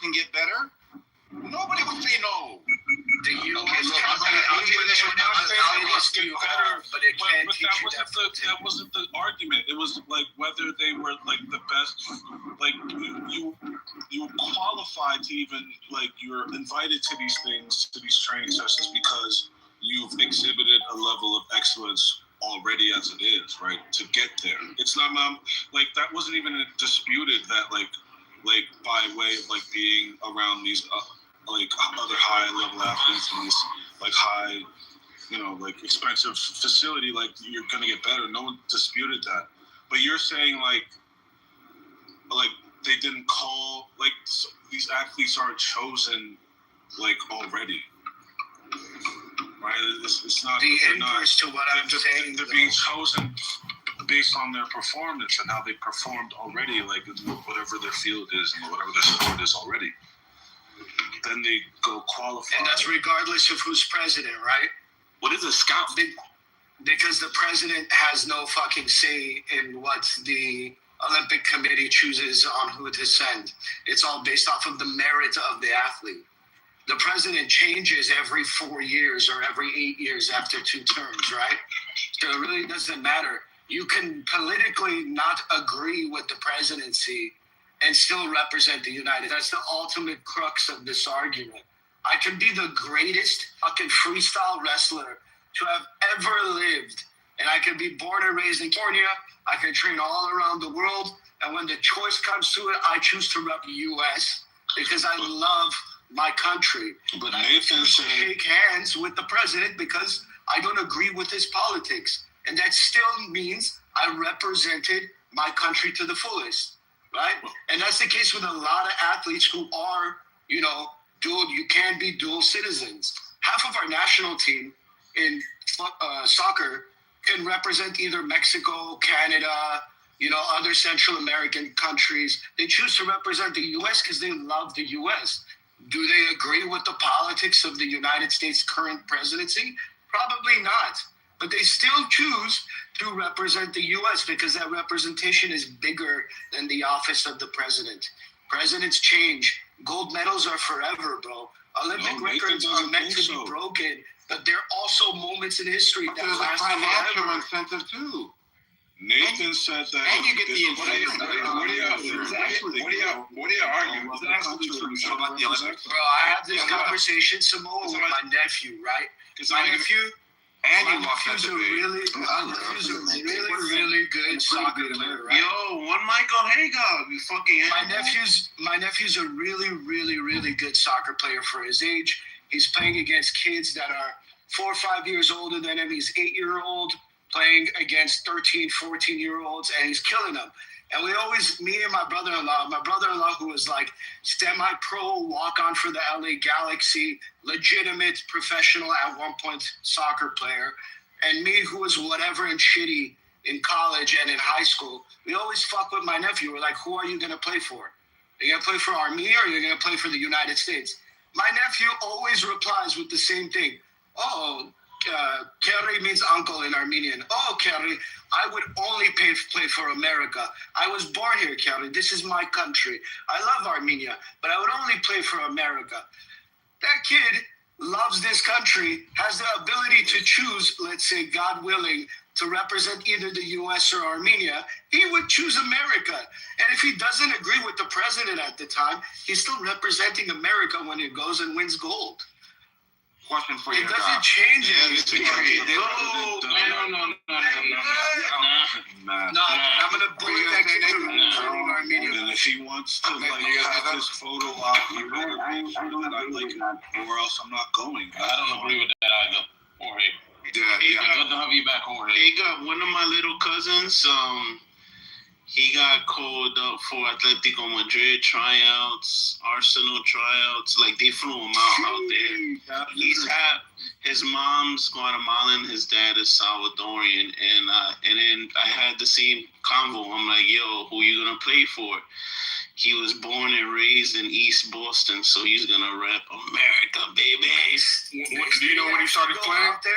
can get better, nobody would say no. The U.S. But that wasn't the argument. It was like whether they were like the best. Like you qualified to even like you're invited to these things, to these training sessions because you've exhibited a level of excellence already as it is, right? To get there, it's not like that wasn't even disputed that like by way of like being around these like other high level athletes in this like high, like expensive facility, like you're gonna get better. No one disputed that, but you're saying like they didn't call like these athletes aren't chosen like already. Right, it's not the inverse to what I'm saying. They're being chosen based on their performance and how they performed already, like whatever their field is and whatever their sport is already. Then they go qualify. And that's regardless of who's president, right? What is a scout? Because the president has no fucking say in what the Olympic Committee chooses on who to send. It's all based off of the merit of the athlete. The president changes every 4 years or every 8 years after 2 terms, right? So it really doesn't matter. You can politically not agree with the presidency and still represent the United. That's the ultimate crux of this argument. I can be the greatest fucking freestyle wrestler to have ever lived. And I can be born and raised in California. I can train all around the world. And when the choice comes to it, I choose to rep the U.S. because I love my country. But Nathan said, shake hands with the president because I don't agree with his politics. And that still means I represented my country to the fullest, right? And that's the case with a lot of athletes who are, you can be dual citizens. Half of our national team in soccer can represent either Mexico, Canada, other Central American countries. They choose to represent the U.S. because they love the U.S. Do they agree with the politics of the United States current presidency? Probably not. But they still choose to represent the U.S. because that representation is bigger than the office of the president. Presidents change. Gold medals are forever, bro. Olympic records are meant to be broken, but they're also moments in history that there's a financial incentive too. Nathan said that. And you get the incentive. What do you argue? Bro, I had this conversation, Samoa, with my nephew, right? My nephew's a really good soccer player, right? Yo, one Michael Haga, you fucking. My nephew's a really good soccer player for his age. He's playing against kids that are 4 or 5 years older than him. He's 8-year-old playing against 13, 14-year-olds, and he's killing them. And me and my brother-in-law who was like semi-pro, walk-on for the LA Galaxy, legitimate professional at one point soccer player, and me who was whatever and shitty in college and in high school, we always fuck with my nephew. We're like, who are you going to play for? Are you going to play for Armenia or are you going to play for the United States? My nephew always replies with the same thing. Kerry means uncle in Armenian. Oh, Kerry, I would only play for America. I was born here, Kerry. This is my country. I love Armenia, but I would only play for America. That kid loves this country, has the ability to choose, let's say, God willing, to represent either the U.S. or Armenia. He would choose America. And if he doesn't agree with the president at the time, he's still representing America when he goes and wins gold. Question for you. It doesn't change it. No. I'm gonna bully that kid from Armenia. And if he wants to have this photo op, he better make sure that I like it, or else I'm not going. I don't agree with that either. Jorge. Yeah. Good to have you back, Jorge. He got one of my little cousins. He got called up for Atletico Madrid tryouts, Arsenal tryouts. Like, they flew him out there. He's his mom's Guatemalan, his dad is Salvadorian, and then I had the same convo. I'm like, yo, who you gonna play for? He was born and raised in East Boston, so he's gonna rep America, baby. Do you know when he started playing? Out there?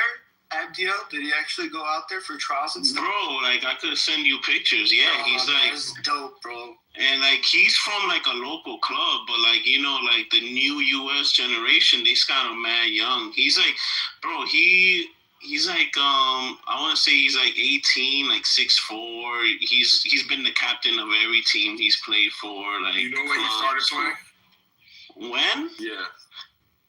Abdiel, did he actually go out there for trials and stuff? Bro, like, I could send you pictures. Yeah, he's like, that's dope, bro. And like he's from like a local club, but like like the new U.S. generation, they kind of mad young. He's like, bro, he's like I want to say he's like 18, like 6'4". He's been the captain of every team he's played for. Like You know when he started playing? When? Yeah.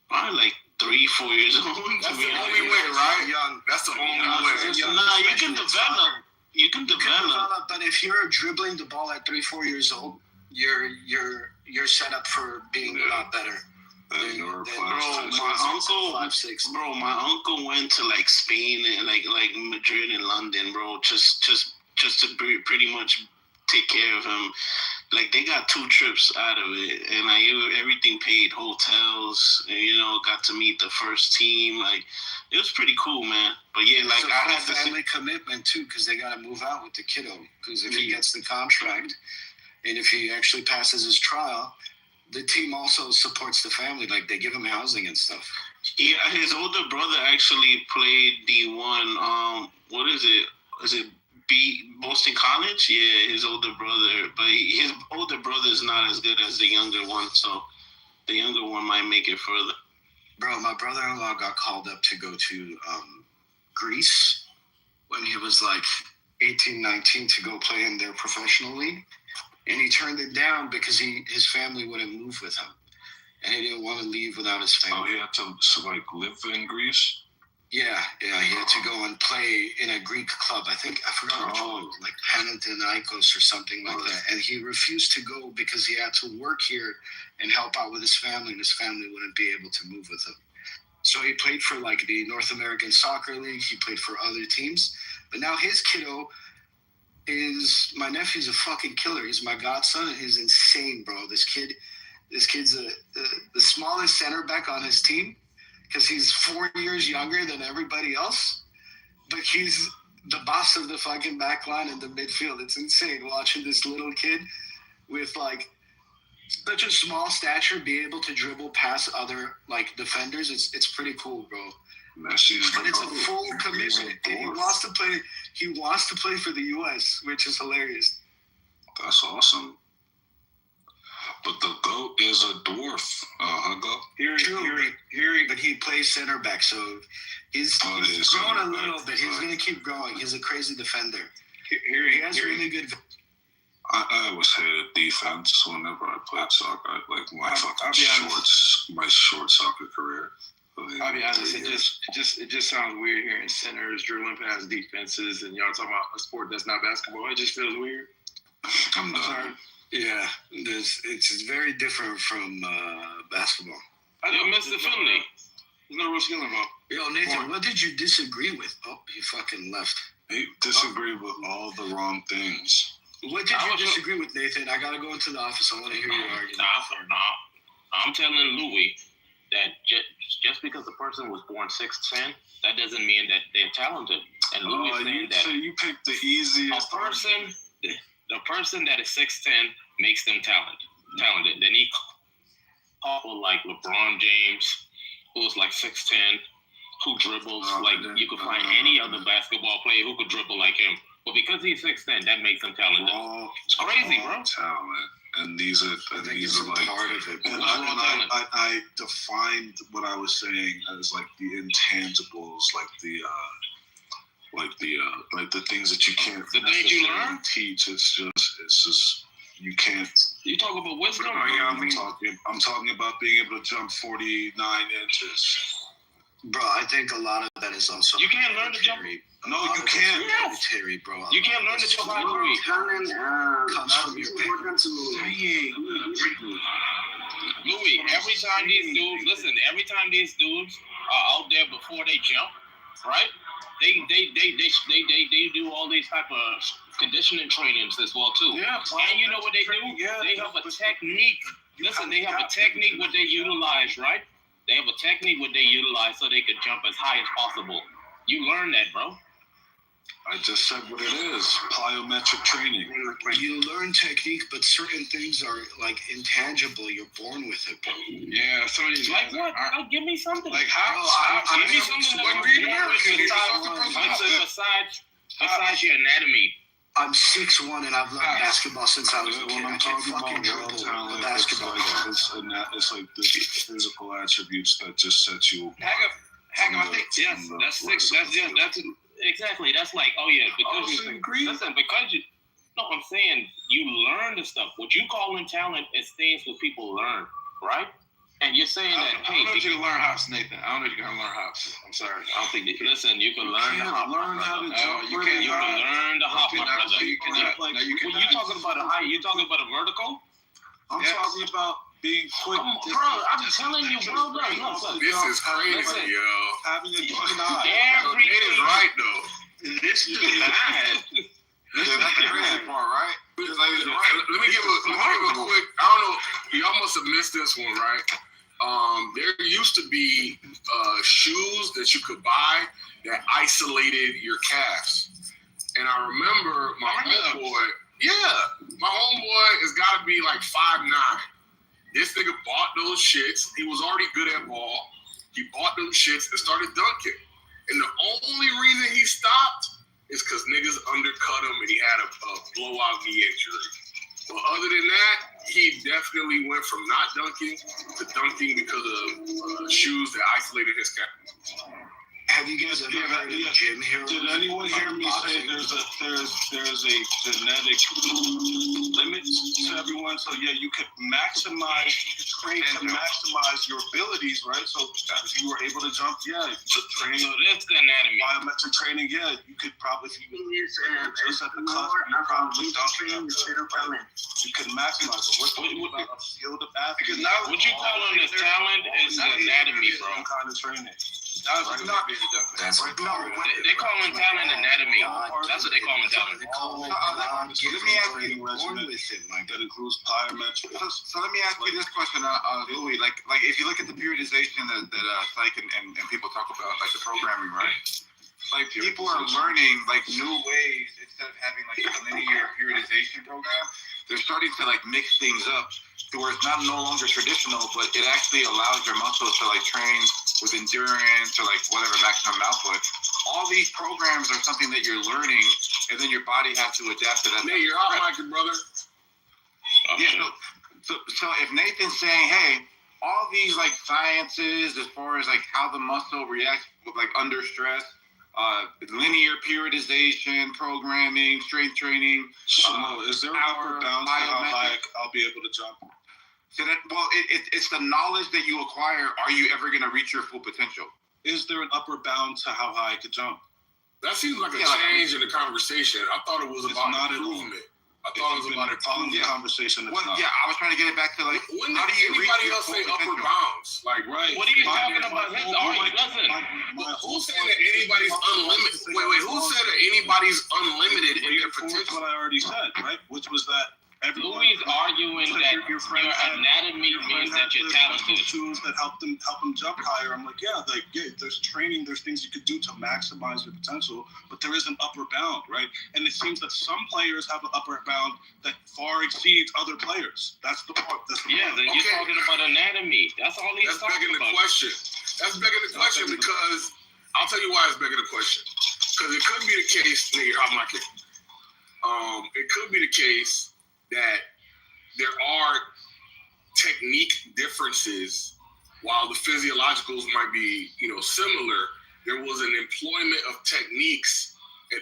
Probably like 3-4 years old. That's the only way, right? Young. That's the only way. Nah, you can develop. You can develop. But if you're dribbling the ball at 3-4 years old, you're set up for being a lot better. Bro, my uncle went to like Spain and like Madrid and London, bro, just to pretty much take care of him. Like they got 2 trips out of it, and like everything paid, hotels, and, got to meet the first team. Like it was pretty cool, man. But yeah, like it's I have family commitment too, because they got to move out with the kiddo. Because if he gets the contract, and if he actually passes his trial, the team also supports the family. Like they give him housing and stuff. Yeah, his older brother actually played D1. What is it? Is it Boston College? Yeah, his older brother. But his older brother is not as good as the younger one, so the younger one might make it further. Bro, my brother-in-law got called up to go to Greece when he was like 18, 19 to go play in their professional league. And he turned it down because his family wouldn't move with him. And he didn't want to leave without his family. Oh, he had to live in Greece? Yeah, he had to go and play in a Greek club. I forgot which one, like Panathinaikos or something like that. And he refused to go because he had to work here and help out with his family, and his family wouldn't be able to move with him. So he played for like the North American Soccer League. He played for other teams. But now his kiddo my nephew's a fucking killer. He's my godson, and he's insane, bro. This kid's the smallest center back on his team, because he's 4 years younger than everybody else, but he's the boss of the fucking back line in the midfield. It's insane watching this little kid with like such a small stature be able to dribble past other like defenders. It's pretty cool, bro. But it's a full commitment. He wants to play for the U.S., which is hilarious. That's awesome. But the GOAT is a dwarf, Hugo. But he plays center back, so he's growing a little bit. He's going to keep growing. He's a crazy defender. He has really good. I always hated defense whenever I played soccer. Like my short soccer career. I'll be honest. It just sounds weird hearing centers dribbling past defenses, and y'all talking about a sport that's not basketball. It just feels weird. I'm sorry. Yeah, it's very different from basketball. I don't miss the Finley. There's no real skill involved. Yo, Nathan, what did you disagree with? Oh, he fucking left. He disagreed with all the wrong things. What did you disagree with, Nathan? I gotta go into the office. I want to hear your argument. Nah. I'm telling Louis that just because a person was born 6'10", that doesn't mean that they're talented. And Louis is saying that you picked the easiest. The person that is 6'10" makes them talented. Then he called like LeBron James, who's like 6'10", who dribbles you could find any other basketball player who could dribble like him. But because he's 6'10", that makes him talented. It's crazy, bro. Talent. And these are like part of it. And I defined what I was saying as like the intangibles, like the things that you can't necessarily teach. It's just you can't. You talk about wisdom. I'm talking about being able to jump 49 inches. Bro, I think a lot of that is also. You can't learn to jump. No, you can't. Terry, bro. You can't learn to jump high three. Comes from your parents. Louis, every time these dudes are out there before they jump, right? They do all these type of conditioning trainings as well too. Yeah. And you know what they do? Yeah, they have a technique. Listen, they have a technique what they utilize, right? They have a technique what they utilize so they could jump as high as possible. You learn that, bro. I just said what it is. Plyometric training. You learn technique, but certain things are like intangible. You're born with it, bro. Yeah, so like what? Give me something. Like how? Give me something. Besides your anatomy. I'm 6'1" and I've loved basketball since I was a kid. When I'm talking about raw talent, basketball. It's like the physical attributes that just set you. Hang on, I think that's exactly. That's like, oh yeah, because because you. No, I'm saying you learn the stuff. What you calling talent is things that people learn, right? And you're saying that, I don't know if you can learn hops, Nathan. I don't know if you can learn hops. I'm sorry. I don't think you can. Listen, you can learn the hop. Learn how to jump. You can learn the hop, my brother. You cannot. When you talking about a high, you talking about a vertical? I'm talking about being quick. Bro, I'm telling you, bro. Look. This is crazy, yo. Having a decent eye. Nate is right though. This is mad. That's the crazy part, right? Let me give a quick. I don't know. Y'all must have missed this one, right? There used to be shoes that you could buy that isolated your calves, and I remember my homeboy. Yeah, my homeboy has got to be like 5'9". This nigga bought those shits. He was already good at ball. He bought them shits and started dunking. And the only reason he stopped is because niggas undercut him and he had a blowout knee injury. But other than that, he definitely went from not dunking to dunking because of shoes that isolated his calf. Have you guys ever heard of gym heroes? Did anyone hear me say there's a genetic limit to everyone? So yeah, you could maximize, train to maximize your abilities, right? So if you were able to jump, yeah, train. So that's the anatomy. Biometric training, yeah, you could probably, if you just at the cusp, you probably dunking. You could maximize it. What a field of athletes. What you call on the talent is the anatomy, bro. Some kind of training. They call it talent anatomy. That's what they call it talent. Let me ask you, that includes biometrics. So let me ask you this question, Louis. Like if you look at the periodization that Psych and people talk about, like the programming, right? Like people are learning like new ways instead of having like a linear periodization program. They're starting to like mix things up to where it's no longer traditional, but it actually allows your muscles to like train with endurance or like whatever maximum output. All these programs are something that you're learning, and then your body has to adapt to that. Nate, you're hot micing, brother. Yeah. So if Nathan's saying, hey, all these like sciences as far as like how the muscle reacts with like under stress, linear periodization, programming, strength training. Is there an upper bound to how high I'll be able to jump? So it's the knowledge that you acquire. Are you ever going to reach your full potential? Is there an upper bound to how high I could jump? That seems like a change in the conversation. I thought it was about improvement. I thought it was about improvement. Conversation. Well, yeah, I was trying to get it back to like, how do you reach your full potential? Upper bounds? Like, right. What are you talking about? Who said that anybody's unlimited? Wait. Who said that anybody's unlimited in their potential? What I already said, right? Which was that. Louis is arguing that your anatomy means that you're talented. Tools that help them jump higher. I'm like, there's training, there's things you could do to maximize your potential, but there is an upper bound, right? And it seems that some players have an upper bound that far exceeds other players. That's the part. Then you're talking about anatomy. That's all he's talking about. That's begging the question because I'll tell you why it's begging the question. Because it could be the case, nigga, I'm like it. It could be the case that there are technique differences. While the physiologicals might be, similar, there was an employment of techniques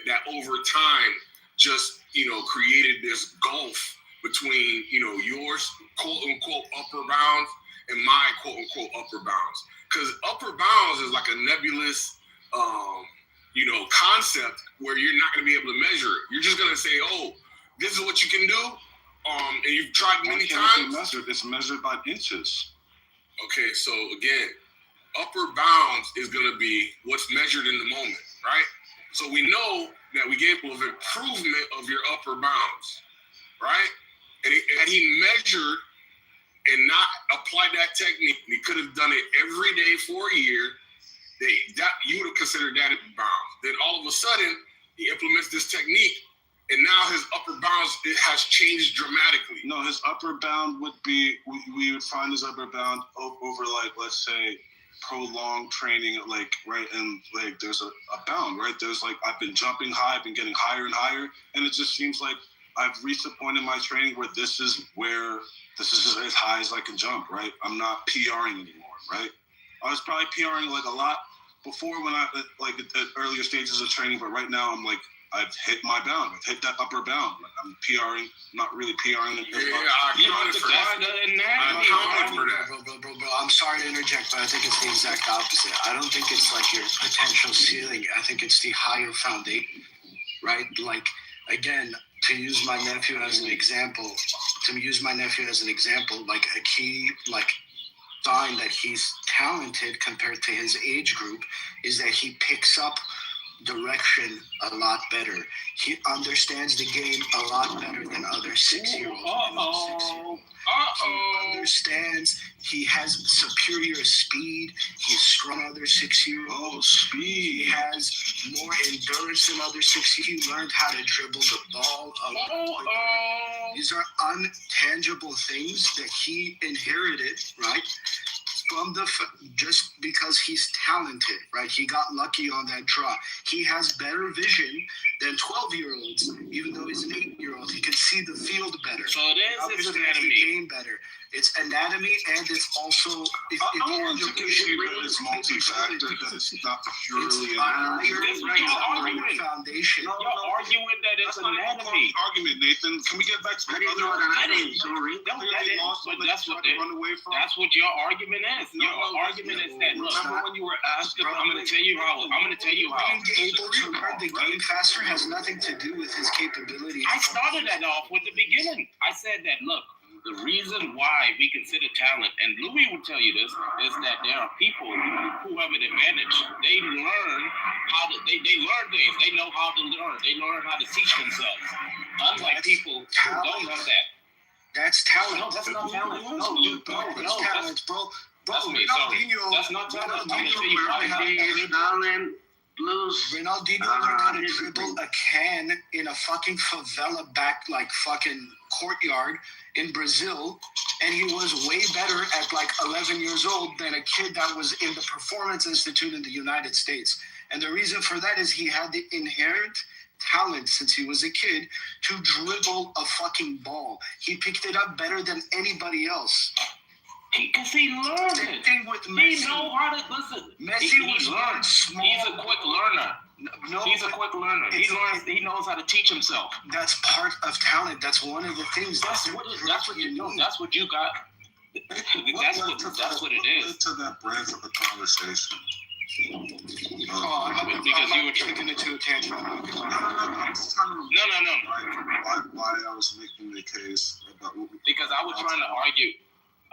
that over time just, created this gulf between, yours quote unquote upper bounds and my quote unquote upper bounds. Because upper bounds is like a nebulous, concept where you're not going to be able to measure it. You're just going to say, oh, this is what you can do. And you've tried many times. It's measured by inches. Okay, so again, upper bounds is going to be what's measured in the moment, right? So we know that we gave of improvement of your upper bounds, right? And he measured and not applied that technique. He could have done it every day for a year. That you would have considered that bounds. Then all of a sudden, he implements this technique. And now his upper bounds has changed dramatically. No, his upper bound would be, we would find his upper bound over like, let's say, prolonged training, like, right, and like there's a bound, right? There's like I've been jumping high, I've been getting higher and higher, and it just seems like I've reached a point in my training where this is just as high as I can jump, right? I'm not PRing anymore, right? I was probably PRing like a lot before when I like at earlier stages of training, but right now I'm like I've hit my bound. I've hit that upper bound. Like I'm PRing, not really PRing. Bro, I'm sorry to interject, but I think it's the exact opposite. I don't think it's like your potential ceiling. I think it's the higher foundation, right? Like, again, to use my nephew as an example, like a key, like, sign that he's talented compared to his age group is that he picks up direction a lot better. He understands the game a lot better than other 6-year-olds. He understands. He has superior speed. He's strong other 6-year-olds. Speed. He has more endurance than other 6-year-olds. He learned how to dribble the ball. These are untangible things that he inherited, right? From just because he's talented, right? He got lucky on that draw. He has better vision than 12-year-olds, even though he's an 8-year-old. He can see the field better. So it is his anatomy. The game better. It's anatomy, and it's also it's multi-factor. That it's not purely anatomy. Foundation. You're arguing that it's anatomy. Argument, Nathan. Can we get back to the other argument? That's what your argument is. Your argument is that. Look, remember when you were asked about? I'm going to tell you how. Being able to learn the game faster has nothing to do with his capability. I started that off with the beginning. I said that, look, the reason why we consider talent, and Louis will tell you this, is that there are people who have an advantage. They learn how to, they learn things. They know how to learn. They learn how to teach themselves. Unlike people who don't have that. That's talent. No, that's not talent. That's talent, bro. That's me, sorry. That's not talent. I'm going to tell you why. Ronaldinho learned how to dribble a can in a fucking favela back, like, fucking courtyard in Brazil, and he was way better at like 11 years old than a kid that was in the Performance Institute in the United States. And the reason for that is he had the inherent talent since he was a kid to dribble a fucking ball. He picked it up better than anybody else. Because he learned Same it. thing with Messi. He know how to listen. Messi was learned. Small. He's a quick learner. No, he's a quick learner. He learns. He knows how to teach himself. That's part of talent. That's one of the things. That's what you know. That's what you got. That's what it is. To that branch of the conversation. Because you were taking it to a tangent. No. I'm just trying to remember why I was making the case about. Because I was trying to argue.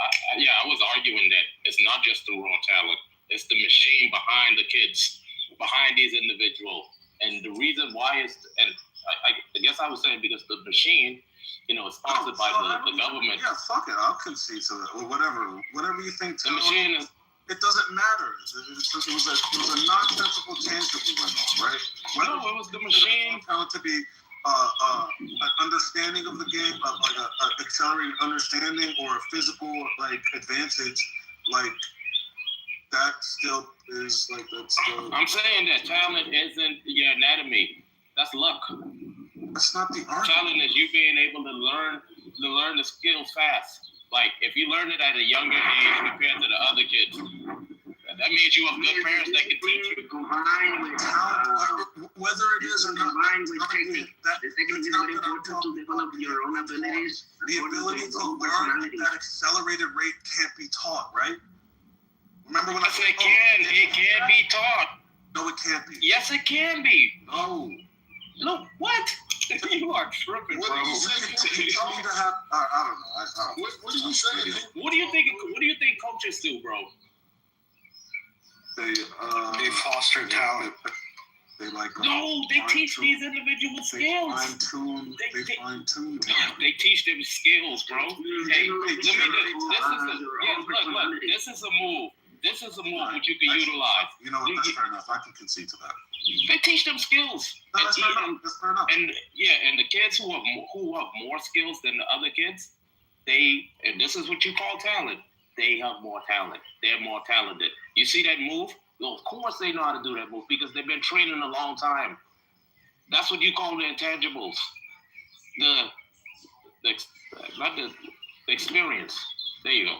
I was arguing that it's not just the raw talent. It's the machine behind the kids, behind these individuals. And the reason why is, and I guess I was saying because the machine, is sponsored by the government. Yeah, fuck it. I'll concede to that. Or whatever you think. The machine is. It doesn't matter. It was a nonsensical change that we went on, right? No, it was the machine. Talent to be an understanding of the game, like a accelerated understanding or a physical advantage, that still is that's still. I'm saying that talent isn't your anatomy. That's luck. That's not the argument. Talent is you being able to learn the skills fast. Like if you learn it at a younger age compared to the other kids, that means you have good parents that can teach you. Combined with talent, whether it is or not, combined with technique. The technique is very important to develop your own abilities. The ability to learn at that accelerated rate can't be taught, right? Remember when I said it can be taught. No, it can't be. Yes, it can be. No. Look, what? You are tripping, bro. What did you say? I don't know. What did you say? What do you think coaches do, bro? They foster talent. They teach these individual skills. They fine-tune talent. They teach them skills, bro. Hey, this is a move. This is a move which you can utilize. You know what? That's fair enough. I can concede to that. They teach them skills. No, that's fair enough. That's fair enough. And the kids who have more skills than the other kids, and this is what you call talent. they have more talent. They're more talented. You see that move? Well, of course they know how to do that move because they've been training a long time. That's what you call the intangibles. Not the experience. There you go.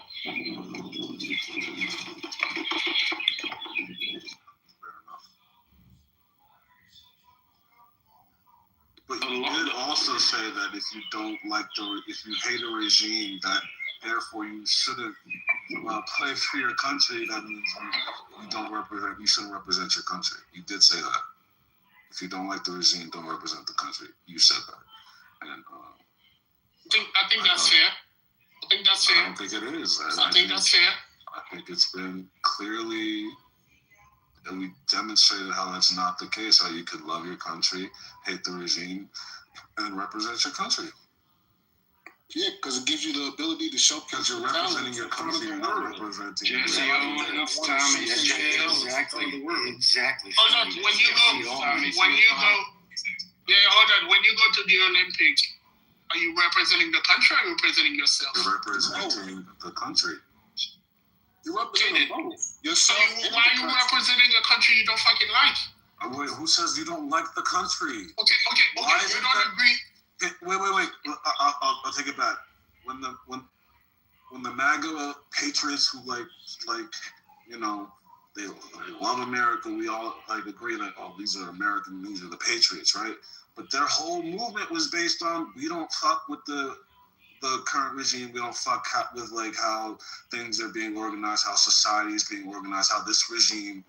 But you did also say that if you hate a regime, that therefore you shouldn't play for your country. That means you shouldn't represent your country. You did say that. If you don't like the regime, don't represent the country. You said that. And I think that's fair. I think that's fair. I don't think it is. I think that's fair. I think it's been clearly, and we demonstrated how that's not the case, how you could love your country, hate the regime, and represent your country. Yeah, because it gives you the ability to show because you're representing your country, you're not representing Jesse Owens, Tommy Jail. Exactly. Hold on, when you go to the Olympics, are you representing the country or representing yourself? You're representing the country. You're representing both. Yourself. Why are you representing a country you don't fucking like? Wait, who says you don't like the country? Okay. You don't agree. Wait. I'll take it back. When the MAGA patriots who like they love America, we all agree these are American, these are the patriots, right? But their whole movement was based on we don't fuck with the current regime. We don't fuck with how things are being organized, how society is being organized, how this regime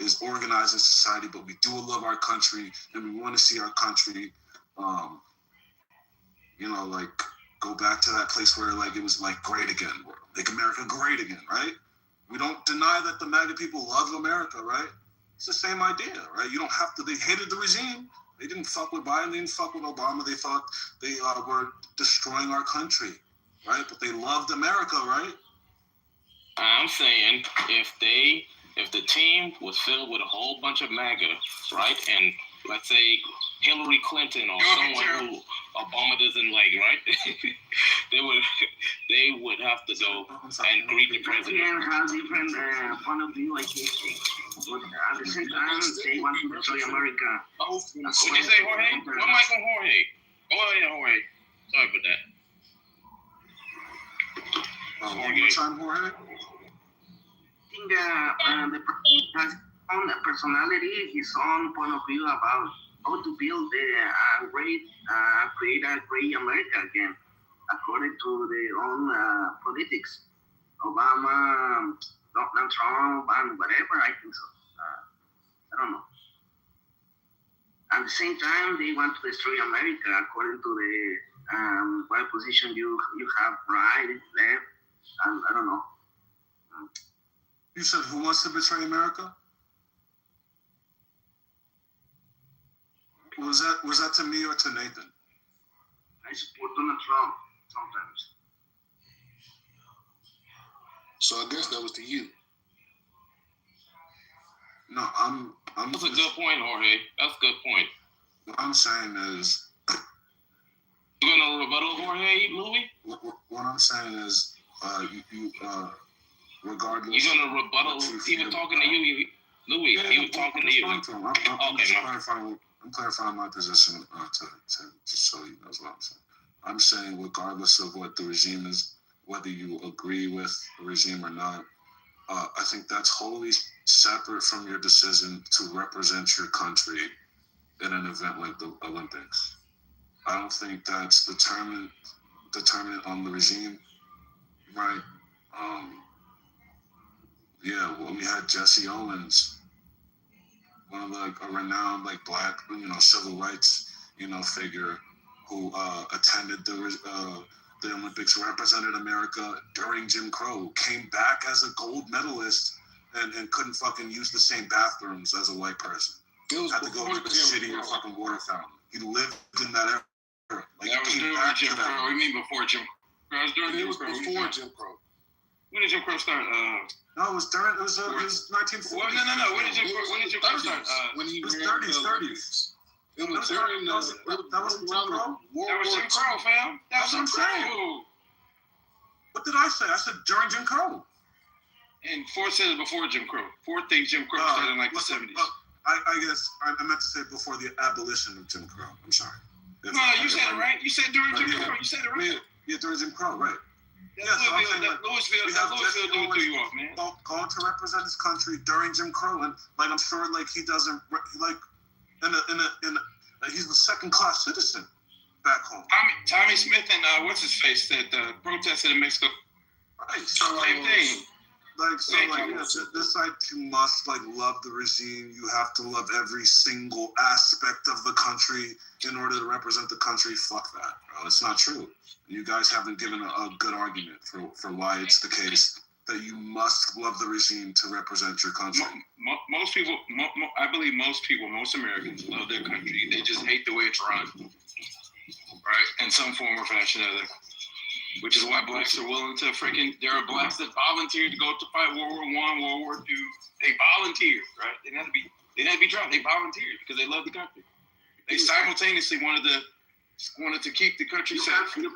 is organized in society, but we do love our country and we want to see our country, go back to that place where it was great again, make America great again, right? We don't deny that the MAGA people love America, right? It's the same idea, right? You don't have to, they hated the regime. They didn't fuck with Biden, they didn't fuck with Obama. They thought they were destroying our country, right? But they loved America, right? I'm saying if the team was filled with a whole bunch of MAGA, right, and let's say Hillary Clinton or someone who Obama doesn't like, right, they would have to go and greet the president. Have different point of view, I think. But at the same time, they want to destroy America. What did you say, Jorge? What mic on Jorge? Oh yeah, Jorge. Sorry about that. One more time, Jorge. I think the president has own personality, his own point of view about how to build create a great America again, according to their own politics. Obama, Donald Trump, and whatever, I think so. I don't know. At the same time, they want to destroy America according to the what position you have, right, left, and I don't know. You said who wants to betray America? Was that to me or to Nathan? I support Donald Trump sometimes. So I guess that was to you. No, That's a good point, Jorge. That's a good point. What I'm saying is, you gonna rebuttal, Jorge, Louis? What I'm saying is, regardless. You're gonna rebuttal? He was talking to you, Louis. Yeah, he was talking to you. I'm clarifying my position to show you that's what I'm saying. I'm saying regardless of what the regime is, whether you agree with the regime or not, I think that's wholly separate from your decision to represent your country in an event like the Olympics. I don't think that's determined on the regime, right? We had Jesse Owens, one of a renowned black civil rights figure who attended the Olympics, represented America during Jim Crow, came back as a gold medalist and couldn't fucking use the same bathrooms as a white person. Had to go to the shittier fucking water fountain. He lived in that era. That was during Jim Crow. What do you mean before Jim Crow? It was before Jim Crow. When did Jim Crow start? No, it was 1940. No. When did Jim Crow start? When he was 30s. It was during that was Jim Crow. That was Jim Crow, fam. That was Jim Crow. What did I say? I said during Jim Crow. And Ford said it before Jim Crow. Ford thinks Jim Crow started in like the 70s. I guess I meant to say before the abolition of Jim Crow. I'm sorry. No, you said it right. You said during Jim Crow. You said it right. Yeah, during Jim Crow, right. Louisville don't do you off, man. Going to represent his country during Jim Crow, and like I'm sure, like he doesn't like he's a second-class citizen back home. Tommy Smith and what's his face that protested in Mexico. Right. So same thing. This side, you must love the regime. You have to love every single aspect of the country in order to represent the country. Fuck that, bro. It's not true. You guys haven't given a good argument for why it's the case that you must love the regime to represent your country. Most people, I believe most Americans love their country. They just hate the way it's run, right? In some form or fashion or other. Which is why blacks are willing to there are blacks that volunteered to go to fight World War I, World War II. They volunteered, right? They didn't have to be dropped. They volunteered because they love the country. They simultaneously wanted to keep the country safe. Let me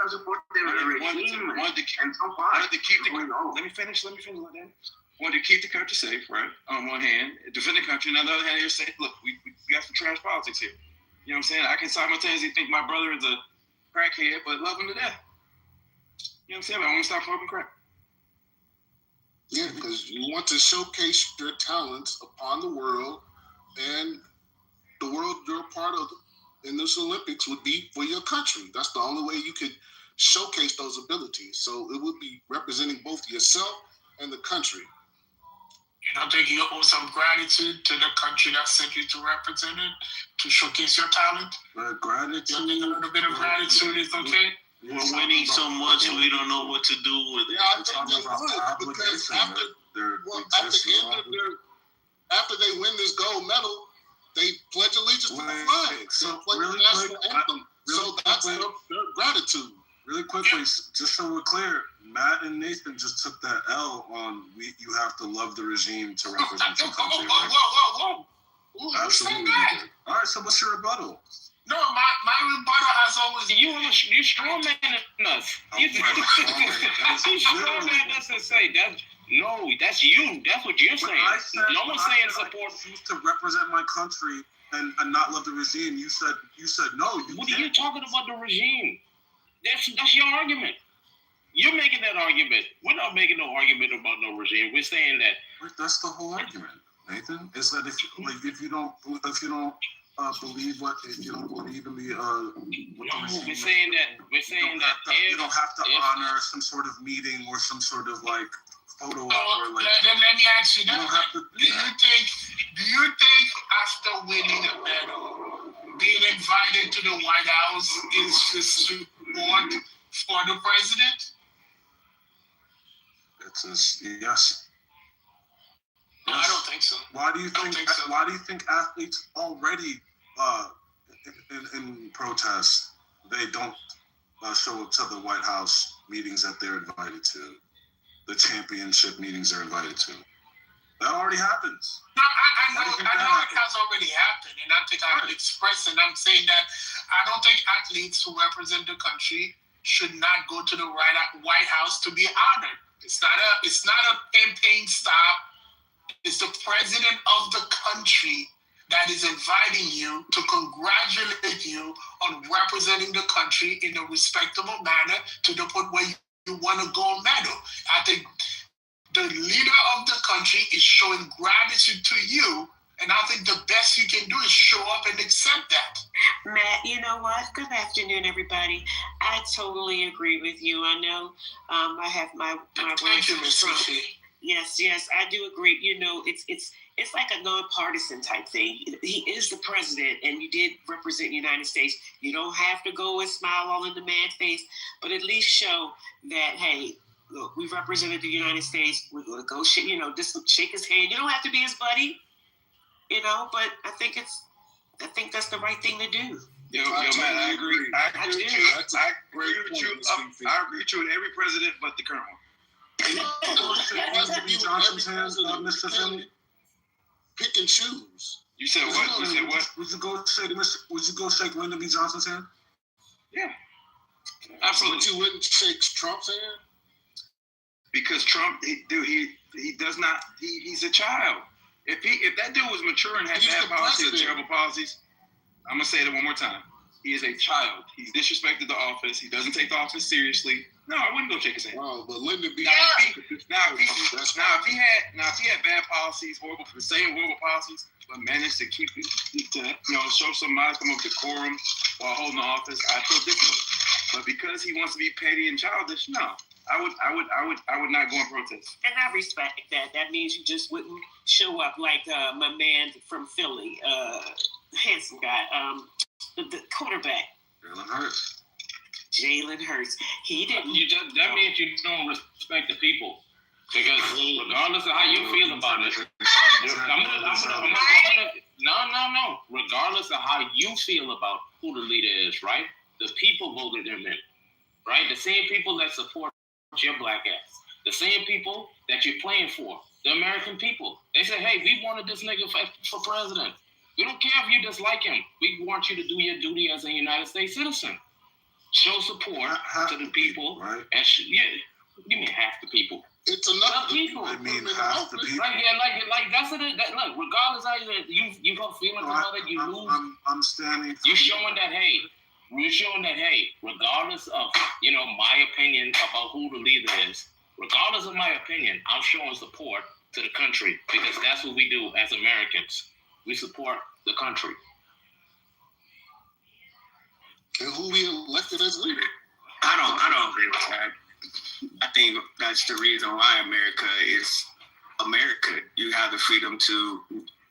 finish. Wanted to keep the country safe, right? On one hand, defend the country. On the other hand, they're saying, look, we got some trash politics here. You know what I'm saying? I can simultaneously think my brother is a crackhead, but love him to death. You know what I'm saying? I want to stop smoking crack. Yeah, because you want to showcase your talents upon the world, and the world you're a part of in this Olympics would be for your country. That's the only way you could showcase those abilities. So it would be representing both yourself and the country. You don't think you owe some gratitude to the country that sent you to represent it, to showcase your talent? Gratitude. You think a little bit of gratitude is okay? We're winning so much, we don't know what to do with it. Yeah, I think they would, because after they win this gold medal, they pledge allegiance to the flag. So play the national anthem. So that's their gratitude. Really quickly, just so we're clear, Matt and Nathan just took that L on you have to love the regime to represent your country. Whoa. Absolutely. All right, so what's your rebuttal? No, my rebuttal has always you strong man us. You strong man us and say that's you. That's what you're saying. No one's saying support. I choose to represent my country and not love the regime. You said no. What are you talking about the regime? That's your argument. You're making that argument. We're not making no argument about no regime. We're saying that. That's the whole argument, Nathan. Is that if you don't believe what you don't believe in the we're saying that you don't have to honor some sort of meeting or some sort of photo op or let me ask you that. Do you think after winning a medal, being invited to the White House is the support for the president? Yes. No, I don't think so. Why do you think athletes already in protest they don't show up to the White House meetings that they're invited to, the championship meetings they're invited to? That already happens. No, I know it has already happened, and I think I've expressed, and I'm saying that I don't think athletes who represent the country should not go to the White House to be honored. It's not a campaign stop. It's the president of the country that is inviting you to congratulate you on representing the country in a respectable manner to the point where you won a gold medal. I think the leader of the country is showing gratitude to you, and I think the best you can do is show up and accept that. Matt, you know what? Good afternoon, everybody. I totally agree with you. I know I have my Thank you, Ms. Sophie. Yes, I do agree. You know, it's like a nonpartisan type thing. He is the president, and you did represent the United States. You don't have to go and smile all in the man's face, but at least show that, hey, look, we represented the United States. We're going to go just shake his hand. You don't have to be his buddy, but I think that's the right thing to do. Yo, man, I agree. I agree with you. I agree with you with every president but the current one. Johnson's hands, Mr. Finley? Pick and choose. You said what? Would you go shake Lyndon B. Johnson's hand? Yeah. Absolutely. But you wouldn't shake Trump's hand? because Trump, he does not. He's a child. If that dude was mature and had bad policies, terrible policies, I'm gonna say it one more time. He is a child. He's disrespected the office. He doesn't take the office seriously. No, I wouldn't go shake his hand. Wow, but Lyndon B. If he had bad policies, horrible policies, but managed to keep it, show some modicum of decorum while holding the office, I feel differently. But because he wants to be petty and childish, no, I would not go and protest. And I respect that. That means you just wouldn't show up like my man from Philly, handsome guy, the quarterback. Jalen Hurts. He didn't. That means you don't respect the people. Because regardless of how you feel about it, no. Regardless of how you feel about who the leader is, right? The people voted him in, right? The same people that support your black ass, the same people that you're playing for, the American people. They say, hey, we wanted this nigga for president. We don't care if you dislike him. We want you to do your duty as a United States citizen. Show support to the people, right? And give me half the people. It's enough people. I mean, half the people. Like that's it. Look, regardless of how you have feelings about it, you lose. I'm standing. You're showing that regardless of my opinion about who the leader is, regardless of my opinion, I'm showing support to the country because that's what we do as Americans. We support the country. And who we elected as leader? I don't agree with that. I think that's the reason why America is America. You have the freedom to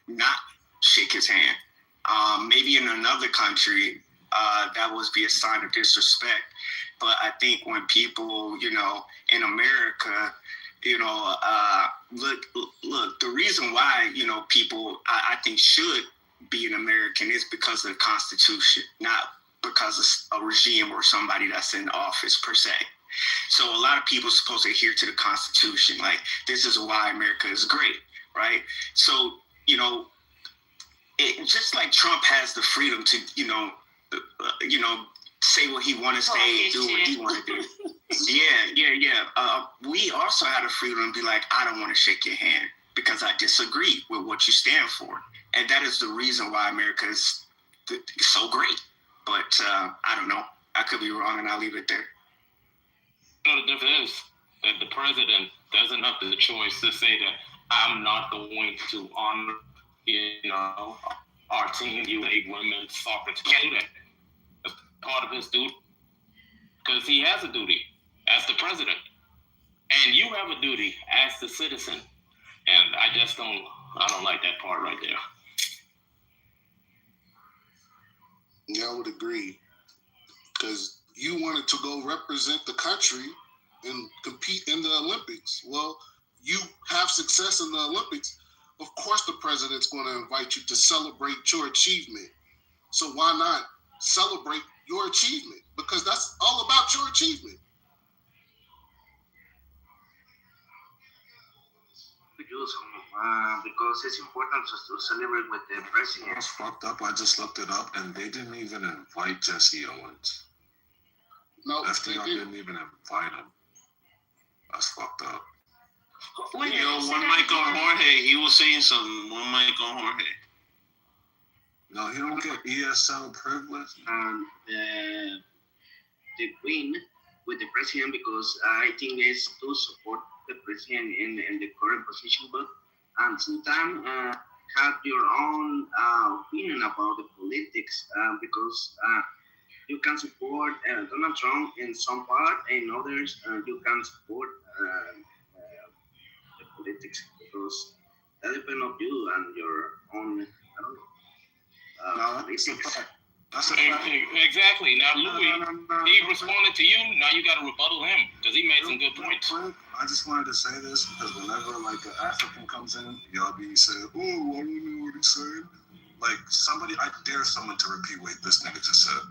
not shake his hand. Maybe in another country, that would be a sign of disrespect. But I think when people, in America, look, the reason why, people, I think should be an American is because of the Constitution, not because of a regime or somebody that's in office per se. So a lot of people are supposed to adhere to the Constitution. Like, this is why America is great, right? So, it just like Trump has the freedom to, say what he want to say, do what he want to do. Yeah. We also have the freedom to be like, I don't want to shake your hand because I disagree with what you stand for. And that is the reason why America is so great. But I don't know. I could be wrong, and I'll leave it there. The difference is that the president doesn't have the choice to say that I'm not going to honor, our team, women's soccer team. Can't do that. That's part of his duty. Because he has a duty as the president. And you have a duty as the citizen. And I don't like that part right there. Yeah, I would agree. Because you wanted to go represent the country and compete in the Olympics. Well, you have success in the Olympics. Of course, the president's going to invite you to celebrate your achievement. So why not celebrate your achievement? Because that's all about your achievement. Because it's important to celebrate with the president. That's fucked up. I just looked it up, and they didn't even invite Jesse Owens. No, FDR didn't even invite him. That's fucked up. One mic on Jorge. He was saying something. One mic on Jorge. No, he don't get ESL privilege. The Queen with the president, because I think it's to support the president in the current position, but sometimes have your own opinion about the politics, because you can support Donald Trump in some part, and others you can support the politics, because that depends on you and your own, politics. That's a fact. Exactly. Now, Louis, he responded to you. Now you got to rebuttal him because he made some good points. I just wanted to say this because whenever an African comes in, y'all be saying, "Oh, I don't know what he's saying." Like I dare someone to repeat what this nigga just said.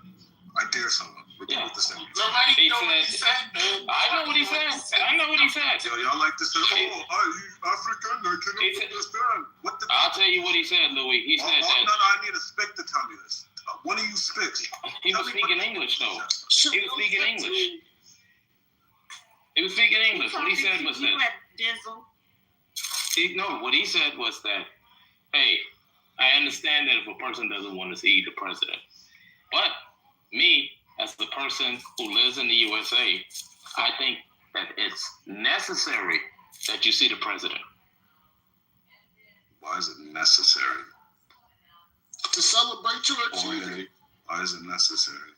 I dare someone repeat what this nigga just said. Nobody know what he said, man. I know what he said. Yo, y'all like to say, "Oh, he's African. I can't understand." I'll tell you what he said, Louis. He said that. No, I need a spick to tell me this. One of you spicks. He was speaking English, though. He was speaking English. He was speaking English. What he said was that. What he said was that, hey, I understand that if a person doesn't want to see the president, but me, as the person who lives in the USA, I think that it's necessary that you see the president. Why is it necessary? To celebrate your achievement. Why is it necessary?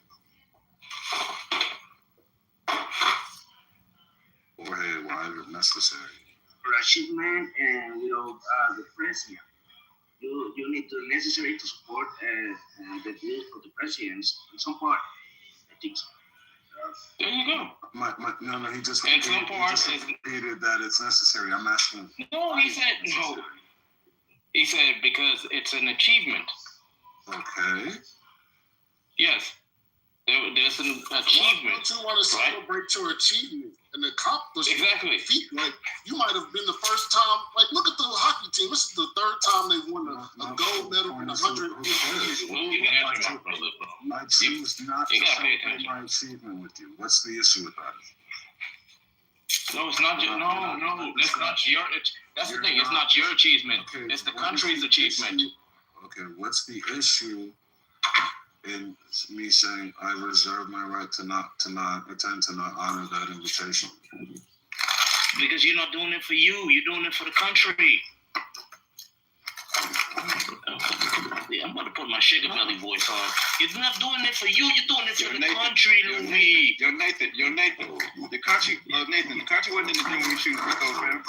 Jorge, why is it necessary? For achievement and the president. You need to necessary to support the views of the presidents in some part. I think so. There you go. No, he just repeated that it's necessary. I'm asking. No, he said no. He said because it's an achievement. Okay. Yes. There's an achievement. Don't you want to celebrate your achievement and accomplishment? Exactly. Feat? Like, you might have been the first time. Like, look at the hockey team. This is the third time they've won a gold medal in 100 years. I choose not to celebrate my achievement with you. What's the issue with that? No, it's not your. No, that's not your. That's the thing. It's not your achievement. Okay, it's the country's achievement. Okay, what's the issue in me saying I reserve my right to not attend, to not honor that invitation? Because you're not doing it for you. You're doing it for the country. Yeah, I'm about to put my sugar belly voice on. You're not doing it for you. You're doing it for the country, Louis. Nathan. The country wasn't in the gym when we shooting free throws, man.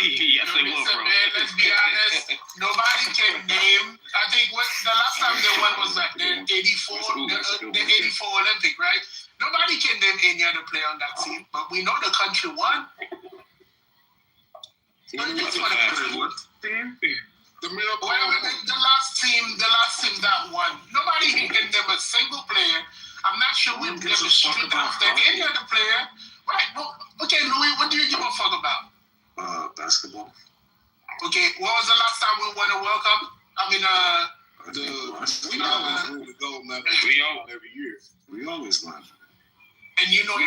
Yes, they were, bro. Man, let's be honest. Nobody can name. I think the last time they won was like the 84 Olympic, right? Nobody can name any other player on that team, but we know the country won. The miracle. The last team that won. Nobody can name a single player. I'm not sure we've never street after any other player. Right? Well, okay, Louis, what do you give a fuck about? Basketball. Okay, what was the last time we won a World Cup? We always win the gold medal every year. We always win. And you know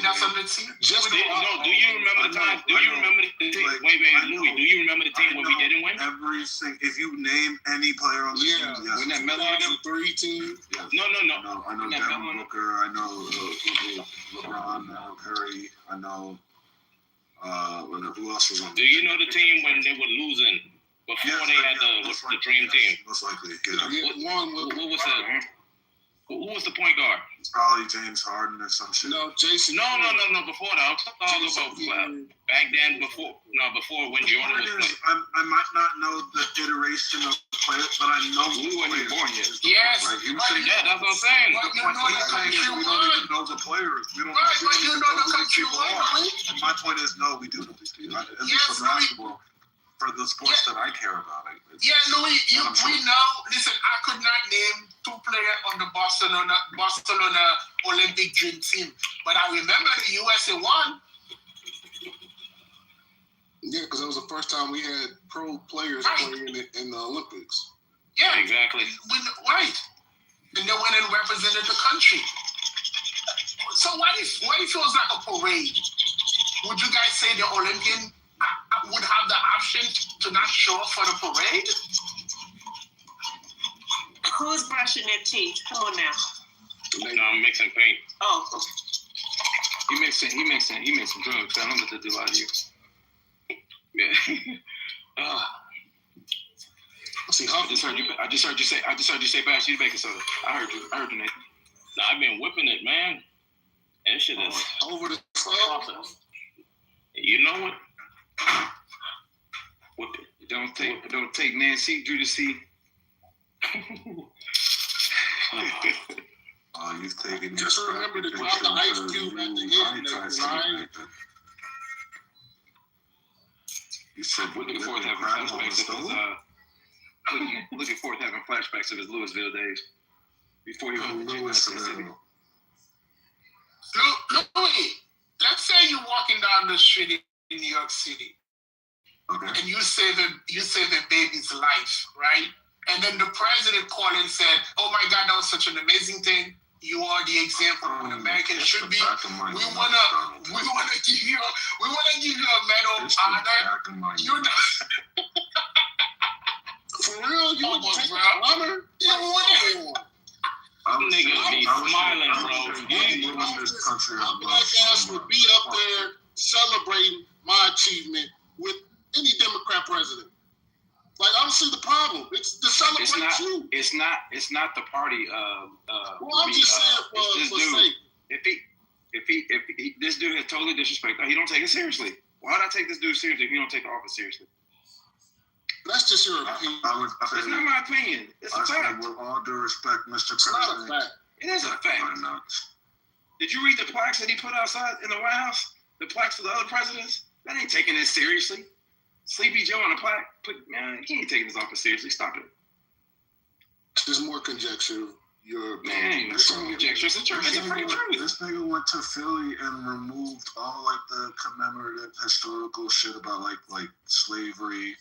that's on the team. Do you remember the time? Do you remember the team? Wait, Louis. Do you remember the team when we didn't win? Everything. If you name any player on the team, yes. When that Melo had 3 team. Yes. No. I know Devin Booker. I know LeBron. I know Curry. I know. Who else was on? Do you know the team when they were losing before they had the dream team? Most likely. What was that? Who was the point guard? It's probably James Harden or some shit. No, Jason. No. Before that, I'm talking about back then. Before when Jordan was playing. I might not know the iteration of the players, but I know we weren't even born yet. Yes. Right? That's what I'm saying. But you know the country we don't even know the players. We don't. Right, but you know the country won. My point is, no, we do know these people. At least for basketball. For the sports that I care about. Louis, we know. Listen, I could not name 2 players on the Barcelona Olympic dream team, but I remember the USA won. Yeah, because that was the first time we had pro players playing in the Olympics. Yeah, exactly. Right, and they went and represented the country. So why it feels like a parade? Would you guys say the Olympian would have the option to not show up for the parade? Who's brushing their teeth? Come on now. No, I'm mixing paint. Oh. He mixing drugs. I don't know what to do out of you. Yeah. See, I just heard you say bash you baking soda. I heard you, Nathan. No, I've been whipping it, man. That shit is over the process. You know what? It don't take Nancy Drew to see. You've taken. Just remember to drop the ice cube at the end, right? You said looking forward to having flashbacks of his looking forward to having flashbacks of his Louisville days before he went to Louisville. Louis, let's say you're walking down the street in New York City, and you save a baby's life, right? And then the president called and said, "Oh my God, that was such an amazing thing. You are the example of what Americans should be. We wanna give you a medal of honor. You're not. For real, you want to take the honor? Niggas be smiling, bro. My black ass would be up there celebrating my achievement with any Democrat president. Like, I don't see the problem. It's to celebrate you. It's not the party. Well, I'm just saying for sake. If he, this dude has totally disrespected, he don't take it seriously. Why would I take this dude seriously if he don't take office seriously? That's just your opinion. It's not my opinion. It's a fact. With all due respect, Mr. It's President. not a fact. It is a fact. Did you read the plaques that he put outside in the White House? The plaques for the other presidents? That ain't taking this seriously. Sleepy Joe on a plaque? He ain't taking his office seriously. Stop it. There's more conjecture. There's some conjecture. It's the truth. It's the free truth. This nigga went to Philly and removed all like the commemorative historical shit about like slavery.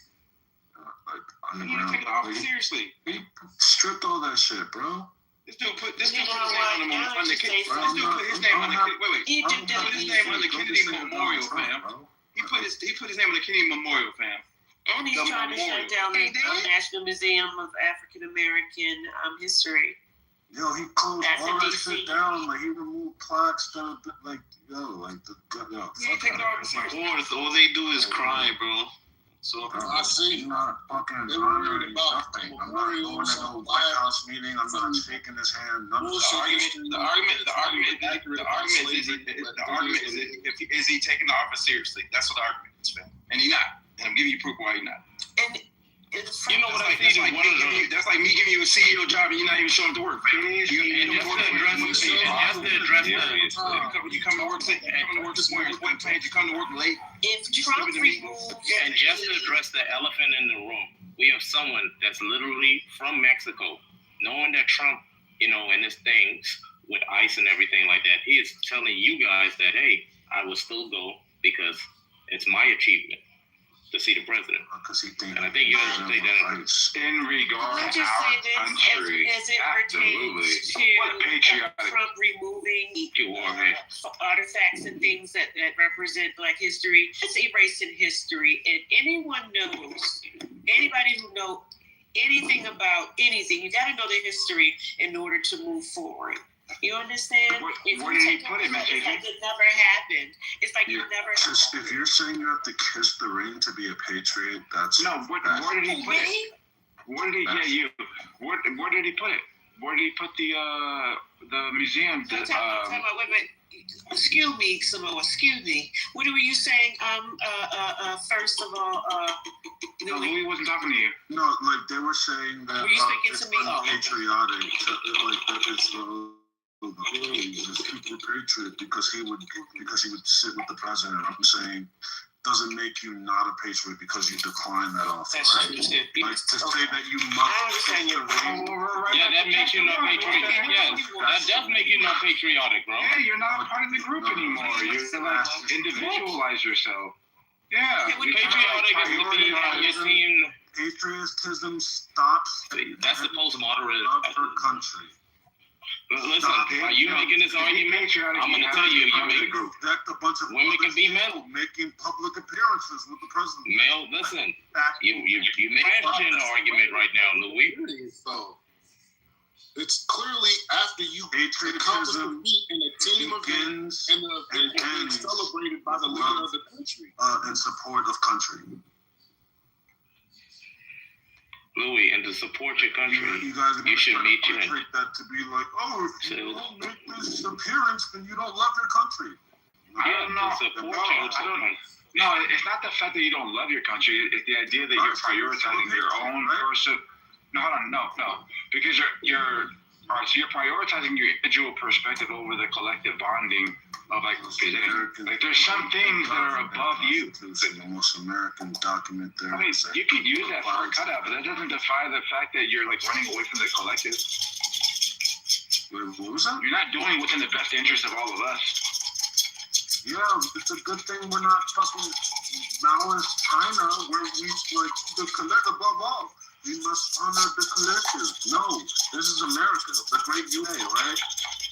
He didn't take the office seriously. He stripped all that shit, bro. This dude put his name on the Kennedy. Put his name on the Kennedy Memorial, fam. He put his name on the Kennedy Memorial, fam. And he's trying to shut down the National Museum of African American History. Yo, he closed all that shit down. Like, he removed plaques that have been, like, yo. All they do is cry, bro. So I see. I'm not fucking honoring nothing. I'm not going to no White House meeting. I'm not shaking his hand. The argument is he taking the office seriously? That's what the argument is, man. And he's not. And I'm giving you proof why he's not. And you know what I think? That's like me giving you a CEO job and you're not even showing up to work. You come to work this morning, you come to work late. If Trump removes... And just to address the elephant in the room, we have someone that's literally from Mexico, knowing that Trump, and his things with ICE and everything like that, he is telling you guys that, hey, I will still go because it's my achievement to see the president. And I think you guys should take that in regard to our country. As it pertains to Trump removing artifacts and things that represent Black history, it's erasing history. And anybody who knows anything about anything, you got to know the history in order to move forward. You understand? Where did he put it, man? It's like it never happened. It's like it never happened. If you're saying you have to kiss the ring to be a patriot, that's... No, where did he put it? Where did he get you? Where did he put it? Where did he put the museum? Wait. Excuse me, Samoa. Excuse me. What were you saying? First of all, Louis wasn't talking to you. No, like they were saying that were you speaking it's to me? unpatriotic. Like it's the super patriot because he would sit with the president. I'm saying doesn't make you not a patriot because you decline that offer, right? Like to say that you must take the ring. Yeah, that makes you not patriotic. Yeah, that does make you not patriotic, bro. Yeah, you're not a part of the group anymore. You individualize yourself. Yeah. Patriotic is to be on your team. Patriotism stops. That's the postmodern love for country. Listen, are you making this argument? I'm going to tell you, A bunch of women can be men making public appearances with the president. Male, listen, you made an argument right now, Louis. So it's clearly after you accomplish the feat in a team event and celebrated by the leader of the country. In support of country. Louis, and to support your country, you should meet your treat that to be like, if you don't make this appearance, then you don't love your country. No, it's not the fact that you don't love your country. It's the idea that you're prioritizing your own person. No, because you're prioritizing your individual perspective over the collective bonding of like there's some things that are above you. The most American document there. I mean, you could use that for a cutout, but that doesn't defy the fact that you're like running away from the collective. Wait, what was that? You're not doing what's in the best interest of all of us. Yeah, it's a good thing we're not fucking Maoist China where we like the collective above all. We must honor the collective. No, this is America, the great USA, right?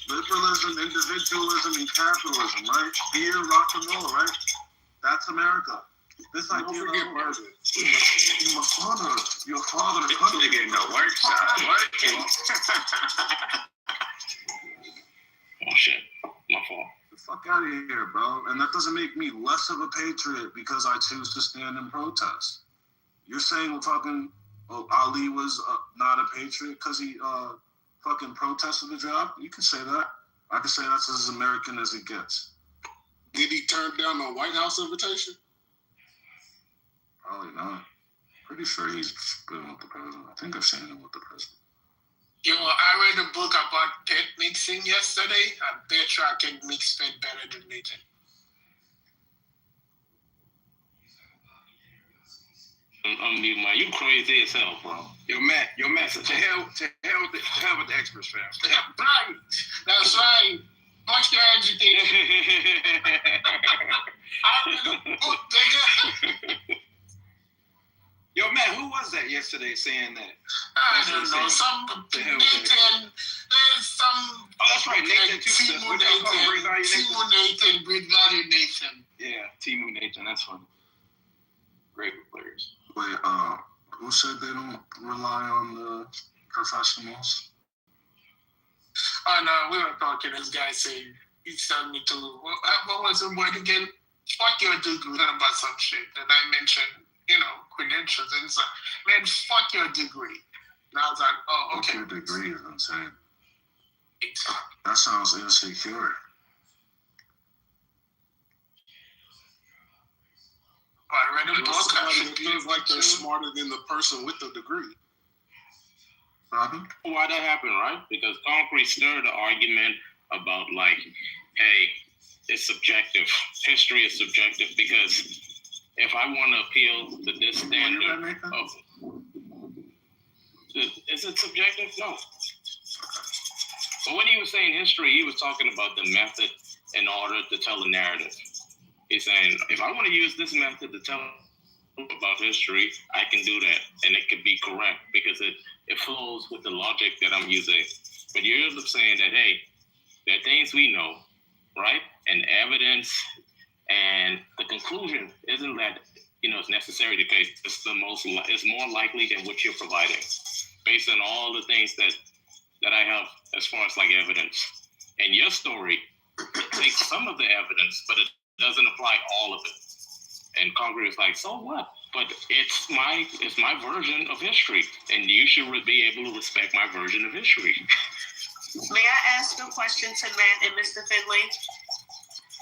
Liberalism, individualism, and capitalism, right? Beer, rock and roll, right? That's America. This idea. Don't forget burgers. Your father, the country. Getting the workshop working. Oh shit, my fault. The fuck out of here, bro. And that doesn't make me less of a patriot because I choose to stand and protest. You're saying fucking Ali was not a patriot because he fucking protested the job? You can say that. I can say that's as American as it gets. Did he turn down the White House invitation? Probably not. Pretty sure he's been with the president. I think I've seen him with the president. Yo, I read a book about Ted mixing yesterday. I bet you I can mix Fed better than Nathan. You crazy as hell, bro. Yo, Matt, to hell with the experts, fam. Right. That's right. Much your education. I read a book, nigga. Yo, Matt, who was that yesterday saying that? I don't know. Some Nathan. There's some. Oh, that's right. Nathan, too. Timu Nathan, Great Value Nathan. Yeah, Timu Nathan. That's funny. Great players. Wait, who said they don't rely on the professionals? Oh, no, we were talking. This guy saying, he's telling me to, what was the word again? Fuck your degree about some shit. And I mentioned, credentials. And it's like, man, fuck your degree. And I was like, oh, okay. Fuck your degree is insane. Exactly. That sounds insecure. I read a book. Somebody feels like they're smarter than the person with the degree. Why that happened, right? Because Concrete stirred the argument about hey, it's subjective. History is subjective because if I want to appeal to this standard is it subjective? No. But when he was saying history, he was talking about the method in order to tell a narrative. He's saying, if I want to use this method to tell about history, I can do that. And it could be correct because it flows with the logic that I'm using. But you're saying that, hey, there are things we know, right? And evidence and the conclusion isn't that, it's necessarily the case. It's more likely than what you're providing based on all the things that I have as far as evidence. And your story takes some of the evidence, but it doesn't apply all of it. And Congress is like, so what? But it's my version of history, and you should be able to respect my version of history. May I ask a question to Matt and Mr. Finley?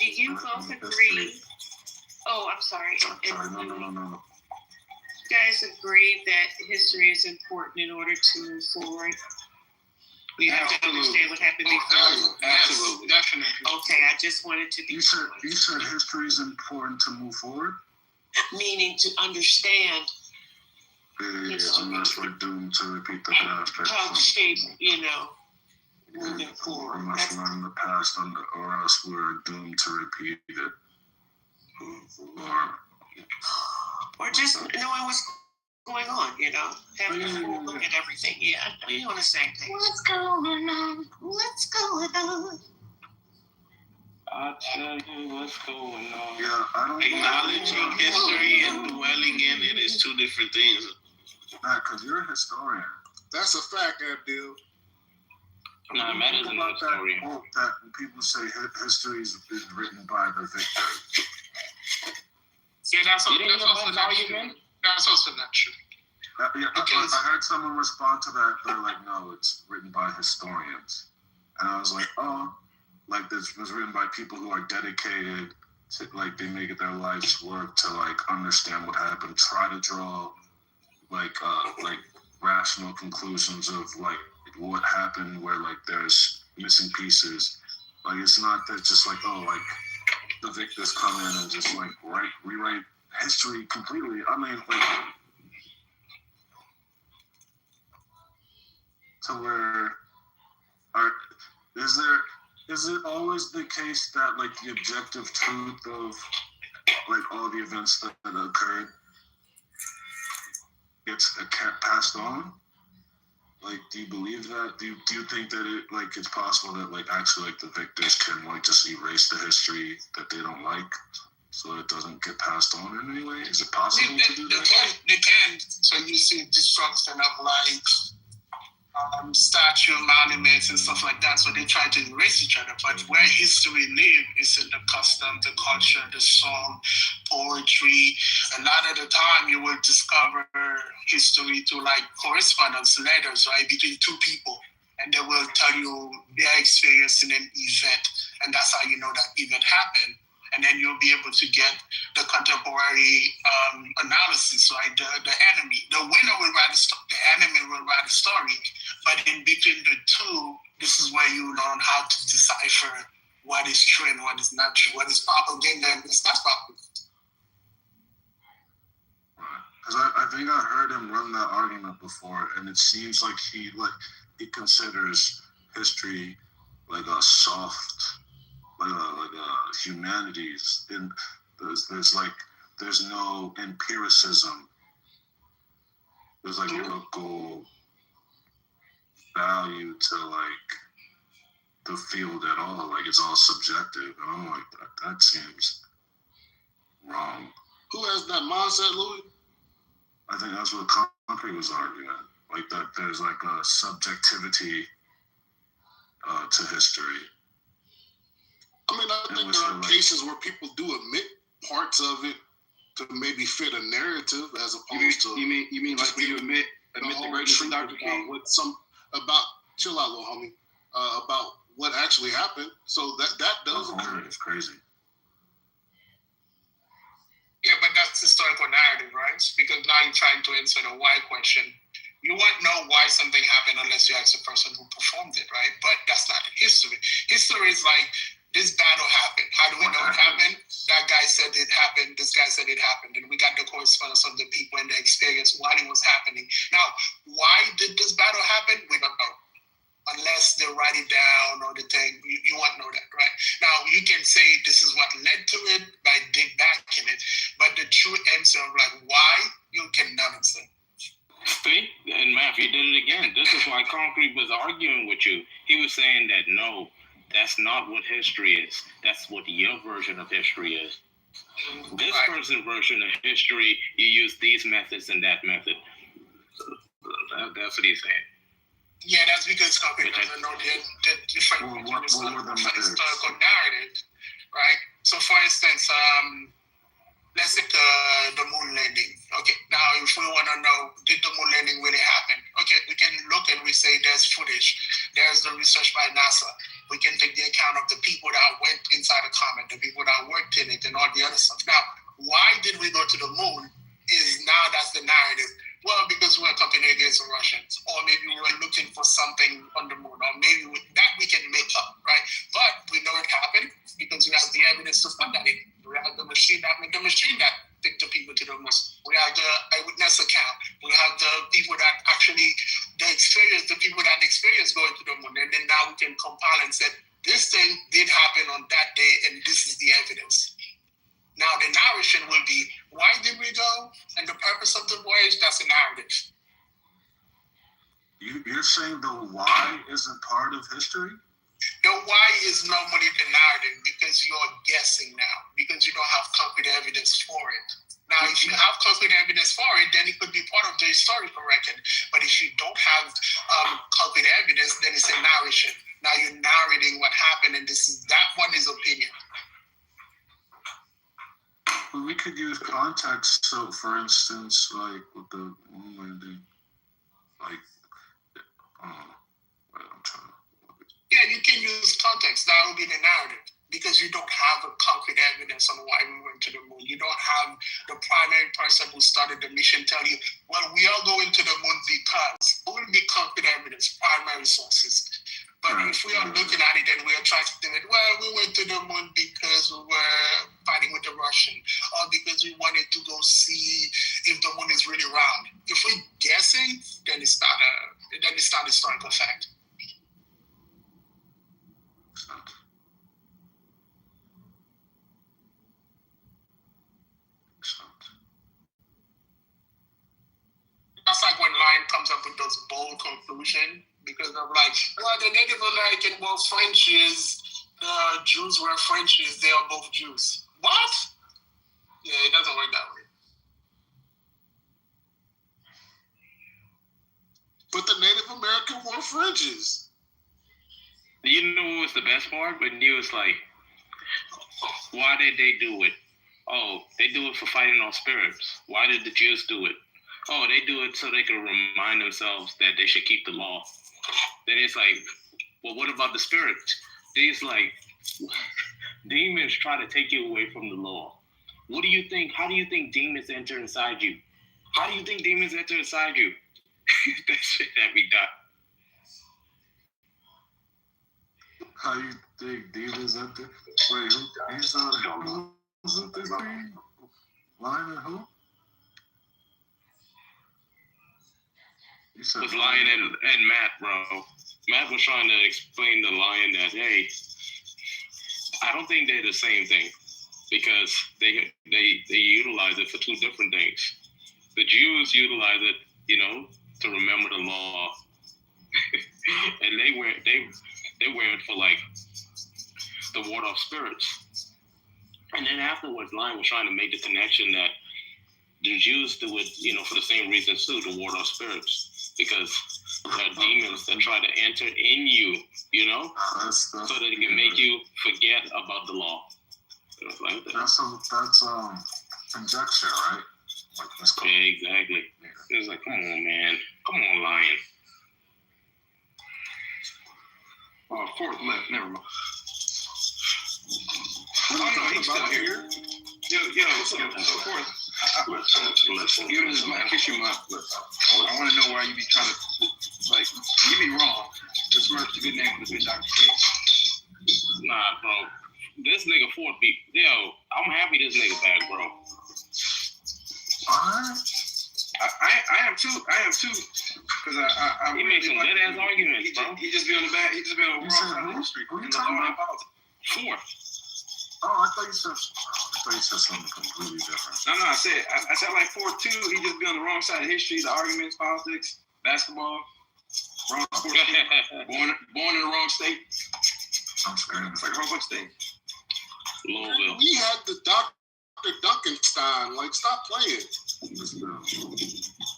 Do you both agree? Oh, I'm sorry. No. You guys agree that history is important in order to move forward? We have to understand what happened before. Absolutely, definitely. Okay, I just wanted to be. You said history is important to move forward. Meaning to understand. Yeah, unless we're doomed to repeat the past. How shape, moving forward. We must learn the past, or else we're doomed to repeat it. Or just knowing what's going on, having a full look at everything. Yeah, we're on the same page. What's going on? I'll tell you what's going on. Yeah, I don't acknowledging history and dwelling in it is two different things. Nah, because you're a historian. That's a fact, Abdul. No, Matt isn't a historian. That people say history is written by the victor. Yeah, that's also not true. That's also not true. I heard someone respond to that. They're like, no, it's written by historians. And I was like, oh, this was written by people who are dedicated to, they make it their life's work to, understand what happened, try to draw, rational conclusions of, what happened where, there's missing pieces. It's not that just, the victors come in and just, rewrite history completely. I mean, to where is it always the case that the objective truth of all the events that occurred gets passed on? Like, do you believe that? Do you think that it, like, it's possible that, like, actually, like, the victors can, like, just erase the history that they don't like so it doesn't get passed on in any way? Is it possible to do that? They can. So you see destruction of, like, statue, monuments, and stuff like that. So they try to erase each other. But where history lives is in the custom, the culture, the song, poetry. A lot of the time you will discover history through like correspondence, letters, right, between two people. And they will tell you their experience in an event. And that's how you know that event happened. And then you'll be able to get the contemporary analysis, right? The enemy, the winner will write a story, the enemy will write a story. But in between the two, this is where you learn how to decipher what is true and what is not true, what is propaganda and what's not propaganda. Because I think I heard him run that argument before, and it seems like he considers history like a soft, like a humanities. And there's no empiricism. There's like no value to like the field at all. Like it's all subjective, and I'm like that seems wrong. Who has that mindset, Louis? I think that's what Concrete was arguing. Like that there's like a subjectivity to history. I mean, I think there are cases where people do admit parts of it to maybe fit a narrative as opposed to. You mean like when you admit the greatness of Dr. King? Chill out, little homie. About what actually happened. So that does occur. It's crazy. Yeah, but that's historical narrative, right? Because now you're trying to answer the why question. You won't know why something happened unless you ask the person who performed it, right? But that's not history. History is like, this battle happened. How do we know it happened? That guy said it happened. This guy said it happened. And we got the correspondence of the people and the experience while it was happening. Now, why did this battle happen? We don't know. Unless they write it down or the thing, you won't know that, right? Now, you can say this is what led to it by dig back in it. But the true answer of like why, you cannot answer. See? And Matthew did it again. This is why Concrete was arguing with you. He was saying that no, that's not what history is. That's what your version of history is. This person's version of history, you use these methods and that method. That's what he's saying. Yeah, that's because Concrete doesn't know the different historical narrative, right? So, for instance, let's take the moon landing. Okay, now if we want to know, did the moon landing really happen? Okay, we can look and we say there's footage. There's the research by NASA. We can take the account of the people that went inside the comet, the people that worked in it, and all the other stuff. Now, why did we go to the moon? That's the narrative. Well, because we were competing against the Russians, or maybe we were looking for something on the moon, or maybe that we can make up, right? But we know it happened because we have the evidence to find that it. We have the machine that took the people to the moon. We have the eyewitness account. We have the people that actually the people that experience going to the moon, and then now we can compile and say this thing did happen on that day, and this is the evidence. Now, the narration will be, why did we go? And the purpose of the voyage, that's a narrative. You're saying the why isn't part of history? The why is normally the narrative because you're guessing now, because you don't have concrete evidence for it. Now, if you have concrete evidence for it, then it could be part of the historical record. But if you don't have concrete evidence, then it's a narration. Now you're narrating what happened, and that one is opinion. We could use context. So, for instance, like with the moon landing, like, yeah, you can use context. That would be the narrative because you don't have a concrete evidence on why we went to the moon. You don't have the primary person who started the mission tell you, well, we are going to the moon because. It will be concrete evidence, primary sources. But if we are looking at it and we are trying to think, well, we went to the moon because we were fighting with the Russian, or because we wanted to go see if the moon is really round. If we're guessing, then it's not a historical fact. That's like when Lion comes up with those bold conclusions because of like, well, the Native American were Frenchies, the Jews were Frenchies, they are both Jews. What? Yeah, it doesn't work that way. But the Native American wore fringes. You know what was the best part? When he was like, why did they do it? Oh, they do it for fighting off spirits. Why did the Jews do it? Oh, they do it so they can remind themselves that they should keep the law. Then it's like, well, what about the spirits? It's like, demons try to take you away from the law. What do you think? How do you think demons enter inside you? How do you think demons enter inside you? That shit that we got. How you think demons enter? Wait, who's with this thing? Lion and who? It was Lion and Matt, bro. Matt was trying to explain to Lion that, hey, I don't think they're the same thing because they utilize it for two different things. The Jews utilize it, to remember the law, and they wear it for like the ward off spirits. And then afterwards, Lion was trying to make the connection that the Jews do it, for the same reason too, to ward off spirits, because there are demons that try to enter in you, so that they can make you forget about the law. Like that. That's conjecture, right? Like, yeah, exactly. Yeah. It's like, come on, man. Come on, Lion. Fourth left. Never mind. Oh, no, he's still here. So fourth. Give him this mic. Kiss your mic. I want to know why you be trying to, like, you be wrong. Besmirch the good name of the good Dr. K. Nah, bro. This nigga Ford beat. Yo, I'm happy this nigga back, bro. I am too. Because I he made some good ass arguments, bro. He just be on the back. He just be on the wrong side of history. Who you talking about? Fourth. Oh, I thought you said something completely different. No, I said like fourth too. He just be on the wrong side of history. The arguments, politics, basketball, wrong sports. born in the wrong state. I'm scared. It's like a whole bunch of things. Louisville. We had the Dr. Duncanstein. Like, stop playing.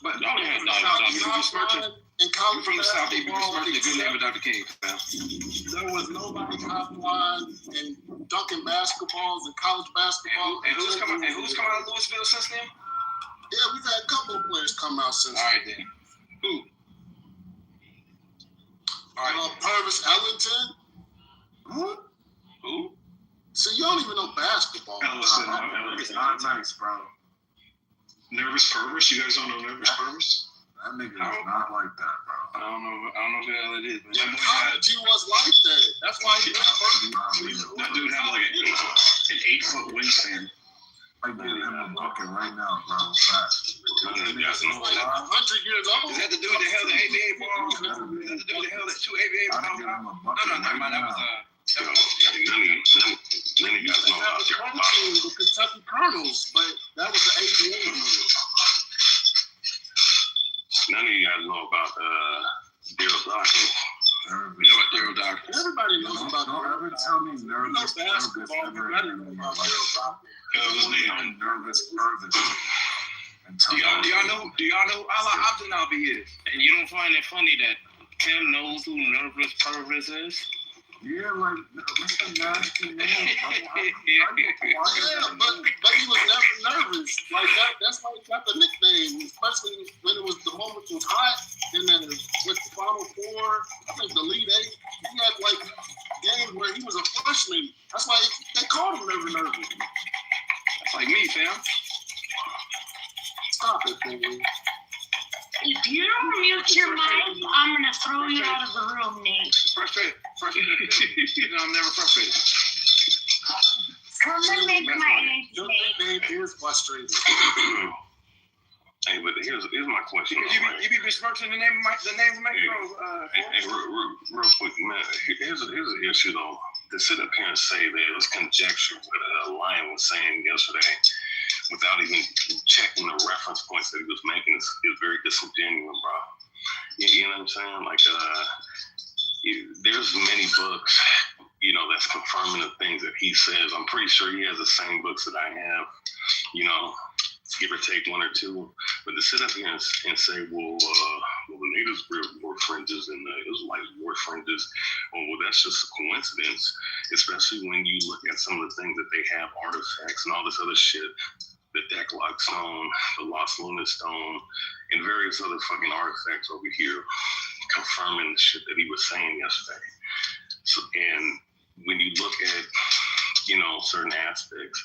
But y'all had in college from the South, they be besmirching the good name of Dr. King. There was nobody top line in dunking basketballs and college basketball. And who's come out of Louisville since then? Yeah, we've had a couple of players come out since. All right then. Who? All right. Purvis Ellington. Who? So you don't even know basketball. It's not nice, bro. Nervous Purvis? You guys don't know Nervous Purvis? That nigga is not like that, bro. I don't know who the hell it is. Yeah, college he was like that. That's why he was first. That dude had like an 8-foot wingspan. I get him a bucket right now, bro. Fact. Like 100 years old. Is that the dude that held the ABA ball? Is that the dude that held the 2 ABA balls? No, never mind. That was None of you guys know about the Kentucky Colonels, but that was the ABA. None of you guys know about Daryl Dawkins. You know about Daryl Dawkins? Everybody knows about Don't ever tell me nervous basketball. ever again in my life. Nervous Purvis. Do y'all know Allah Abdul is? And you don't find it funny that Tim knows who Nervous Purvis is? Yeah, like, what's the nasty name? Yeah, but he was never nervous. Like that's why he got the nickname, especially when it was the moment was hot, and then with the Final Four, I think the Elite Eight, he had like games where he was a freshman. That's why they called him never nervous. That's like me, fam. Stop it, baby. If you don't mute your mic, I'm going to throw you out of the room, Nate. Frustrated. I'm never frustrated. Come and make my eggs, Your Nate. nickname is frustrated. Hey, but here's my question. You be besmirching the name of Mike, Hey, real quick, man. Here's an issue, though. To sit up here and say there's conjecture what Lion was saying yesterday without even checking the reference points that he was making is very disingenuous, bro. You know what I'm saying? Like, there's many books, you know, that's confirming the things that he says. I'm pretty sure he has the same books that I have, you know, give or take one or two. But to sit up here and say, well, the natives wore fringes and the Israelites wore fringes, well, that's just a coincidence, especially when you look at some of the things that they have, artifacts and all this other shit, the Decalogue Stone, the Lost Luna Stone, and various other fucking artifacts over here confirming the shit that he was saying yesterday. So, and when you look at, you know, certain aspects,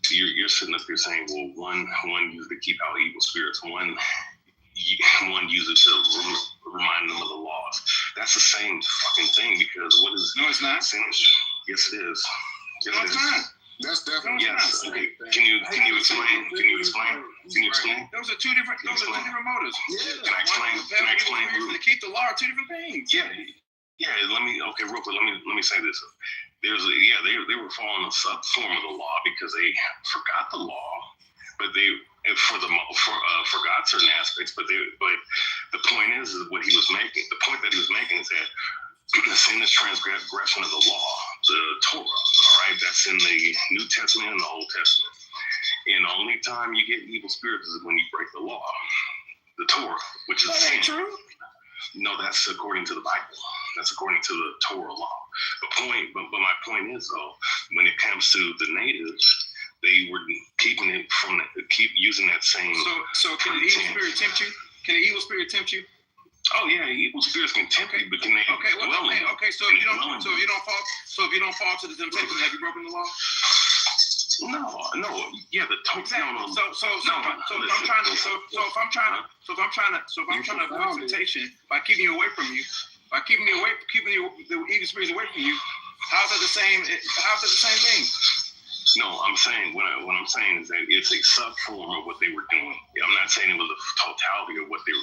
you're sitting up here saying, well, one used to keep out evil spirits, one used it to remind them of the laws. That's the same fucking thing, because what is... No, it's not. Yes, it is. Yes, no, it's not. That's definitely... Yes. Okay. Can you explain? Those are two different motives. Yeah. Can I explain? To keep the law are two different things. Yeah. Yeah. Real quick. Let me say this. They were following the sub form of the law because they forgot the law, but they forgot certain aspects. But the point is what he was making. The point that he was making is that the sin is transgression of the law, the Torah. All right, that's in the New Testament and the Old Testament. And the only time you get evil spirits is when you break the law, the Torah, which is that ain't true. No, that's according to the Bible. That's according to the Torah law. But my point is though, when it comes to the natives, they were keep using that same. So can the evil spirit tempt you? Can the evil spirit tempt you? Oh yeah, evil spirits can tempt you, but can they? Okay. So if you don't fall to the temptation, have you broken the law? No. Yeah, the exactly. So if I'm trying to avoid temptation by keeping you away from you, keeping the evil spirits away from you, how's that the same thing? No, I'm saying what I'm saying is that it's a subform of what they were doing. I'm not saying it was the totality of what the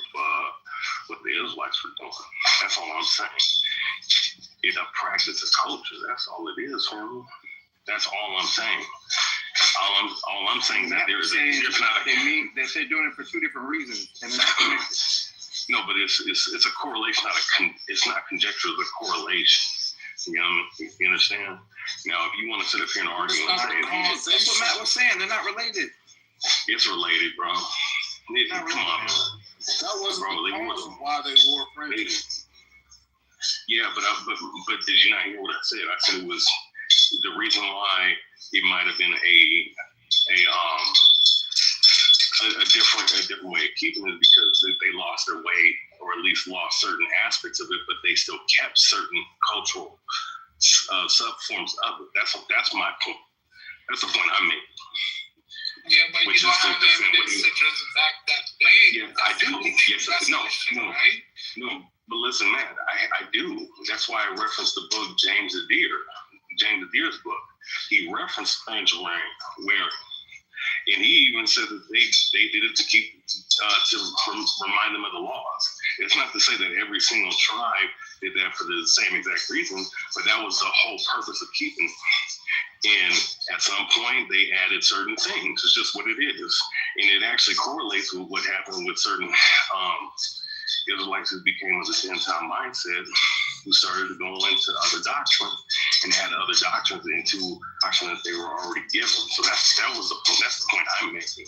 Israelites were doing. That's all I'm saying. It's a practice, a culture. That's all it is, homie. That's all I'm saying. All I'm saying that there's not. They mean that they're doing it for two different reasons, and they're not connected. No, but it's a correlation. It's not conjecture. It's a correlation. You understand? Now, if you want to sit up here and argue and say that's what Matt was saying. They're not related. It's related, bro. Come on. That wasn't why they wore fringes. Yeah, but did you not hear what I said? I said it was the reason why it might have been a different way of keeping it, because they lost their way, or at least lost certain aspects of it, but they still kept certain cultural subforms of it. That's my point. That's the point I'm making. Yeah, but you don't have the evidence to just back that claim. Yeah, I do. Yes, no. But listen, man, I do. That's why I referenced the book James Adir's book. He referenced sanctuary wearing, and he even said that they did it to keep to remind them of the laws. It's not to say that every single tribe did that for the same exact reason, but that was the whole purpose of keeping. And at some point, they added certain things. It's just what it is, and it actually correlates with what happened with certain Israelites who became of the Gentile mindset, who started to go into other doctrine and add other doctrines into doctrine that they were already given. So that was the point. That's the point I'm making.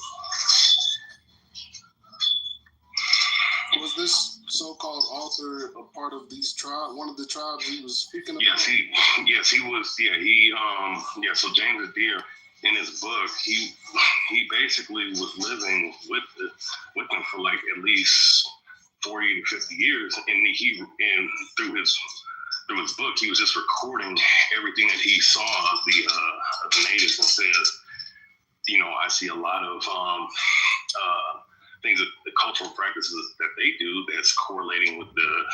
Was this so-called author a part of these tribes? One of the tribes he was speaking about? Yes, he was. Yeah, So James Adir, in his book, he basically was living with them for like at least 40 to 50 years, and through his book, he was just recording everything that he saw of the natives, and says, I see a lot of things, that the cultural practices that they do that's correlating with the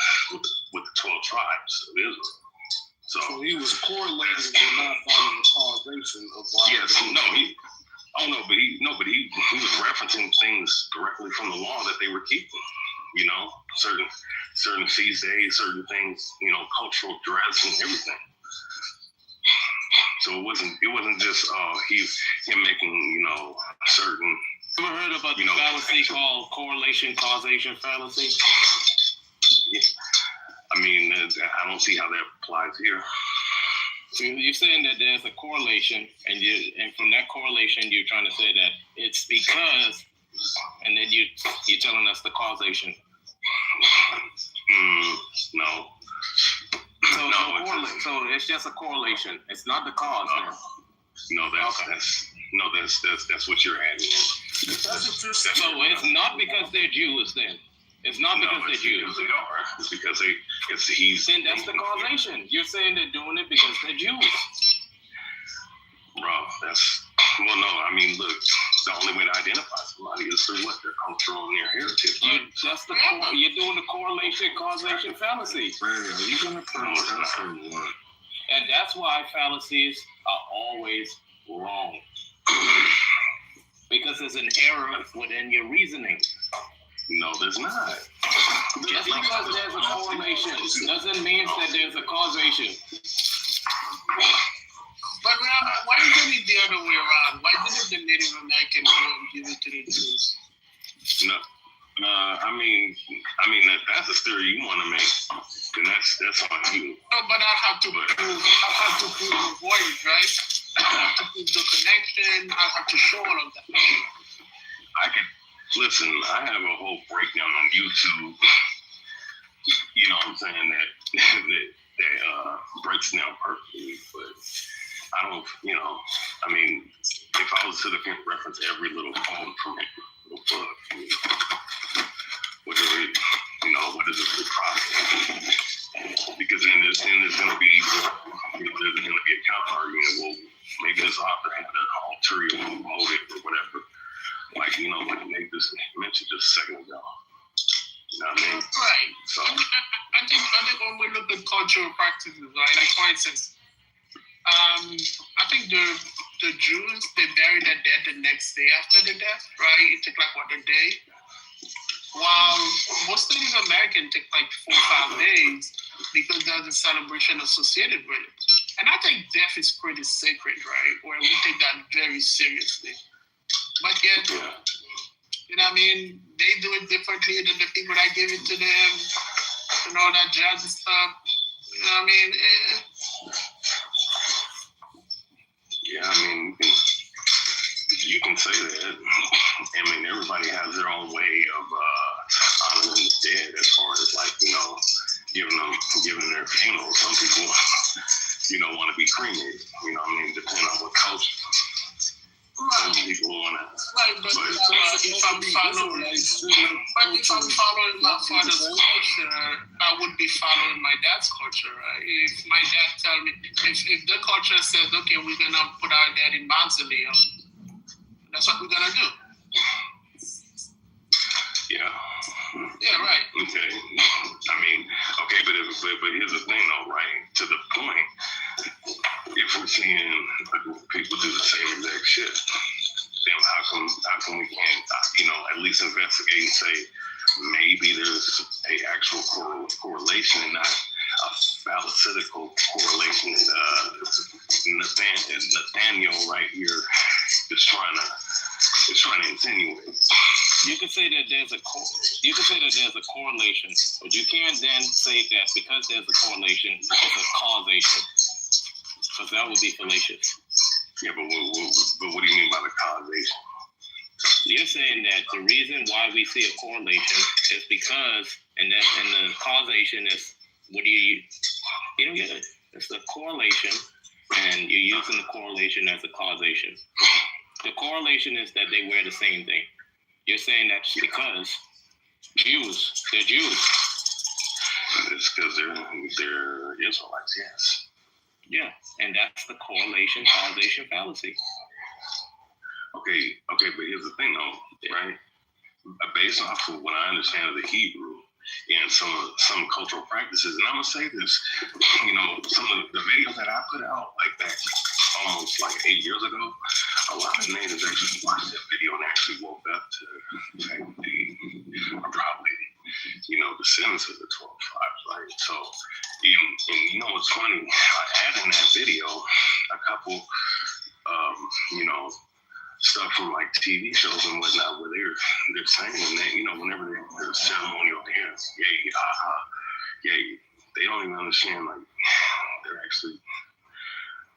12 tribes of Israel. So he was correlating but not finding the causation of why. Yes, but he was referencing things directly from the law that they were keeping. Certain feast days, certain things, cultural dress and everything. So it wasn't just him making certain. Ever heard about the fallacy called correlation causation fallacy? I mean, I don't see how that applies here. So you're saying that there's a correlation, and from that correlation, you're trying to say that it's because, and then you're telling us the causation. No. So it's just a correlation. It's not the cause. No, that's what you're adding in. So it's not because they're Jews then. It's not because they're Jews. Because they are. It's because then that's the causation. You're saying they're doing it because they're Jews. Bro, well, no, I mean, look, the only way to identify somebody is through what? Their cultural and their heritage. You're doing the correlation causation fallacy. Man, are you gonna protest or what? And that's why fallacies are always wrong. Because there's an error within your reasoning. No, there's not. Just because there's a correlation doesn't mean that there's a causation. But why isn't it the other way around? Why didn't the Native American give it to the Jews? No. I mean that's a theory you want to make, then that's on you. No, but I have to prove the void, right? I have to prove the connection. I have to show all of that. Listen, I have a whole breakdown on YouTube. You know what I'm saying, that breaks down perfectly, but I don't, I mean, if I was to reference every little poem from it, little book, what is it for profit? Because then there's going to be, there's going to be a counter argument. Well, maybe this author had an ulterior motive or whatever. Like Nate just mentioned just a second ago. You know what I mean? Right. So I think when we look at cultural practices, right? Like for instance, I think the Jews, they bury their dead the next day after the death, right? It took like a day. While most Native Americans take like 4 or 5 days because there's a celebration associated with it. And I think death is pretty sacred, right? Where we take that very seriously. But yet, you know what I mean? They do it differently than the people that give it to them, and all that jazz and stuff. You know what I mean? Yeah, I mean, you can say that. I mean, everybody has their own way of honoring the dead as far as giving their funeral. Some people, want to be cremated. You know what I mean? Depending on what culture. Right. Some people want to. Right, but if I'm following my father's culture, I would be following my dad's culture, right? If my dad tell me, if the culture says, okay, we're gonna put our dad in mausoleum, that's what we're gonna do. Yeah. Yeah, right. Okay. I mean, okay, but here's the thing, though, right? To the point, if we're seeing a group of people do the same exact shit, then how come we can't, at least investigate and say maybe there's a actual correlation and not a phallistical correlation that Nathaniel right here is trying to insinuate. You can say that there's a correlation, but you can't then say that because there's a correlation, it's a causation, because that would be fallacious. Yeah, but what do you mean by the causation? You're saying that the reason why we see a correlation is because, and the causation is it's the correlation, and you're using the correlation as a causation. The correlation is that they wear the same thing. You're saying that's because they're Jews. It's because they're Israelites, yes. Yeah, and that's the correlation causation fallacy. Okay, but here's the thing though, right? Based off of what I understand of the Hebrew and some cultural practices, and I'm gonna say this, some of the videos that I put out like that almost like 8 years ago, a lot of natives actually watched that video and actually woke up to the fact that they are probably, descendants of the 12 tribes, right? So, and what's funny, I added in that video a couple, stuff from like TV shows and whatnot, where they're saying that, whenever there's ceremonial dance, yay, ha ha, yeah, they don't even understand, like, they're actually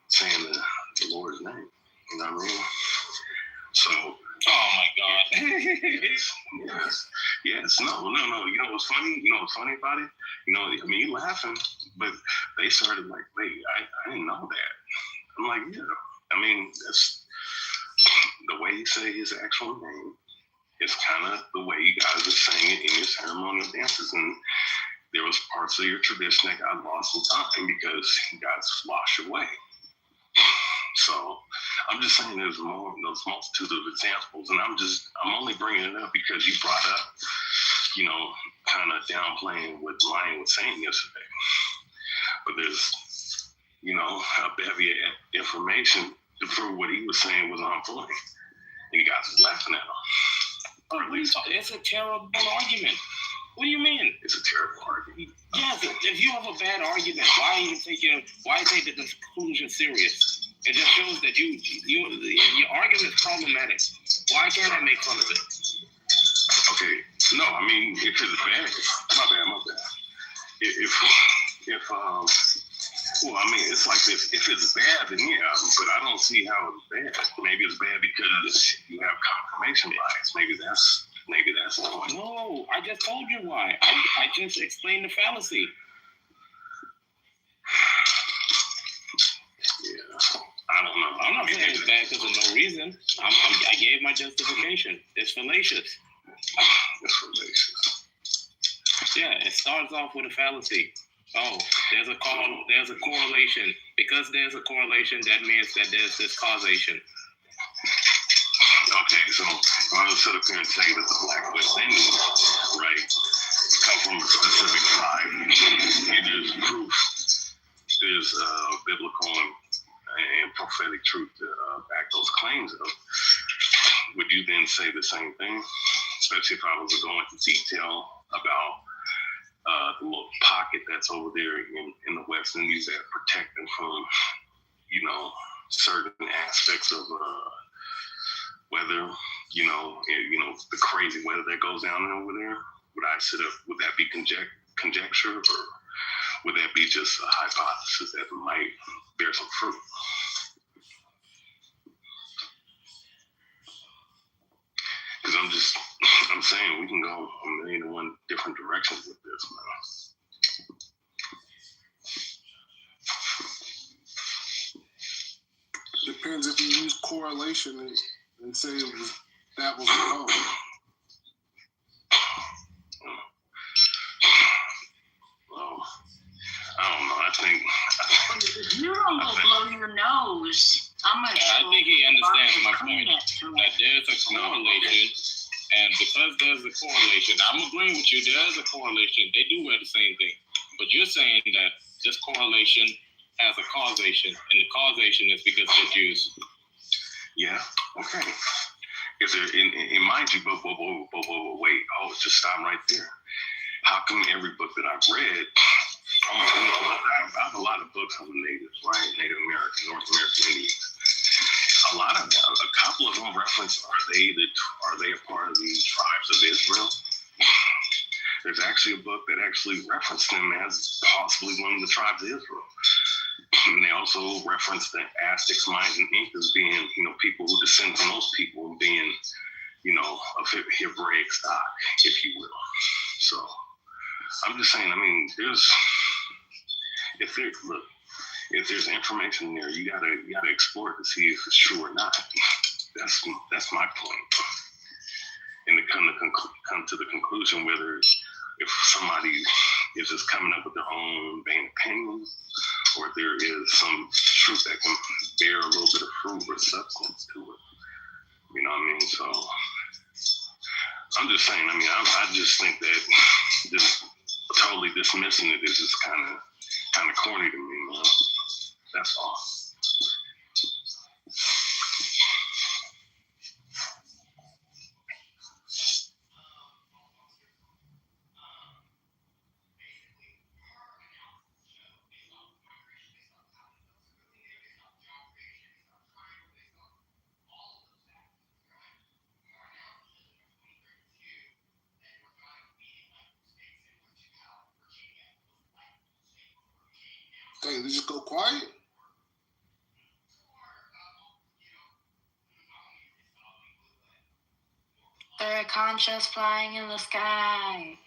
saying the Lord's name. You know what I mean? So, oh my God. yes. No. You know what's funny? You know what's funny about it? You know, I mean, you're laughing, but they started like, wait, I didn't know that. I'm like, yeah. I mean, that's the way you say his actual name. It's kind of the way you guys are saying it in your ceremonial dances, and there was parts of your tradition that got lost in time because you guys washed away. So I'm just saying there's multitude of examples, and I'm only bringing it up because you brought up, you know, kind of downplaying what Lion was saying yesterday. But there's, you know, a bevy of information to prove what he was saying was on point, and you guys was laughing at him. It's a terrible argument. What do you mean? It's a terrible argument. Yes, if you have a bad argument, why take the conclusion serious? It just shows that your argument is problematic. Why can't I make fun of it? Okay, no, I mean, if it's bad, my bad. Well, I mean, it's like this. If it's bad, then yeah, but I don't see how it's bad. Maybe it's bad because you have confirmation bias. Maybe that's the point. No, I just told you why. I just explained the fallacy. Yeah, I don't know. I'm not saying it's bad because of no reason. I gave my justification. It's fallacious. It's fallacious. Yeah, it starts off with a fallacy. Oh, there's a correlation. Because there's a correlation, that means that there's this causation. Okay, so I was sit up here and say that the Black West Indians, right, come from a specific tribe, and there's proof, there's biblical and prophetic truth to back those claims up. Would you then say the same thing? Especially if I was to go into detail about the little pocket that's over there in the West Indies that protect them from, you know, certain aspects of weather, you know, the crazy weather that goes down over there. Would that be conjecture, or would that be just a hypothesis that might bear some fruit? Because I'm saying we can go a million and one different directions with this, man. Depends if you use correlation and say that was wrong. Well, I don't know. I think if you're gonna blow your nose, I'm gonna. I think he understands my point. That there's a correlation, and because there's a correlation, I'm agreeing with you. There's a correlation. They do wear the same thing, but you're saying that this correlation has a causation, and the causation is because they're Jews. Yeah. Okay. If there, and mind you, but wait, just stop right there. How come every book that I've read, I have a lot of books on the natives, right? Native American, North American Indians. A couple of them reference, are they a part of the tribes of Israel? There's actually a book that actually referenced them as possibly one of the tribes of Israel. And they also reference the Aztecs, Mayans, and Incas being, you know, people who descend from those people being, you know, of Hebraic stock, if you will. So I'm just saying, I mean, if there's information there, you gotta explore it to see if it's true or not. That's my point. And to come to the conclusion whether if somebody is just coming up with their own vain opinion, or there is some truth that can bear a little bit of fruit or substance to it. You know what I mean? So I'm just saying, I mean, I just think that just totally dismissing it is just kind of corny to me, man. That's all. plane? They just go quiet? They're conscious flying in the sky.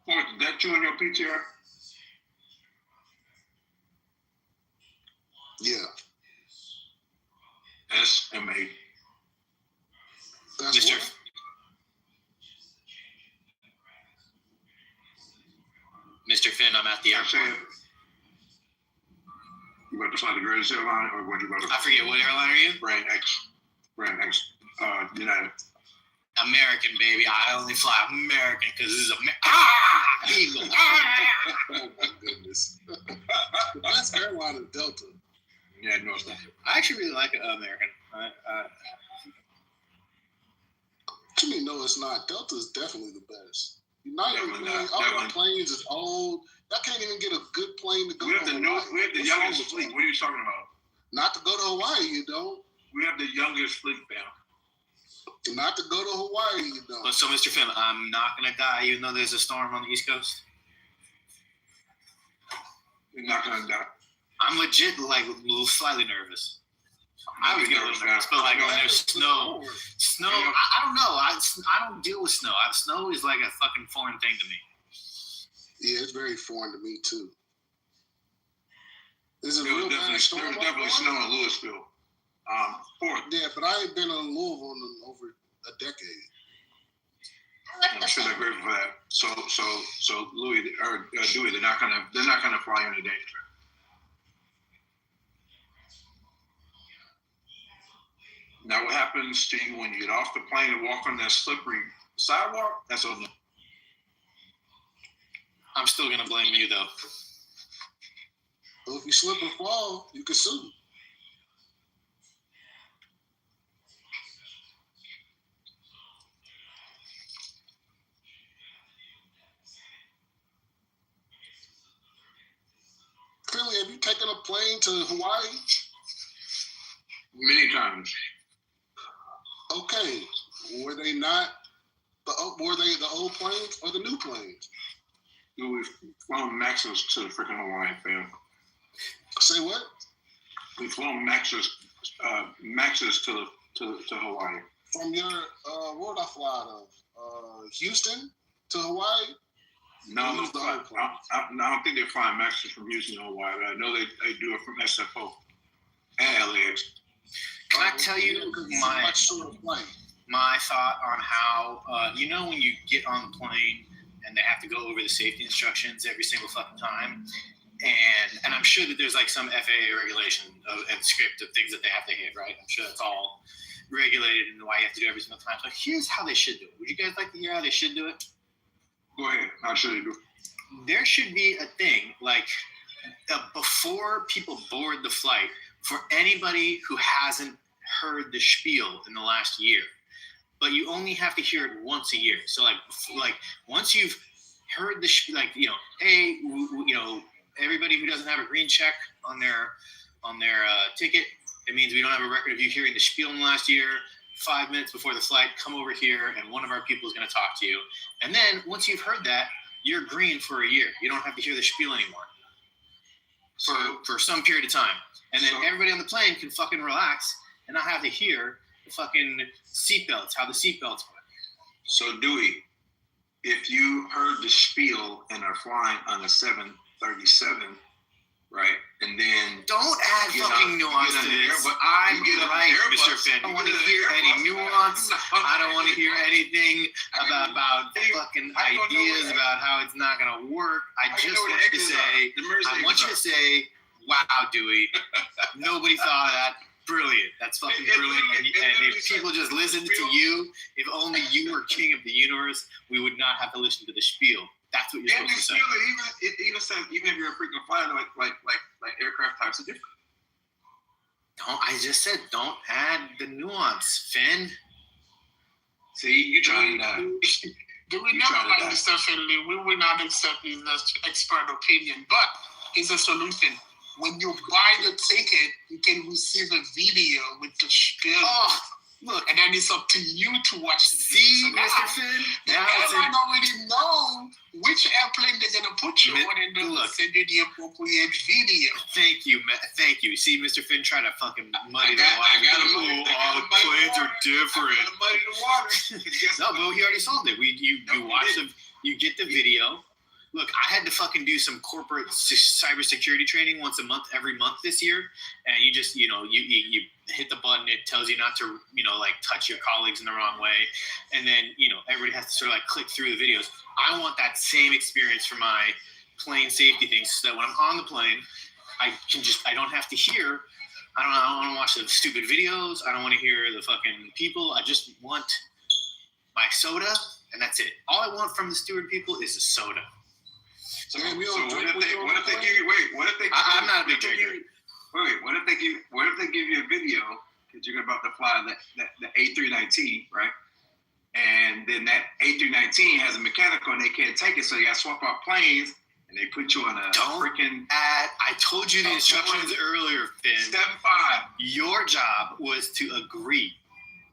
What, that you in your PTR? Yeah. SMA. That's Mr. what? Mr. Finn, I'm at the airport. You about to fly the greatest airline, or what you about to? I forget, what airline are you? Brand X. United. American, baby. I only fly American because this is Eagle. Oh my goodness. The best airline is Delta. Yeah, no, it's not. I actually really like American. To me, no, it's not. Delta is definitely the best. United, Definitely all the planes is old. I can't even get a good plane to go to Hawaii. We have the youngest fleet. What are you talking about? Not to go to Hawaii, you don't. We have the youngest fleet, fam. Not to go to Hawaii, you don't. But so, Mr. Finn, I'm not going to die even though there's a storm on the East Coast? You're not going to die. I'm legit, like, slightly nervous. I would get a little nervous, but like when there's snow, I don't know. I don't deal with snow. Snow is like a fucking foreign thing to me. Yeah, it's very foreign to me too. Is it There was real bad storm? There was definitely snow in Louisville. Yeah, but I ain't been in Louisville in over a decade. I'm sure they're grateful for that. So Louis or Dewey, they're not gonna fly you in a danger. Now, what happens to you when you get off the plane and walk on that slippery sidewalk? That's on. I'm still gonna blame you though. Well, if you slip and fall, you can sue. Philly, have you taken a plane to Hawaii? Many times. Okay, were they the old planes or the new planes? We've flown Maxes to the freaking Hawaii, fam. Say what? We've flown Maxes to Hawaii. From your where did I fly out of? Houston to Hawaii? No, I don't think they're flying Maxes from Houston to Hawaii, but I know they do it from SFO and LAX. Can I tell you my thought on how, when you get on the plane and they have to go over the safety instructions every single fucking time, and I'm sure that there's like some FAA regulation and script of things that they have to hit, right? I'm sure that's all regulated and why you have to do every single time. So here's how they should do it. Would you guys like to hear how they should do it? Go ahead. How should they do it? There should be a thing like before people board the flight, for anybody who hasn't heard the spiel in the last year, but you only have to hear it once a year. So like once you've heard the hey, everybody who doesn't have a green check on their ticket, it means we don't have a record of you hearing the spiel in the last year. 5 minutes before the flight, come over here, and one of our people is going to talk to you. And then once you've heard that, you're green for a year. You don't have to hear the spiel anymore for some period of time. And then everybody on the plane can fucking relax and not have to hear the fucking seatbelts, how the seatbelts work. So Dewey, if you heard the spiel and are flying on a 737, right, and then don't add fucking nuance to this. But I'm right, Mr. Finn. I don't want to hear any nuance. I don't want to hear anything about fucking ideas about how it's not gonna work. I want you to say, wow, Dewey. Nobody thought of that. Brilliant. That's fucking brilliant. And if people just listened to you, if only you were king of the universe, we would not have to listen to the spiel. That's what you're supposed to say. It even says even if you're a freaking fighter, like aircraft types are different. I just said don't add the nuance, Finn. See, you trying to. Do we never mind Mr. Finley? We will not accept his expert opinion, but it's a solution. When you buy the ticket, you can receive a video with the spiel. Oh, look. And then it's up to you to watch the See, video. Mr. Finn? The airline already know which airplane they're going to put you on and they'll send you the appropriate video. Thank you, Thank you. See, Mr. Finn trying to fucking muddy the water. All the planes are different. Muddy the water. No, but he already solved it. You watch you get the video. Look, I had to fucking do some corporate cybersecurity training once a month, every month this year, and you just, you hit the button. It tells you not to, touch your colleagues in the wrong way, and then, everybody has to sort of click through the videos. I want that same experience for my plane safety things, so that when I'm on the plane, I don't have to hear. I don't want to watch the stupid videos. I don't want to hear the fucking people. I just want my soda, and that's it. All I want from the steward people is a soda. So what if they give you? Wait, what if they? I'm not a big drinker. Wait, what if they give you a video because you're about to fly the A319, right? And then that A319 has a mechanical and they can't take it, so you got to swap out planes and they put you on a freaking. I told you the instructions earlier, Finn. Step 5. Your job was to agree,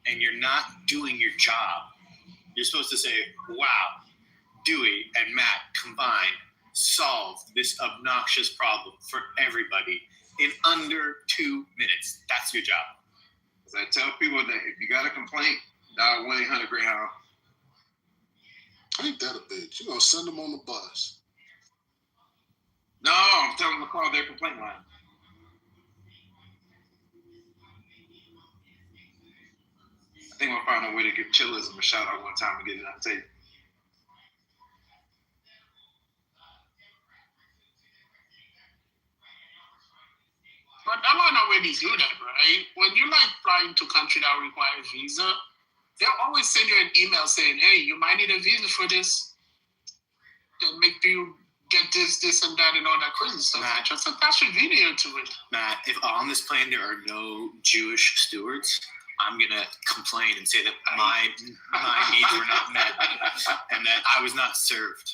and you're not doing your job. You're supposed to say, "Wow, Dewey and Matt combined solved this obnoxious problem for everybody in under 2 minutes." That's your job. As I tell people that if you got a complaint, dial 1-800-GREYHOUND. Ain't that a bitch? You gonna send them on the bus? No, I'm telling them to call their complaint line. I think we'll find a way to give Chillism a shout out one time and get it on tape. But airline already do that, right? When you flying to country that require visa, they'll always send you an email saying, "Hey, you might need a visa for this." They'll make you get this, and that, and all that crazy stuff. Matt, just attach a video to it. Matt, if on this plane there are no Jewish stewards, I'm gonna complain and say that my needs were not met and that I was not served.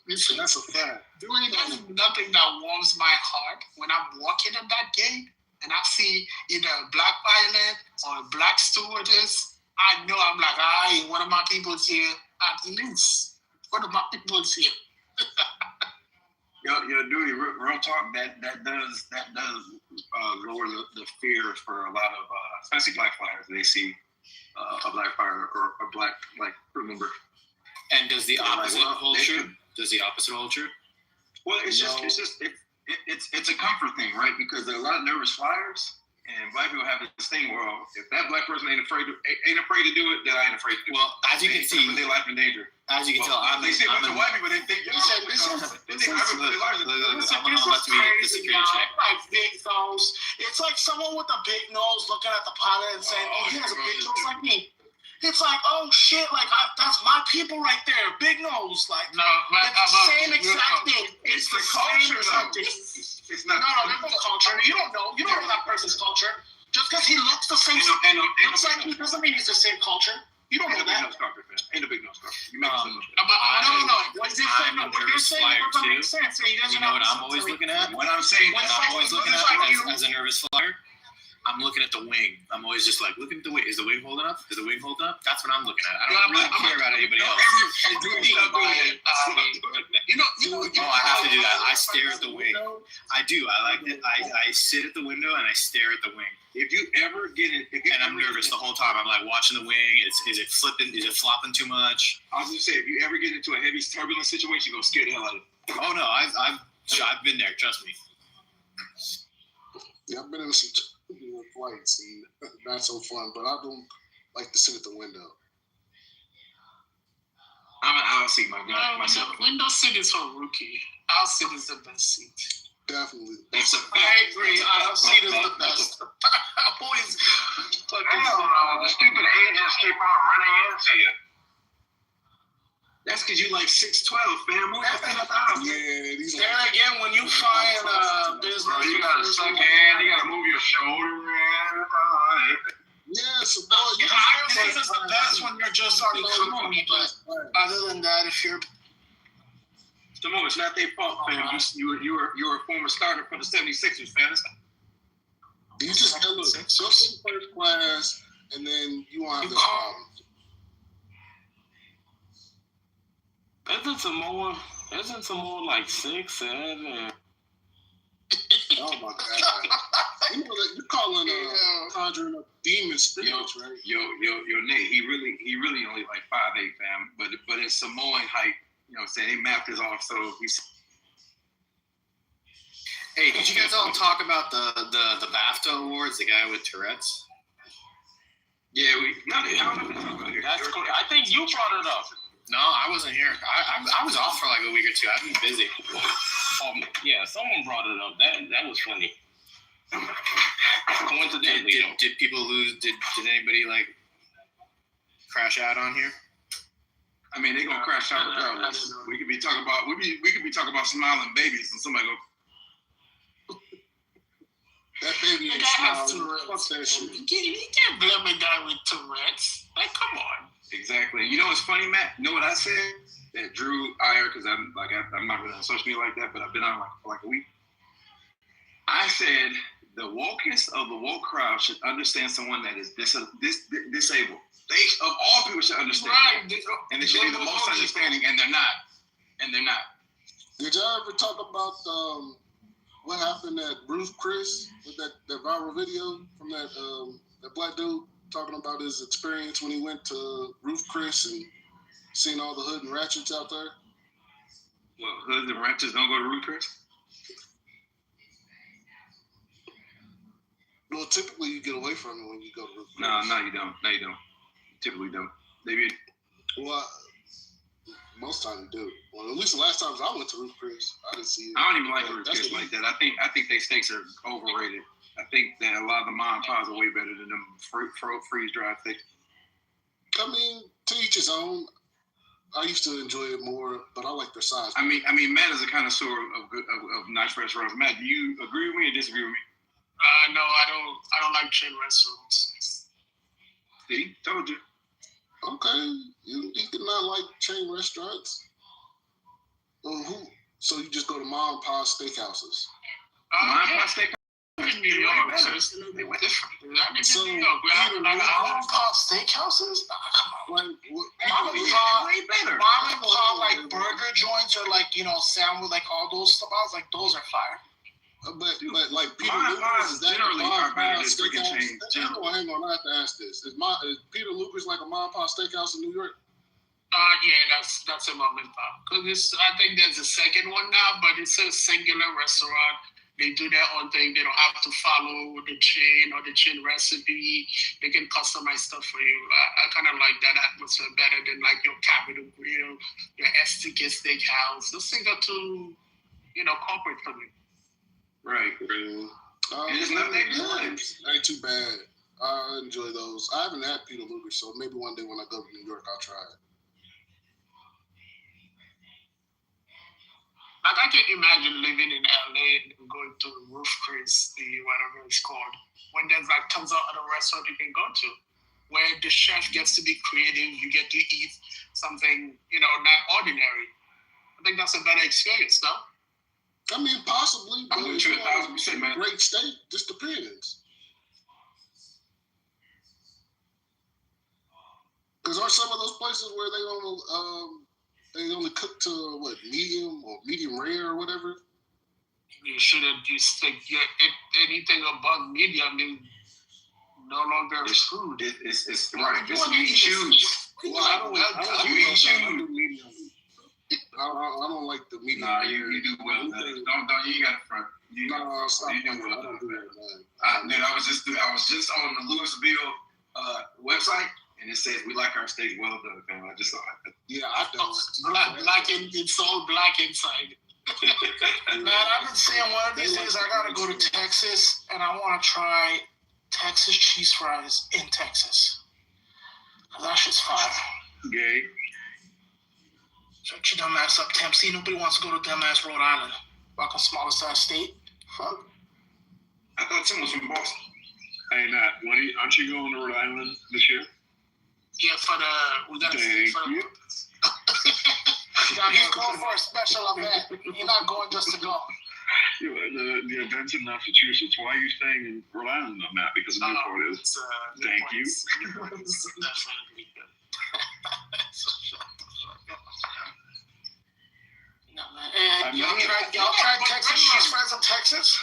Listen, that's a fact. There's nothing that warms my heart when I'm walking at that gate and I see either a black pilot or a black stewardess. I know I'm like, "Aye, one of my people's here. At least one of my people's here." Yo, Dewey, real talk. That does lower the fear for a lot of, especially black flyers. They see a black flyer or a black crew member. And does the opposite hold true? Does the opposite hold true? Well, it's a comfort thing, right? Because there are a lot of nervous flyers, and black people have this thing. Well, if that black person ain't afraid to do it, then I ain't afraid to do it. Well, as you can see, their life in danger. As you can tell, they see a bunch of white people. They think I'm about to be the security check. Like big nose. It's like someone with a big nose looking at the pilot and saying, "Oh, he has a big nose like me." It's like, "Oh shit, that's my people right there, big nose." No, it's the same exact thing. It's the culture, though. It's not. No, there's no culture. You don't know that person's culture. Just because he looks the same, looks like he doesn't mean he's the same culture. You don't know that. Ain't a big nose culture. You no. What you're saying doesn't make sense. You know what I'm always looking at? What I'm saying, I'm always looking at as a nervous flyer. I'm looking at the wing. I'm always just looking at the wing. Is the wing holding up? Is the wing holding up? That's what I'm looking at. I don't really care about anybody else. I have to do that. I stare at the wing. I do. I like it. I sit at the window and I stare at the wing. If you ever get it, and I'm nervous the whole time. I'm watching the wing. Is it flipping? Is it flopping too much? I was gonna say, if you ever get into a heavy turbulent situation, you're gonna scare the hell out of it. Oh no, I've been there. Trust me. Yeah, I've been in some flights and not so fun, but I don't like to sit at the window. I'm an aisle seat, my guy. Myself. Window seat is for rookie. Aisle seat is the best seat. Definitely. I agree. Aisle seat is the best. Always. The stupid agents keep on running into you. That's because you like 6'12", fam. Who has that house? Yeah, these Then again, when you find business, you gotta suck hand, you gotta move your shoulder around. Yeah, so This is the best when you're just on company, but other than that, if you're Simone, it's not their fault, fam. You were a former starter for the 76ers, fam. you just look, go to first class, and then you won't have this problem. Isn't some more like 6, 7? Oh my God! You know that you're calling conjuring up demon spirits, right? Yo, Nate. He really only like 5'8", fam. But it's Samoan height. You know what I'm saying? They mapped his off, so he's. Hey, did you guys all talk about the BAFTA awards? The guy with Tourette's. Yeah, I think you brought it up. No, I wasn't here. I was off for like a week or two. I've been busy. Yeah, someone brought it up. That was funny. Coincidentally, did people lose? Did anybody like crash out on here? I mean, they gonna crash out regardless. We could be talking about smiling babies, and somebody go. That baby ain't smiling. Fuck that shit. You can't blame a guy with Tourette's. Like, come on. Exactly. You know what's funny, Matt? You know what I said? That Drew Iyer, because I'm not really on social media like that, but I've been on for like a week. I said the wokest of the woke crowd should understand someone that is disabled. They of all people should understand, right? And they should be the most understanding, and they're not. Did y'all ever talk about what happened at Ruth Chris with that viral video from that black dude talking about his experience when he went to Ruth Chris and seen all the hood and ratchets out there? Well, hoods and ratchets don't go to Ruth Chris? Well, typically you get away from it when you go to Ruth Chris. No, you don't. Typically don't. Well, most times you do. Well, at least the last times I went to Ruth Chris, I didn't see it. I don't even like Ruth Chris like that. I think they steaks are overrated. I think that a lot of the mom and pops are way better than them freeze-dried steaks. I mean, to each his own. I used to enjoy it more, but I like their size. I mean, Matt is a connoisseur of nice restaurants. Matt, do you agree with me or disagree with me? No, I don't like chain restaurants. See, told you. Okay, you do not like chain restaurants. Well, so you just go to mom and pop steakhouses? Mom and pop steakhouses. In New York, so it's a little bit different. So, New York, mom and pop steakhouses? Mom and pop like burger joints or like, sandwich, like all those stuff. I was like, those are fire. But like Peter Luger's, is that generally mom better and than pop freaking chains. Hang on, I have to ask this. Is Peter Luger's like a mom and pop steakhouse in New York? Yeah, that's a mom and pop. Because I think there's a second one now, but it's a singular restaurant. They do their own thing. They don't have to follow the chain or the chain recipe. They can customize stuff for you. I kind of like that atmosphere better than like your Capitol Grill, your STK Steakhouse. Those things are too, corporate for me. Right. And it's not that good. Ain't too bad. I enjoy those. I haven't had Peter Luger, so maybe one day when I go to New York, I'll try it. Like, I can imagine living in LA and going to Ruth Chris, whatever it's called, when there's like tons of other restaurants you can go to, where the chef gets to be creative, you get to eat something, not ordinary. I think that's a better experience, no? I mean, possibly, but I'm it's sure 1,000%, man. Great steak, just depends. Because are some of those places where they only cook to medium or medium rare or whatever? You shouldn't just think anything above medium is no longer food. It's right. It's meat shoes. Well, I don't do medium. I don't like the medium. Nah, you do well. Don't you got to front. Stop. You do well. I don't do that, man. Dude, I was just on the Louisville website. And it says we like our steak well done, fam. I just saw it. Yeah, I don't. Black it's all black inside. Man, I've been saying one of these days I gotta go to Texas and I want to try Texas cheese fries in Texas. That shit's fire. Gay. Shut your dumb ass up, Tennessee. Nobody wants to go to dumbass Rhode Island. Fucking smallest ass state. Fuck. I thought Tim was from Boston. Hey, Matt, aren't you going to Rhode Island this year? Yeah, we got Thank you. He's going for a special event. You're not going just to go. The events in Massachusetts. Why are you staying in Rhode Island, Matt? Because of Newport is. Thank you. No, man. And y'all tried Texas? She's friends in Texas?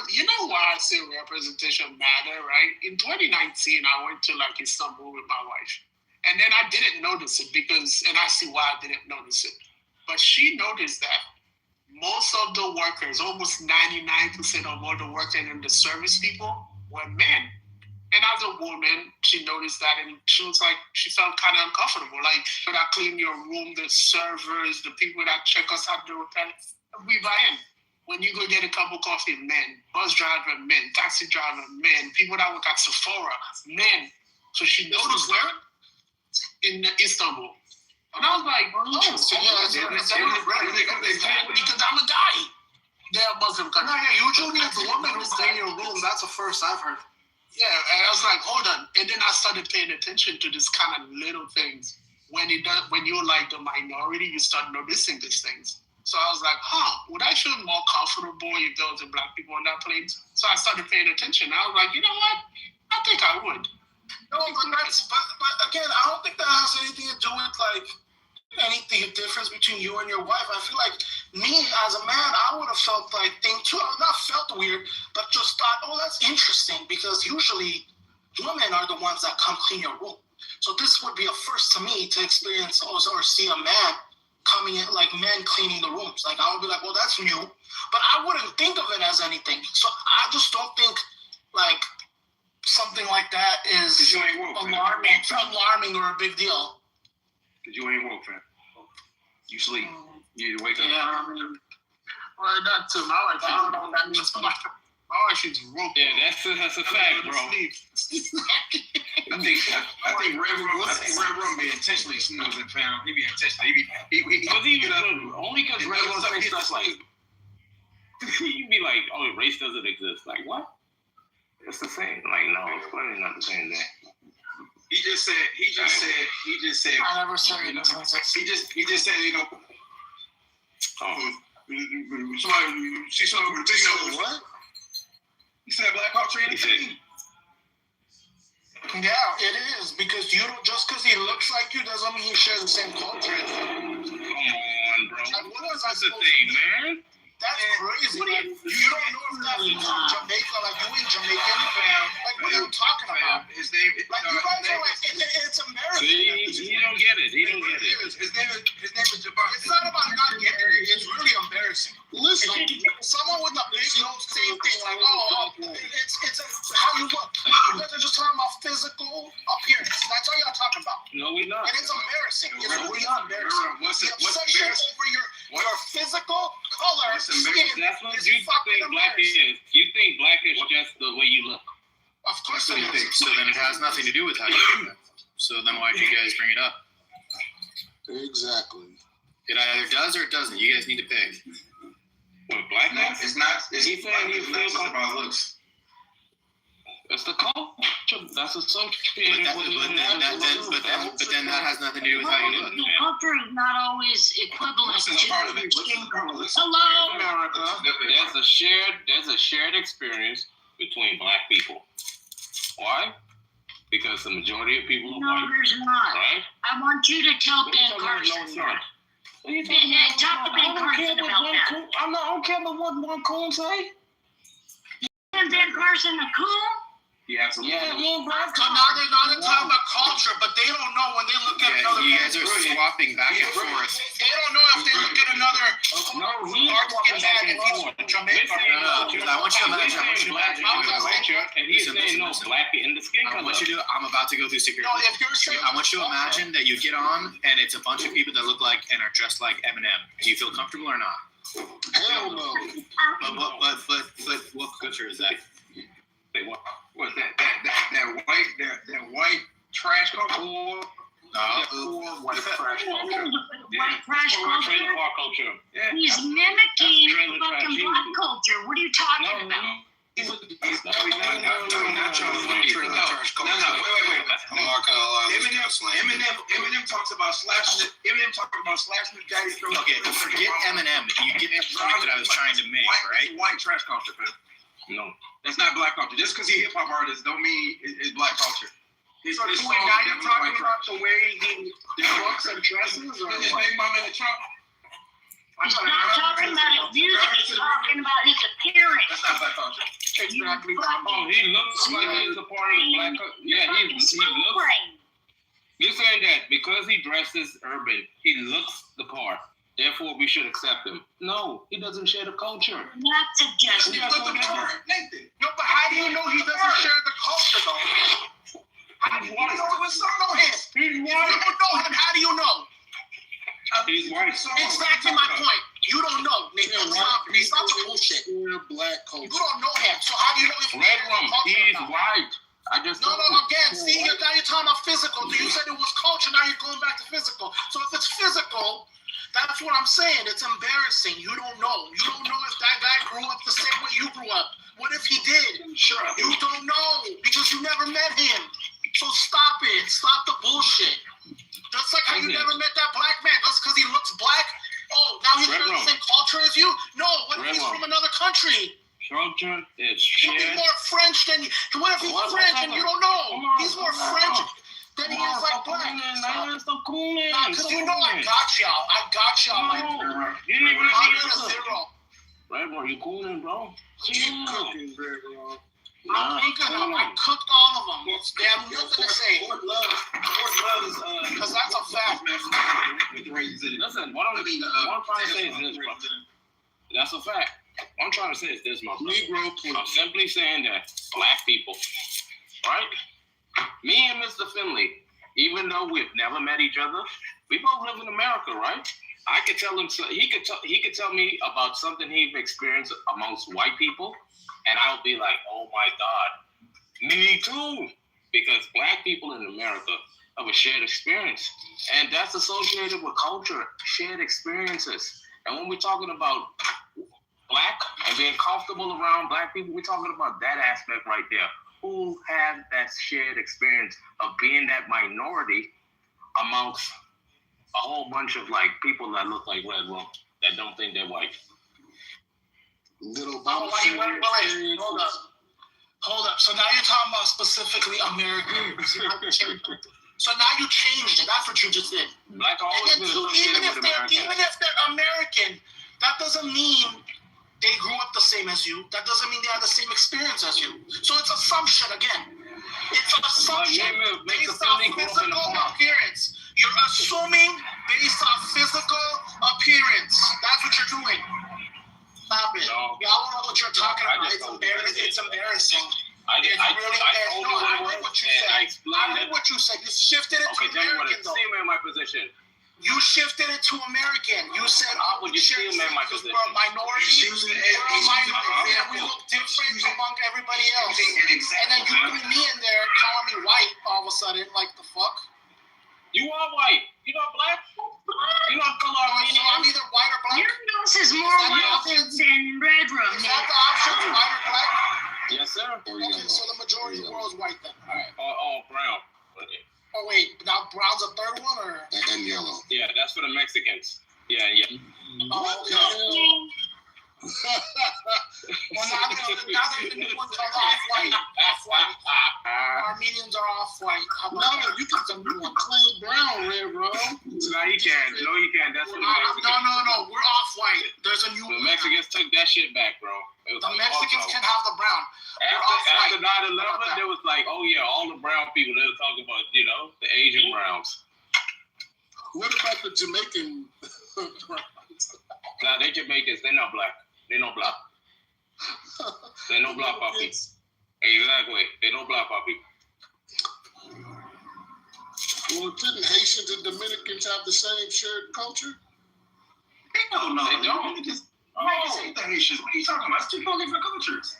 You know why I say representation matter, right? In 2019, I went to like Istanbul with my wife. And then I didn't notice it and I see why I didn't notice it. But she noticed that most of the workers, almost 99% of all the workers and the service people were men. And as a woman, she noticed that and she was like, she felt kind of uncomfortable. Like, should I clean your room, the servers, the people that check us out the hotel? We buy in. When you go get a cup of coffee, men. Bus driver, men. Taxi driver, men. People that work at Sephora, men. So she noticed where? In Istanbul. And I was like, because I'm a guy. They're a Muslim country. No, yeah, usually it's a woman who's cleaning your room. That's the first I've heard. Yeah, and I was like, hold on. And then I started paying attention to this kind of little things. When you're like the minority, you start noticing these things. So I was like, would I feel more comfortable if there was black people on that plane? So I started paying attention. I was like, you know what? I think I would. No, but again, I don't think that has anything to do with like anything difference between you and your wife. I feel like me as a man, I would have felt like too. Not felt weird, but just thought, that's interesting because usually women are the ones that come clean your room. So this would be a first to me to experience or see a man coming in, like men cleaning the rooms. Like I would be like, well, that's new, but I wouldn't think of it as anything. So I just don't think like something like that is alarming or a big deal. Because you ain't woke, fam. You sleep. You need to wake up. Yeah, I mean, well, that too. My wife, I don't know what that means. My wife is woke. Yeah, that's a fact, bro. I think Red Rum be intentionally snoozing, fam. He be intentionally. Only because Red Rum say stuff like, you be like, race doesn't exist. Like, what? It's the same. Like, no, it's clearly not the same thing. He just said. I never said it. He just said, you know. What? He said Black Hawk Tree. Yeah, it is because you don't. Just because he looks like you doesn't mean he shares the same culture. Come on, bro. That's the thing, man. That's crazy. Like, you don't know if that's from Jamaica. Like you ain't Jamaican, fam. Like what are you talking about? His name. Like you guys are like it's American. See, he don't get it. His name is Jabbar. It's not about not getting it. It's really embarrassing. Listen, someone with a big nose, same thing. Like it's how you look. You guys are just talking about physical appearance. That's all y'all talking about. No, we're not. And it's embarrassing. It's really embarrassing. The obsession over your physical color. That's what you think black is. You think black is just the way you look. Of course it is. So then it has nothing to do with how you look. So then why do you guys bring it up? Exactly. It either does or it doesn't. You guys need to pick. What, blackness? It's not. It's about looks. That's the culture. That's associated with but then that has nothing to do with how you look. The culture is not always equivalent to your skin color. Hello, America. There's a shared experience between black people. Why? Because the majority of people are white. No, there's not. Right? I want you to tell Ben Carson. Talk to Ben Carson about that. I don't care about what one coon say. Ben Carson a coon? Yeah, absolutely. So now they're talking about culture, but they don't know when they look at another. You guys are swapping back and forth. They don't know if they look at another. Jamaica. I want you to imagine. And he's saying no black in the skin color. I'm about to go through security. No, if you're saying, I want you to imagine that you get on and it's a bunch of people that look like and are dressed like Eminem. Do you feel comfortable or not? Hell no. But what culture is that? What that white trash culture? White trash culture. white trash culture. Trailer park culture. Yeah. He's mimicking trailer fucking trash. black culture. What are you talking about? He's not trying to fight trailer trash culture. No, wait. I'm not gonna allow this kind of slang. Eminem talks about slashing the daddy's throat. Okay, forget Eminem. You get the point that I was trying to make, right? White trash culture, man. No. That's not black culture. Just because he's a hip hop artist don't mean it's black culture. So now you're talking about the way he looks and dresses? Or his big mom in the trunk. He's not talking about his music. He's talking about his appearance. That's not black culture. Exactly. Oh, he looks like he's a part of the black culture. Yeah, he looks. You're saying that because he dresses urban, he looks the part. Therefore, we should accept him. No, he doesn't share the culture. Not suggesting. No, but how do you know he doesn't share the culture, though? How do you know it's not him? If you don't know him, how do you know? He's white. Exactly my point. You don't know. Stop the bullshit. Black culture. You don't know him, so how do you know if Red Room, he's white. I just No, again, see, now you're talking about physical. You said it was culture, now you're going back to physical. So if it's physical, that's what I'm saying. It's embarrassing. You don't know. You don't know if that guy grew up the same way you grew up. What if he did? Sure. You don't know because you never met him. So stop it. Stop the bullshit. Just like how you never met that black man. Just because he looks black, oh, now he's from the same culture as you? No, what if he's from another country? Culture is He'll be more French than you. What if he's French and you don't know? He's more French than he is like black. Because you know I got y'all. You didn't even know. Zero. Red Room, you cooling, bro? Keep cooking, Red Room. I'm cooking them. I cooked all of them. They have nothing to say. Because that's a fact, man. Listen, what I'm trying to say is this, bro. That's a fact. What I'm trying to say is this, my brother. I'm simply saying that black people, right? Me and Mr. Finley, even though we've never met each other, we both live in America, right? I could tell him, he could tell me about something he's experienced amongst white people, and I'll be like, oh my God, me too. Because black people in America have a shared experience. And that's associated with culture, shared experiences. And when we're talking about black and being comfortable around black people, we're talking about that aspect right there. Who had that shared experience of being that minority amongst a whole bunch of like people that look like Red Room that don't think they're white. Little Hold up. So now you're talking about specifically American. So now you changed it. That's what you just did. Black always been associated with America. Even if they're American, that doesn't mean they grew up the same as you. That doesn't mean they have the same experience as you. So it's assumption again. It's assumption based on physical appearance. You're assuming based on physical appearance. That's what you're doing. Stop it. No. Y'all don't know what you're talking about. It's embarrassing. It's embarrassing. I heard what you said. I heard what you said. You shifted it to American, though. Still in my position. You shifted it to American. You said, would you still man my position? We're a minority. And we look different among everybody else. And then you put me in there calling me white all of a sudden. Like, the fuck? You are white. You're not black. You're not color Armenian. So I'm either white or black. Your nose is more white than Red Room. Is that the option, white or black? Yes, sir. Okay, so the majority of the world is white then. All right. All brown. Oh, wait. Now brown's a third one, or? And yellow. Yeah, that's for the Mexicans. Yeah. Oh, okay. Well, now the new ones are off-white. Armenians are off-white. You can claim brown, Red Room. No, you can't. That's for the Mexicans. No. We're off-white. There's a new The Mexicans took that shit back, bro. The Mexicans can have the brown. After 9/11, there was like, oh yeah, all the brown people, they were talking about, the Asian browns. What about the Jamaican browns? Nah, they Jamaicans. They're not black. They're not black. They're no black puppy. Exactly. They're no black puppy. Well, didn't Haitians and Dominicans have the same shared culture? No. They don't. The Haitians. What are you talking about? It's two totally different cultures.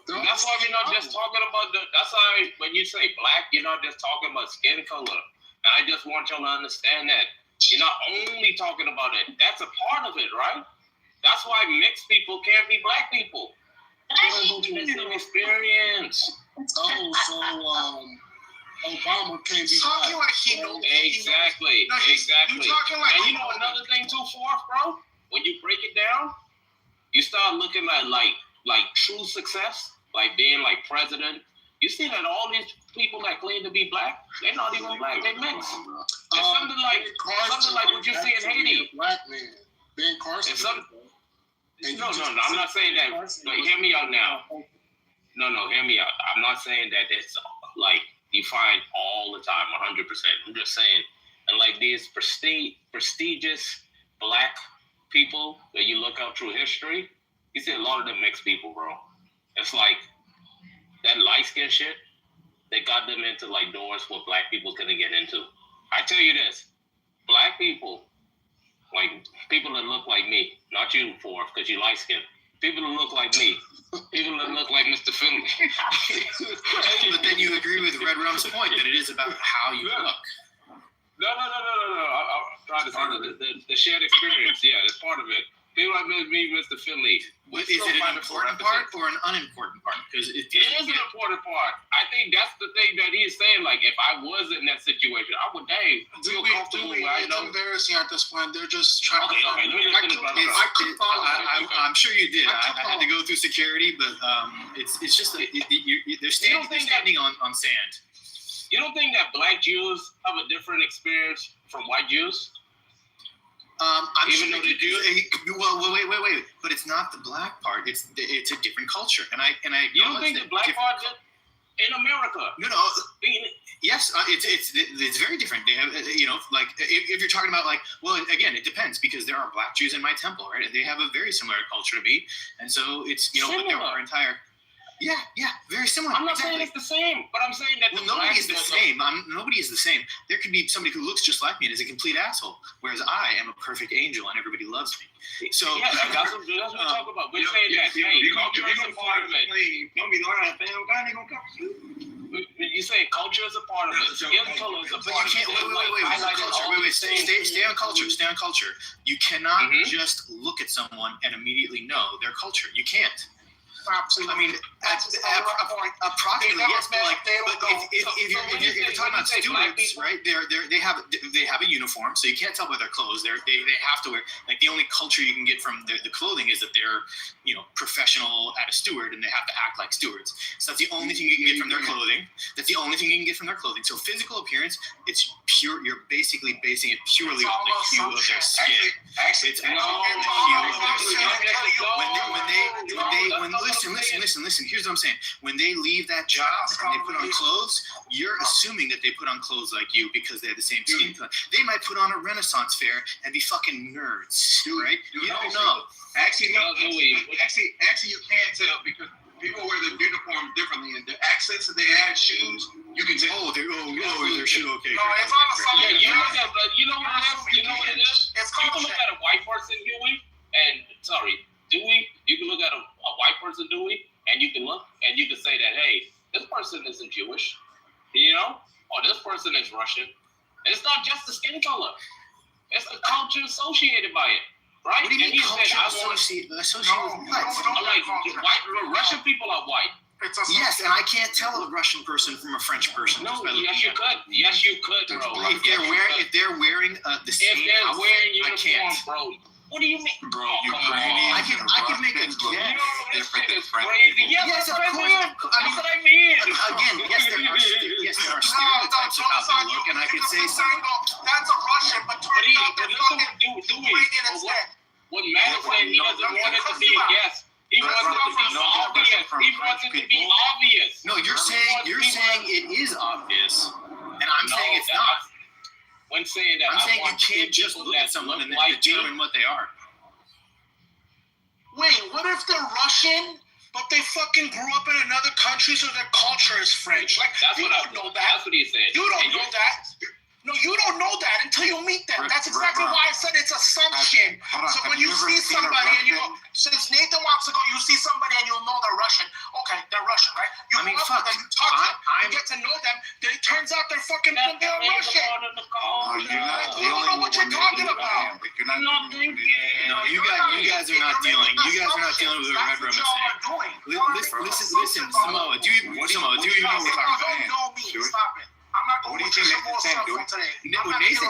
That's why we're not just talking about that's why when you say black, you're not just talking about skin color. And I just want y'all to understand that You're not only talking about it. That's a part of it, right? That's why mixed people can't be black people. They don't get the same experience. Oh, so Obama can't be talking black. like he knows. Exactly. No, Exactly. You're talking like and you know another thing too, Forth, bro? When you break it down, you start looking at like true success, like being like president. You see that all these people that claim to be black, they're not even black, they mix. It's something like what you see in Haiti. Black man, Ben Carson. No, I'm not saying that. Like, hear me out now. No, hear me out. I'm not saying that it's like you find all the time, 100%. I'm just saying, and like these prestigious black people that you look out through history, you see a lot of them mixed people, bro. It's like that light skin shit, they got them into like doors where black people couldn't get into. I tell you this, black people, like people that look like me, not you, Forth, because you light skin. People that look like me, people that look like Mr. Finley. But then you agree with Red Rum's point that it is about how you look. No. I'm trying to say the shared experience. Yeah, it's part of it. People like me, Mr. Finley. Is it an important part or an unimportant part? Because it is an important part. I think that's the thing that he's saying. Like, if I was in that situation, I would, feel comfortable. It's embarrassing at this point. They're just trying to. I'm sure you did. I had to go through security, but it's just they're standing on sand. You don't think that black Jews have a different experience from white Jews? Even though they do. Well, wait. But it's not the black part. It's a different culture, and I. You don't think the black part in America? No. Yes, it's very different. They have like if you're talking about like, well, again, it depends because there are black Jews in my temple, right? And they have a very similar culture to me, and so it's but there are entire. Yeah, very similar. I'm not saying it's the same, but I'm saying that nobody is the same. Nobody is the same. There could be somebody who looks just like me and is a complete asshole, whereas I am a perfect angel and everybody loves me. So yeah, that's what we talk about. We're saying that culture is a part of it. Don't be lying, fam. God ain't gonna come to you. You say culture is a part of it. Skin color is a part of it. Wait. Stay on culture. Stay on culture. You cannot just look at someone and immediately know their culture. You can't. Absolutely. I mean, approximately, yes. But like, if you're talking about students, right? They have a uniform, so you can't tell by their clothes. They have to wear like the only culture you can get from the clothing is that they're professional at a steward and they have to act like stewards. So that's the only thing you can get from their clothing. So physical appearance, it's pure. You're basically basing it purely on the hue of their skin. It's on the hue of their skin. Listen. Here's what I'm saying. When they leave that job and they put on clothes, you're assuming that they put on clothes like you because they have the same skin color. They might put on a Renaissance fair and be fucking nerds, right? You don't know. Actually, you can't tell because people wear the uniform differently, and the accents that they add, shoes, you can tell. Their shoe. Okay. No, it's all the same. You know what it is? It's you can look at a white person, Dewey. You can look at a white person, Dewey, and you can say that, hey, this person isn't Jewish, or this person is Russian. It's not just the skin color; it's the culture associated by it, right? What do you mean culture associated with what? Like Russian people are white. Yes, and I can't tell a Russian person from a French person. No, yes, you could. Yes, you could, bro. If they're wearing the same outfit, I can't. Bro. What do you mean? Bro, Ukrainian. I can make a guess. Different than French. Yes, of course. That's what I mean. Again, yes, there are stereotypes of how they look, and I could say something. That's a Russian, but turns out they're fucking Ukrainian instead. What Matt said, he doesn't want it to be a guess. He wants it to be obvious. He wants it to be obvious. No, you're saying it is obvious, and I'm saying it's not. When saying that, I'm saying you can't just look at someone and then determine what they are. Wait, what if they're Russian, but they fucking grew up in another country, so their culture is French? Like, you don't know that. That's what he said. You don't know that. No, you don't know that until you meet them. That's exactly why I said it's assumption. So when you see somebody and since Nathan wants to go, you see somebody and you'll know they're Russian. Okay, they're Russian, right? You go up to them, you talk to them, you get to know them. They turn hands out there fucking they'll rush it. You're not You don't know what you're talking about. You're not No, you guys are not dealing. You guys are not dealing with what Red Room is saying. Listen, Samoa. Do you know what we're talking about? Stop it. I'm not What going do you think Nathan's saying, dude? today.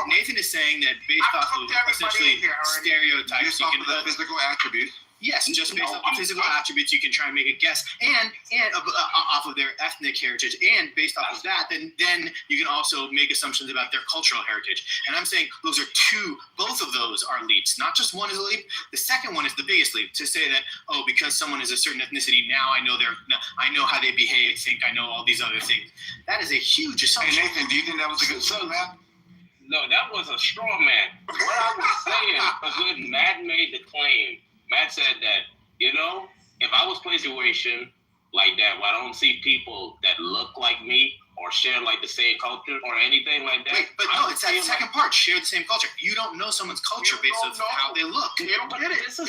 Nathan is saying that based off of essentially stereotypes, Based off of the physical attributes. Yes, just based off the physical attributes, you can try and make a guess, and off of their ethnic heritage, and based off of that, then you can also make assumptions about their cultural heritage. And I'm saying both of those are leaps. Not just one is a leap. The second one is the biggest leap. To say that, oh, because someone is a certain ethnicity, now I know how they behave, I know all these other things. That is a huge assumption. Hey Nathan, do you think that was a good son, man? No, that was a straw man. What I was saying was when Matt made the claim. Matt said that, if I was in a situation like that where I don't see people that look like me or share like the same culture or anything like that. Wait, but no, it's that second part, share the same culture. You don't know someone's culture based on how they look. You don't get it. That's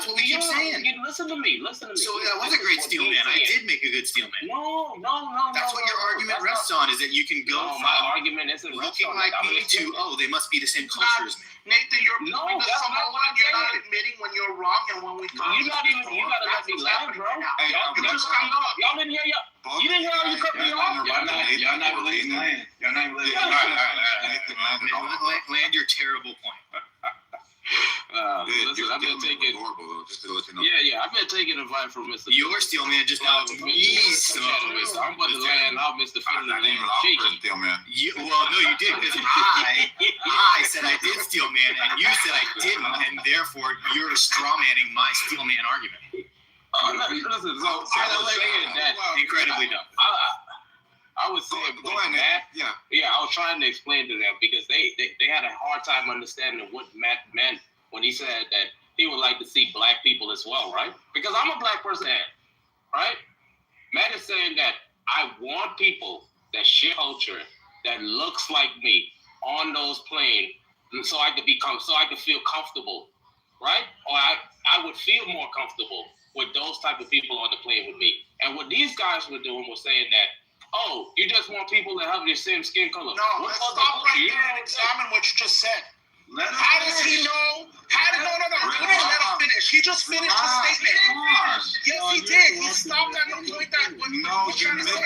what we keep saying. Listen to me. So that was a great steel man. I did make a good steel man. No. That's what your argument rests on, is that you can go from my argument isn't looking like me to, they must be the same culture as me. Nathan, you're proving that someone you're not admitting when you're wrong and when we talk. You gotta let me laugh, bro. Y'all didn't hear you didn't hear how you cut me off. Y'all not relating land. Y'all not relating land your terrible point. Listen, I've been taking. Yeah, I've been taking advice from Mr. Your steel man just now. I'm about to land out Mr. Finley. Well, no, you did, because I said I did steel man, and you said I didn't, and therefore you're straw manning my steel man argument. Listen, so I was saying that incredibly dumb. I was saying, Matt. I was trying to explain to them because they had a hard time understanding what Matt meant when he said that he would like to see black people as well, right? Because I'm a black person, right? Matt is saying that I want people that share culture that looks like me on those planes, so I could feel comfortable, right? Or I would feel more comfortable with those type of people on the plane with me. And what these guys were doing was saying that, oh, you just want people that have the same skin color. No, let's stop right there and examine what you just said. How does he know? No. We didn't let him finish. He just finished his statement. Yes, he did. He stopped at the point that what you trying to say.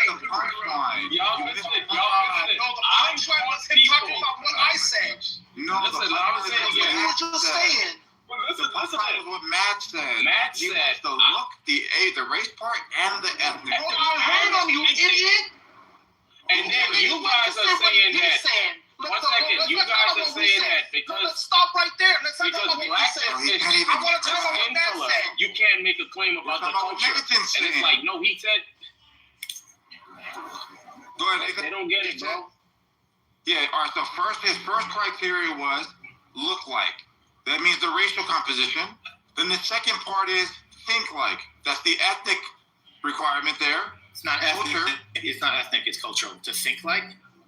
Y'all missed it. No, the punchline was him talking about what I said. No, listen, I was saying, what you were just saying. The punchline was what Matt said. He wants the look, the race part, and the ethnic. Hold on, you idiot. And then you guys are saying that. One second, you guys are saying that because. Let's stop right there. Let's talk about what black he said. I want to talk about what Matt said. You can't make a claim about the culture. And it's like, no, he said. Go ahead, Nathan. They don't get it, bro. Yeah, all right, so his first criteria was look like. That means the racial composition. Then the second part is think like. That's the ethnic requirement there. It's not ethnic. It's not ethnic. It's cultural. To think like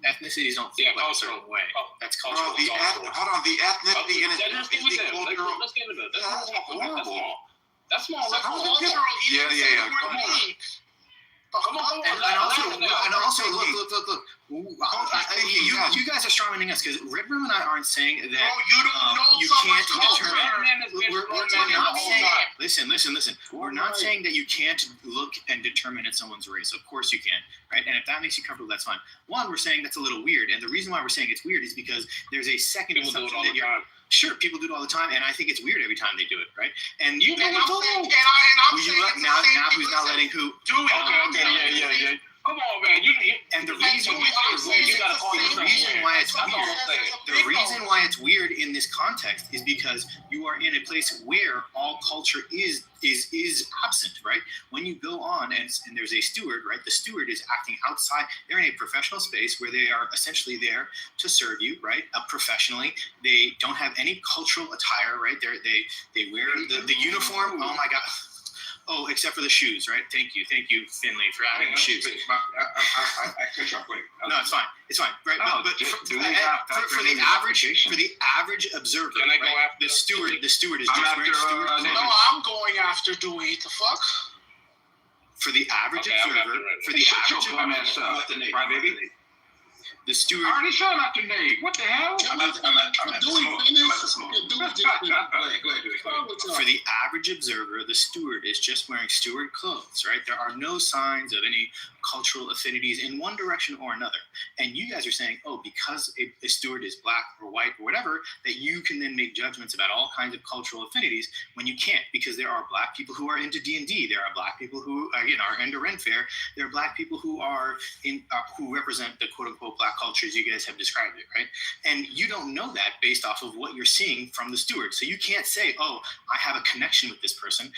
ethnicities don't think like a certain way. That's cultural. Hold on. The ethnicity and let's get into that. That's small. Yeah. Come on. And also, look. You guys are strawmanning us because Red Room and I aren't saying that you can't determine. We're not saying. Listen. We're not saying that you can't look and determine it's someone's race. Of course you can, right? And if that makes you comfortable, that's fine. One, we're saying that's a little weird, and the reason why we're saying it's weird is because there's a second assumption that you're. Sure, people do it all the time, and I think it's weird every time they do it, right? And you do it too. Now who's not letting who do it? Okay, yeah. Come on, man. And the reason why it's weird in this context is because you are in a place where all culture is absent, right? When you go on and there's a steward, right? The steward is acting outside. They're in a professional space where they are essentially there to serve you, right? Professionally. They don't have any cultural attire, right? They wear the uniform. Oh my God. Oh, except for the shoes, right? Thank you, Finley, for adding the shoes. I cut you off quick. No, it's fine, right? But for the average observer, can I go right? after the steward is just wearing steward. No, I'm going after Dewey. The fuck? For the average observer, right, baby. The steward. I already shot out the name. What the hell? For the average observer, the steward is just wearing steward clothes, right? There are no signs of any cultural affinities in one direction or another. And you guys are saying, oh, because a steward is black or white or whatever, that you can then make judgments about all kinds of cultural affinities when you can't, because there are black people who are into D&D. There are black people who are into Ren Fair. There are black people who are who represent the quote-unquote black culture as you guys have described it, right? And you don't know that based off of what you're seeing from the steward. So you can't say, oh, I have a connection with this person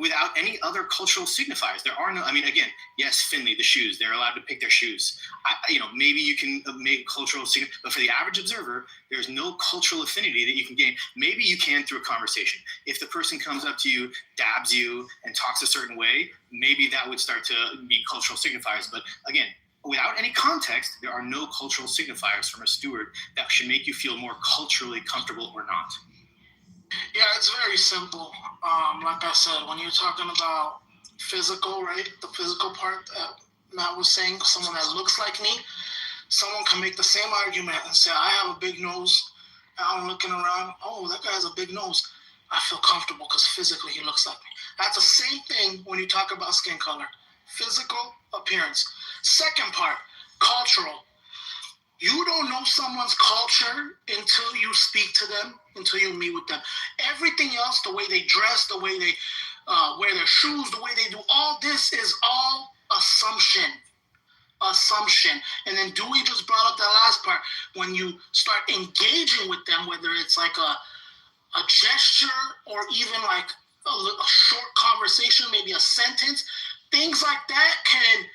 without any other cultural signifiers. There are no, again, yes, Finley, the shoes, they're allowed to pick their shoes. Maybe you can make cultural significance, but for the average observer, there's no cultural affinity that you can gain. Maybe you can through a conversation. If the person comes up to you, dabs you, and talks a certain way, maybe that would start to be cultural signifiers. But again, without any context, there are no cultural signifiers from a steward that should make you feel more culturally comfortable or not. Yeah, it's very simple. Like I said, when you're talking about physical, right? The physical part that Matt was saying, someone that looks like me, someone can make the same argument and say, I have a big nose. And I'm looking around, oh, that guy has a big nose. I feel comfortable because physically he looks like me. That's the same thing when you talk about skin color. Physical appearance. Second part, cultural. You don't know someone's culture until you speak to them, until you meet with them. Everything else, the way they dress, the way they wear their shoes, the way they do, all this is all assumption. And then Dewey just brought up that last part. When you start engaging with them, whether it's like a gesture or even like a short conversation, maybe a sentence, things like that can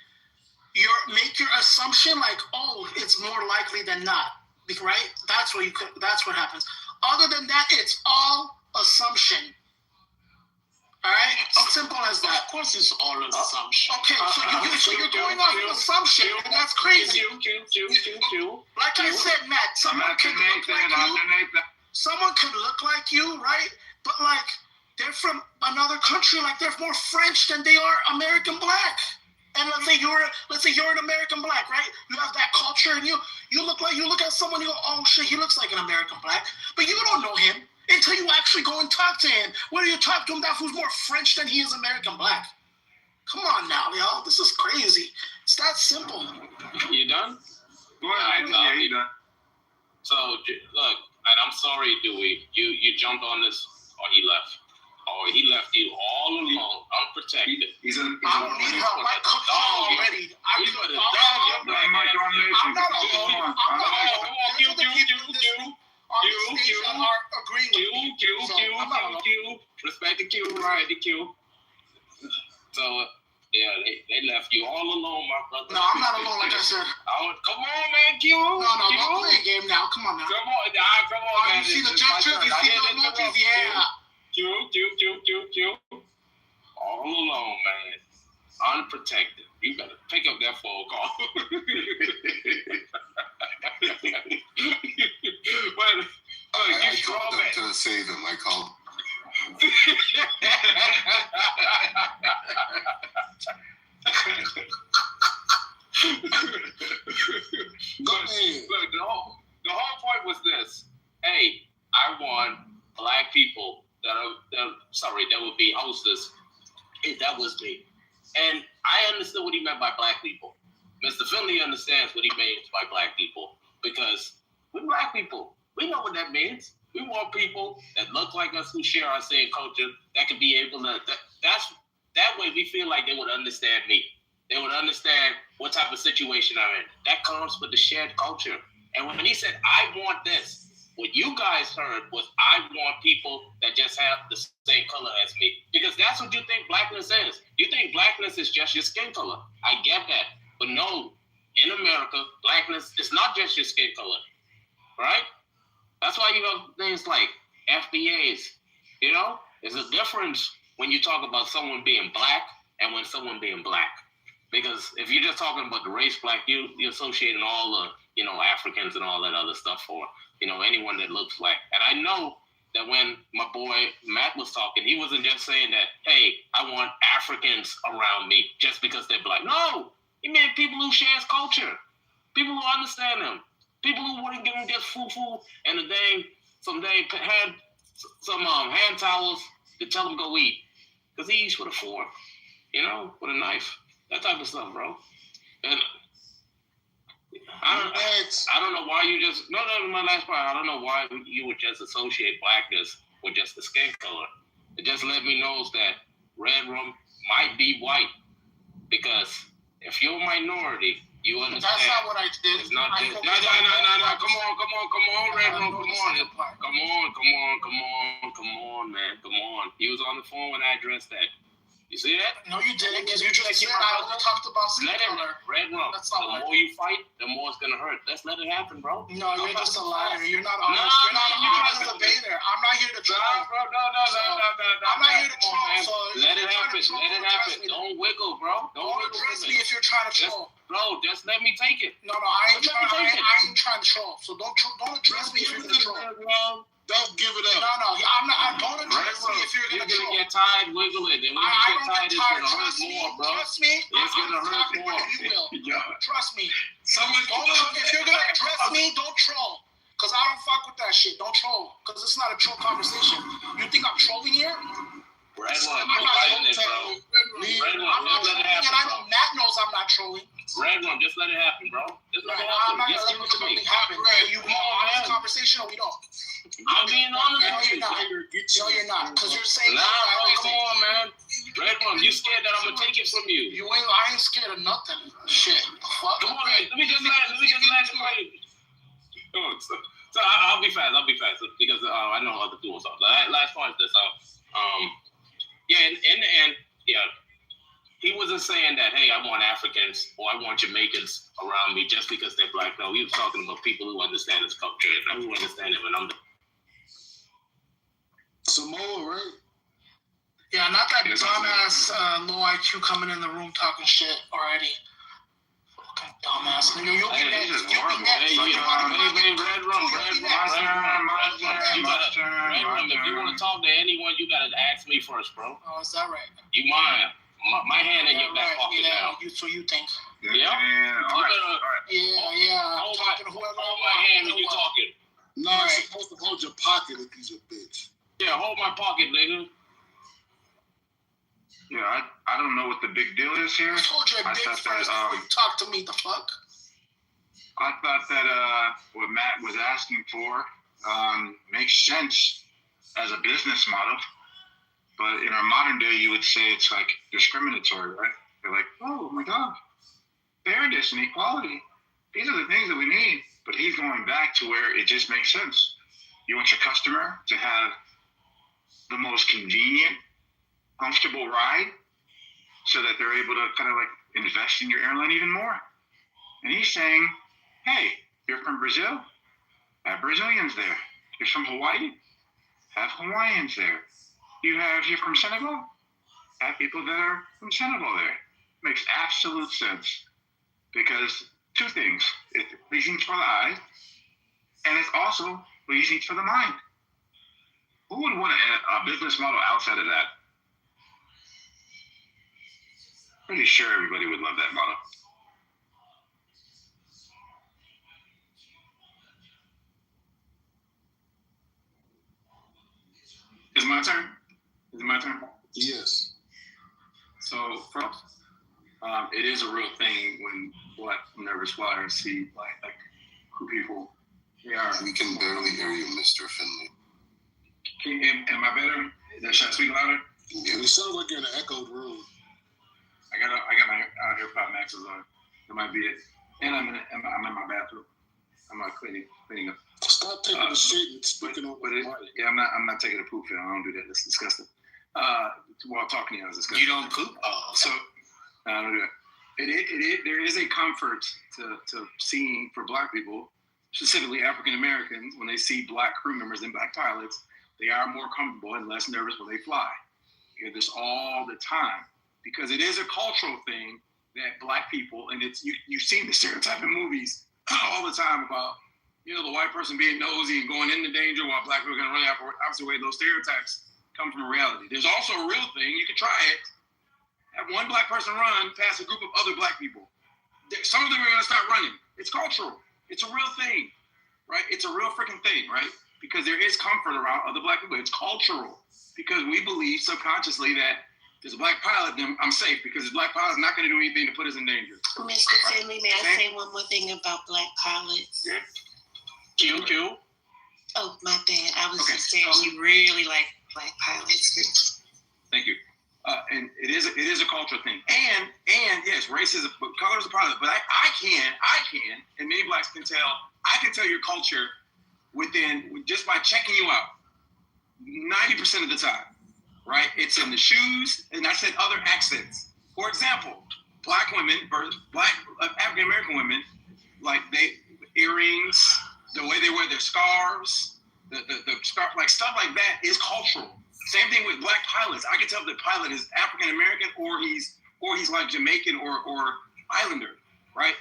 make your assumption like, oh, it's more likely than not, right? That's what happens. Other than that, it's all assumption. All right, simple as that. Of course, it's all assumption. Okay, so you're going off an assumption, and that's crazy. Like I said, Matt, someone can look like you. Someone can look like you, right? But like they're from another country, like they're more French than they are American black. And let's say you're an American black, right? You have that culture, and you look at someone, you go, oh shit, he looks like an American black, but you don't know him until you actually go and talk to him. When you talk to him, that who's more French than he is American black. Come on now, y'all, this is crazy. It's that simple. You done? Go ahead, yeah, you done. So look, and I'm sorry, Dewey, you jumped on this, or he left. Oh, he left you all alone, unprotected. I don't need help. I cooked already. I'm not alone. I'm not alone. There's other people on the stage that are agreeing with me. Q. Respect the Q, right? The Q. So, yeah, they left you all alone, my brother. No, I'm not alone, like I said. Come on, man, Q. No, don't play a game now. Come on now. Come on, man. You see the gestures? You see the emojis? Yeah. Q. All alone, man. Unprotected. You better pick up that phone call. I called them to save him. I called. Look, the whole point was this. Hey, I want black people that would be hostess. Hey, that was me. And I understood what he meant by black people. Mr. Finley understands what he means by black people because we're black people. We know what that means. We want people that look like us, who share our same culture, that can be able to, that way we feel like they would understand me. They would understand what type of situation I'm in. That comes with the shared culture. And when he said, I want this, what you guys heard was, I want people that just have the same color as me. Because that's what you think blackness is. You think blackness is just your skin color. I get that. But no, in America, blackness is not just your skin color. Right? That's why you have things like FBAs. You know? There's a difference when you talk about someone being black and when someone being black. Because if you're just talking about the race black, you're associating all the, Africans and all that other stuff for, anyone that looks black. And I know that when my boy Matt was talking, he wasn't just saying that, hey, I want Africans around me just because they're black. No, he meant people who share his culture. People who understand them. People who wouldn't give him just foo-foo and someday had some hand towels to tell him go eat. Because he eats with a fork, with a knife. That type of stuff, bro. And I don't know why you just... No, my last part. I don't know why you would just associate blackness with just the skin color. It just let me know that red rum might be white. Because if you're a minority... You understand? That's not what I did. It's not this. No. Come on, Red Room. Come on, man. Come on. He was on the phone when I addressed that. You see that? No, you didn't, because you just said I only talked about skin color. Red Room. The more you fight, the more it's gonna hurt. Let's let it happen, bro. No, you're just a liar. You're not honest. You're not an honest debater. I'm not here to troll. No, bro. No. I'm not here to troll. So let it happen. Don't wiggle, bro. Don't address me if you're trying to troll. Bro, just let me take it. No, I ain't trying to troll. So don't address me if you're gonna troll. Don't give it up. No, I'm not. Don't address me if you're gonna troll. You're gonna get tired wiggling. And when you get tired, it's gonna hurt more, bro. Trust me. It's gonna hurt more. You will. Trust me. If you're gonna address me, don't troll. Because I don't fuck with that shit. Don't troll. Because it's not a troll conversation. You think I'm trolling here? Red One, you're fighting it, bro. Red One, just let it happen, and I know Matt knows I'm not trolling. Red One, just let it happen, bro. Just let it I'm happen. not gonna let something happen. You want an honest conversation or we don't? I'm being honest with you. No, you're not. Because you're saying bro, come on, man. Red One, you scared that I'm gonna take it from you? I ain't scared of nothing. Shit. Fuck. Come on, man. Let me just let you. So I'll be fast. Because I know other people talk. Last part of this. Yeah, in the end, he wasn't saying that, hey, I want Africans or I want Jamaicans around me just because they're black. No, he was talking about people who understand his culture and who understand it when I'm Samoa, right? Yeah, not that dumbass low IQ coming in the room talking shit already. Fucking dumbass. Nigga, you'll be next. Red Rum, if you want to talk to anyone, you gotta ask me first, bro. Oh, is that right? You mind? My hand in your back pocket now. So you think? Yeah. All right. Yeah. I'm talking to whoever. Hold my hand when you talking. No, you're supposed to hold your pocket if he's a bitch. Yeah, hold my pocket, nigga. Yeah, I don't know what the big deal is here. I told you a big first before you talk to me, the fuck? I thought that what Matt was asking for makes sense as a business model. But in our modern day, you would say it's like discriminatory, right? They're like, oh my God, fairness and equality. These are the things that we need. But he's going back to where it just makes sense. You want your customer to have the most convenient, comfortable ride so that they're able to kind of like invest in your airline even more. And he's saying, hey, you're from Brazil? Have Brazilians there. You're from Hawaii? Have Hawaiians there. You're from Senegal? Have people that are from Senegal there. Makes absolute sense. Because two things. It's pleasing for the eye, and it's also pleasing for the mind. Who would want a business model outside of that? Pretty sure everybody would love that model. Is it my turn? Yes. So, first, it is a real thing when black nervous flyers see like who people they are. We can barely hear you, Mr. Finley. Am I better? Should I speak louder? Yeah. It sounds like you're in an echoed room. I got my AirPod Maxes on. That might be it. And I'm in my bathroom. I'm cleaning up. Stop taking the shit and speaking over the mic. Yeah, I'm not taking a poop. I don't do that. That's disgusting. While talking to you, I was disgusting. You don't poop? Oh, so I don't do that. There is a comfort to seeing for black people, specifically African Americans, when they see black crew members and black pilots, they are more comfortable and less nervous when they fly. You hear this all the time because it is a cultural thing that black people, and it's you've seen the stereotype in movies all the time about the white person being nosy and going into danger while black people are going to run the opposite way. Those stereotypes come from reality. There's also a real thing. You can try it. Have one black person run past a group of other black people. Some of them are going to start running. It's cultural. It's a real thing, right? It's a real freaking thing, right? Because there is comfort around other black people. It's cultural because we believe subconsciously that there's a black pilot, then I'm safe because the black pilot's not going to do anything to put us in danger. Mr. Finley, may I say one more thing about black pilots? Yeah. Q. Oh, my bad. I was just saying we really like black pilots. Thank you. And it is a cultural thing. And yes, race is color is a part of it. But I can, and many blacks can tell. I can tell your culture within just by checking you out. 90% of the time, right? It's in the shoes, and I said other accents. For example, black women, African American women, like earrings, the way they wear their scarves, the scarf, like stuff like that is cultural. Same thing with black pilots. I can tell if the pilot is African American or he's like Jamaican or Islander, right?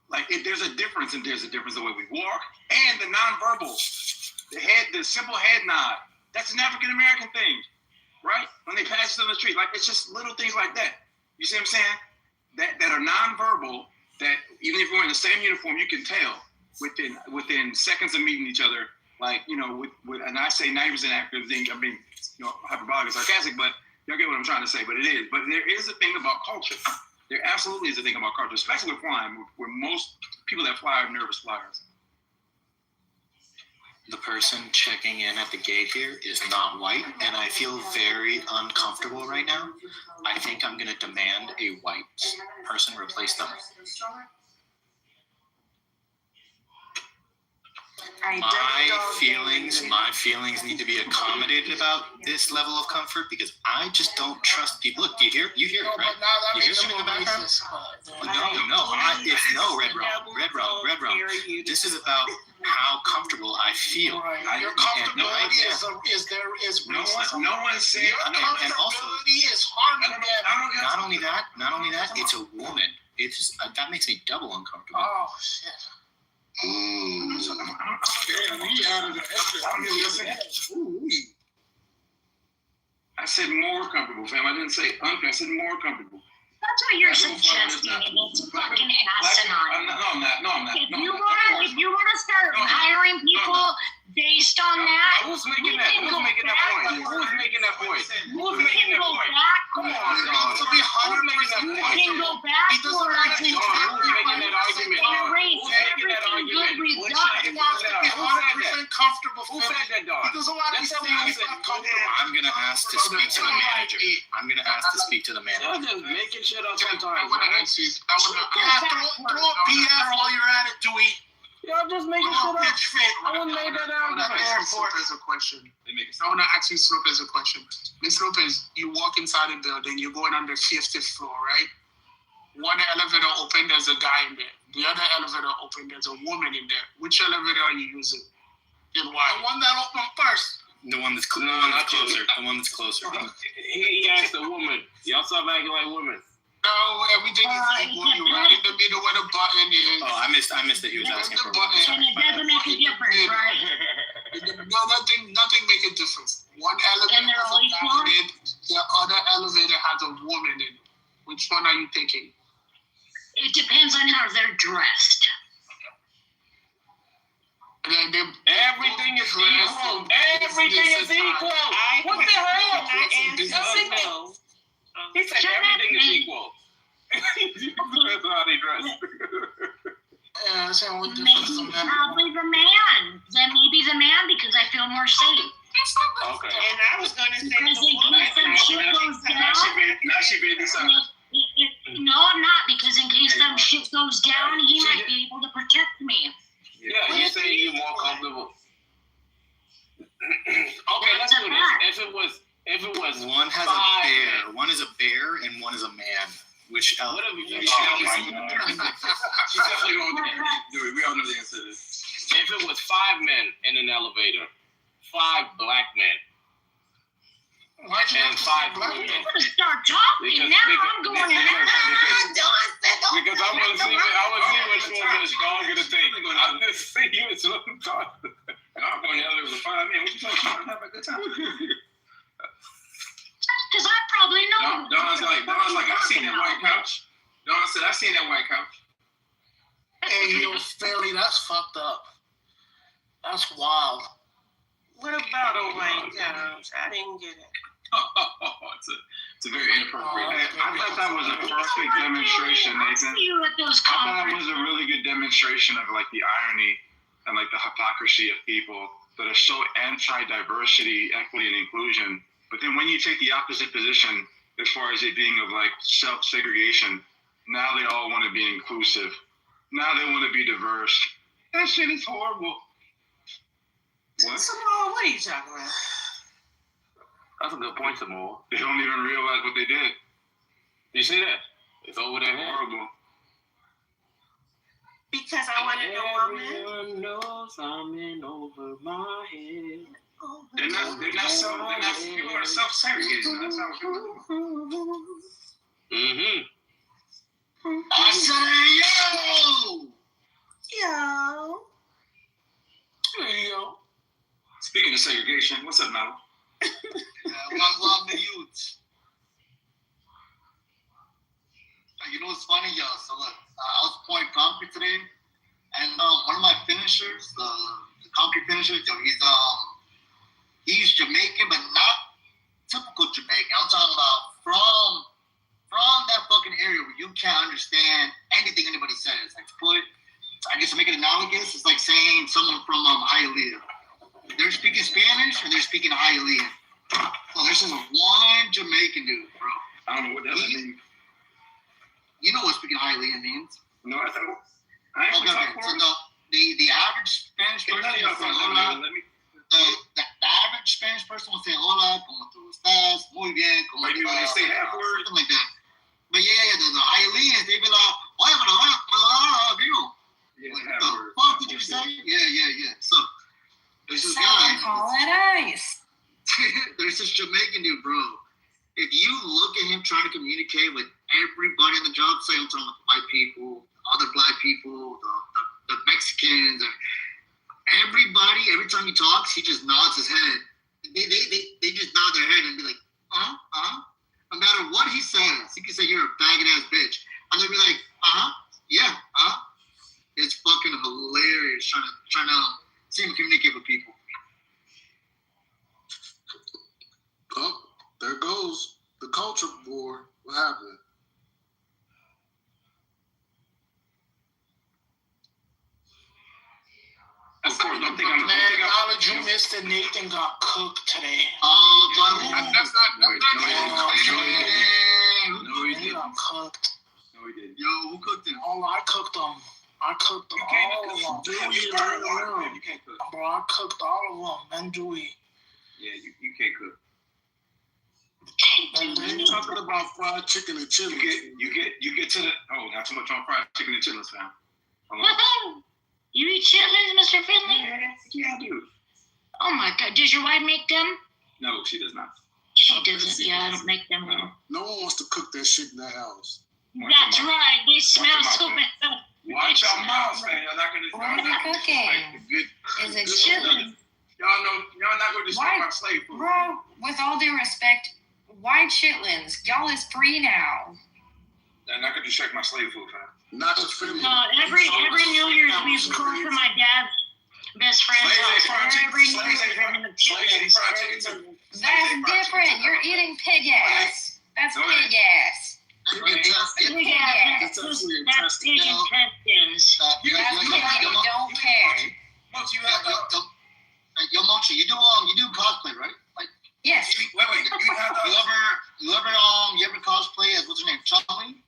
Like there's a difference, and there's a difference the way we walk and the nonverbal, the simple head nod. That's an African American thing, right? When they pass you on the street, like it's just little things like that. You see what I'm saying? That are nonverbal. That even if you're wearing the same uniform, you can tell within seconds of meeting each other. Like with and I say 90% accurate thing. I mean, hyperbolic and sarcastic, but y'all get what I'm trying to say. But it is. But there is a thing about culture. There absolutely is a thing about culture, especially with flying, where most people that fly are nervous flyers. The person checking in at the gate here is not white, and I feel very uncomfortable right now. I think I'm going to demand a white person replace them. My feelings need to be accommodated about this level of comfort because I just don't trust people. Look, you hear it, right? You hear them in the background? Red rum. This is about how comfortable I feel. Your comfortability is no one said. Your comfortability is harming them. Not only that, it's a woman. It's just that makes me double uncomfortable. Oh shit. I said more comfortable, fam. I didn't say uncomfortable. I said more comfortable. That's what you're suggesting, and it's fucking asinine. No, I'm not. If you want to start hiring people based on that, Who's making that point? Who's making that point? We can go back. Come on, John. Who's making that point? We can go backwards and who's making that argument? erase everything good we've done. 100% comfortable. Who said that, dog? He doesn't want to be comfortable. I'm gonna ask to speak to the manager. Y'all just making shit up sometimes. Throw a PF while you're at it, Dewey. Y'all just making shit up. I wouldn't make that out. I want to ask Ms. Lopez a question. Ms. Lopez, you walk inside a building, you're going on the 50th floor, right? One elevator open, there's a guy in there. The other elevator open, there's a woman in there. Which elevator are you using? And why? The one that opened first. The one that's closer. The one that's closer. He asked the woman. Y'all stop acting like women. No, everything is equal. You're right in the middle where the button is. Oh, I missed that he was asking for one. And it doesn't make a difference, right? No, nothing make a difference. One elevator has a guy in it. The other elevator has a woman in it. Which one are you thinking? It depends on how they're dressed. Everything is equal. Everything is equal. What the hell? No. He said everything is equal. That's how they dress. Probably the man. Then maybe the man because I feel more safe. Okay. And I was going to say because in case some shit goes down. Now she being decided. No, I'm not, because in case some shit goes down, he might be able to protect me. Yeah, you say you're more comfortable. Okay, let's do this. If it was one has a bear, one is a bear, and one is a man. Which She's definitely going to do it. We all know the answer to this. If it was 5 men in an elevator, 5 black men, and 5 women. I'm going to start talking now. I'm going to because I want to see which one is going to take. I'm just see you as what I'm talking. I'm going to the elevator with 5 men. What you talking about? Have a good time. Because I probably know. Don's like, I've seen that white couch. Don said, I've seen that white couch. Hey, Hey, yo, Philly, that's fucked up. That's wild. What about a white couch? I didn't get it. It's a very inappropriate. I thought that was a perfect demonstration, Nathan. I thought that was a really good demonstration of like the irony and like the hypocrisy of people that are so anti-diversity, equity, and inclusion. But then when you take the opposite position, as far as it being of like self-segregation, now they all want to be inclusive. Now they want to be diverse. That shit is horrible. What? Samoa, what are you talking about? That's a good point, Samoa. They don't even realize what they did. You see that? It's over their head. Horrible. Because I wanted a woman. Everyone knows I'm in over my head. They're not people are self-segregated. That's how it goes. Mm-hmm. I say, Yo. Yo. Speaking of segregation, what's up, Mal? Love the youth. You know what's funny, y'all? So look, I was playing concrete today, and one of my finishers, the concrete finisher, he's Jamaican, but not typical Jamaican. I'm talking about from that fucking area where you can't understand anything anybody says. Like I guess to make it analogous, it's like saying someone from Hialeah. They're speaking Spanish and they're speaking Hialeah. So there's this one Jamaican dude, bro. I don't know what that means. You know what speaking Hialeah means? No, I don't. Okay, so the average Spanish person will say hola. The average Spanish person will say hola, como tú estás, muy bien, como maybe when they say half word, something like that. But yeah, the Hialeans, they be like, oye, what the fuck did you say? Yeah. So there's this guy. Call it ice. There's this Jamaican dude, bro. If you look at him trying to communicate with everybody in the job site, I'm talking about white people, other black people, the Mexicans, everybody, every time he talks, he just nods his head. They just nod their head and be like, no matter what he says, he can say you're a faggot ass bitch. And they'll be like, yeah, It's fucking hilarious trying to see him communicate with people. Oh, there goes the culture war. What happened? Of course, don't think I'm. Man, knowledge you missed that Nathan got cooked today. That's not. No, He got cooked. No, he didn't. Yo, who cooked him? Oh, I cooked them. All of them. You can't cook. Bro, I cooked all of them. And Dewey. Yeah, you can't cook. And talking about fried chicken and chili. You get to the not too much on fried chicken and chili, fam. You eat chitlins, Mr. Finley? Yeah, I do. Oh my God! Does your wife make them? No, she does not. She doesn't. Yeah, I don't make them. No one wants to cook that shit in the house. That's right. They smell so bad. Watch your mouth, man. You're not gonna. What are they cooking? Is it chitlins? Y'all not gonna destroy my slave food. Bro, with all due respect, why chitlins? Y'all is free now. They're not gonna distract my slave food, fam. Not just Finley. Every New Year's we cook for my dad's best friend's house. Every New Year's we have chitlins. That's different. You're eating pig ass. That's pig ass. Pig ass. That's pig intestines. That's pig. Don't care. Yo, Mochi, you do cosplay, right? Like, yes. Wait. You ever cosplay as what's her name, Chun-Li?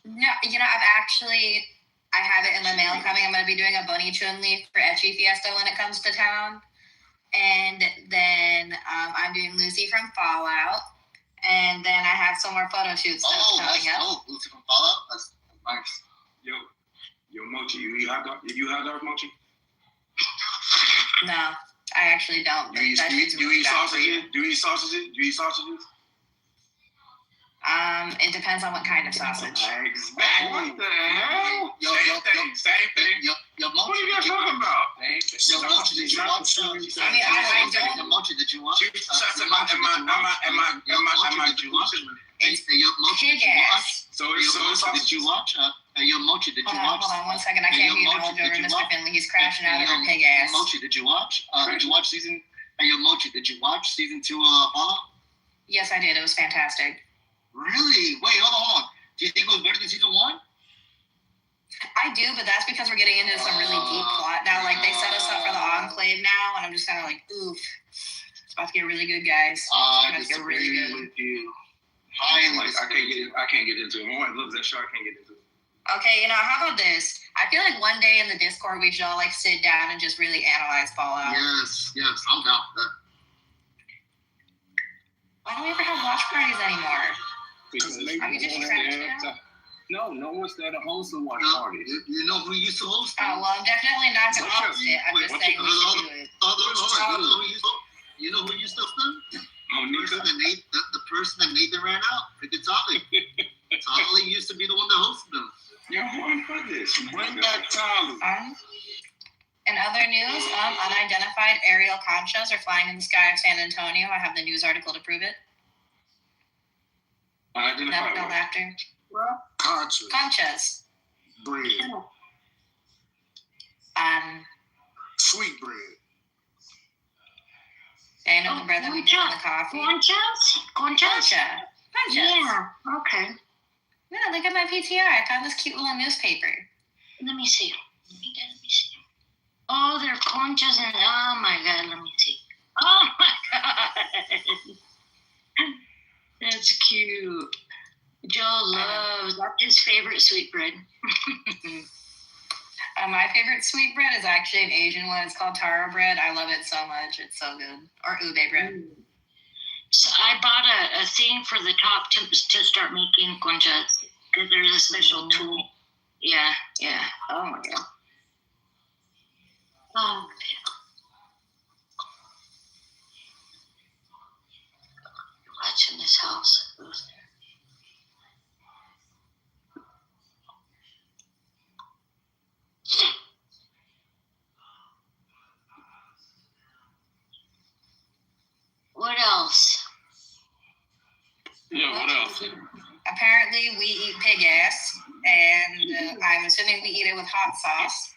No, I have it in the mail coming. I'm going to be doing a bunny Chun-Li for Etchy Fiesta when it comes to town. And then I'm doing Lucy from Fallout. And then I have some more photo shoots coming up. Oh, Lucy from Fallout? That's nice. Yo, Mochi, you eat hot dog, Mochi? No, I actually don't. Do you eat sausages? Do you eat sausages? It depends on what kind of sausage. Exactly. What the hell? Same thing. Yo, Mochi, what are you guys talking about? Yo, Mochi, did you watch? I don't. Mochi, did you watch? Am I Jewish? Pig ass. So did you watch Hey, yo, Mochi, did you watch? Hold on 1 second. I can't hear you over Mr. Finley. He's crashing out of her pig ass. Mochi, did you watch? Did you watch season? Hey, yo, Mochi, did you watch season 2 of Fallout? Yes, I did. It was fantastic. Really? Wait, hold on. Do you think it was better than season 1? I do, but that's because we're getting into some really deep plot now. Like, they set us up for the Enclave now, and I'm just kind of like, oof. It's about to get really good, guys. I it's about to get really good. with you. I can't get into it. My wife loves that show. I can't get into it. Okay, how about this? I feel like one day in the Discord we should all like sit down and just really analyze Fallout. Yes, I'm down for that. Why don't we ever have watch parties anymore? Because Are we just trash now? No one's there to host the watch parties. You know who used to host it? Oh, well, I'm definitely not going to host it. I'm just saying we should do it. You know who used to host them? The person that Nathan ran out. Pick a topic. Tolly used to be the one that hosted them. You're on for this. Bring back Tolly. In other news, unidentified aerial conchas are flying in the sky of San Antonio. I have the news article to prove it. Unidentified No laughter. Conchas. Bread. Sweet bread. I know the bread that we dip in the coffee. Conchas? Conchas. Yeah, okay. Yeah, look at my PTR. I found this cute little newspaper. Let me see. Oh, they're conchas and oh my god, let me see. Oh my god. That's cute. Joe loves that's his favorite sweetbread. My favorite sweetbread is actually an Asian one. It's called taro bread. I love it so much. It's so good. Or ube bread. So I bought a thing for the top to start making conchas because there's a special tool. Yeah. Oh my god. Oh, watching this house. Who's there? What else? Yeah, what else? Apparently, we eat pig ass, and I'm assuming we eat it with hot sauce.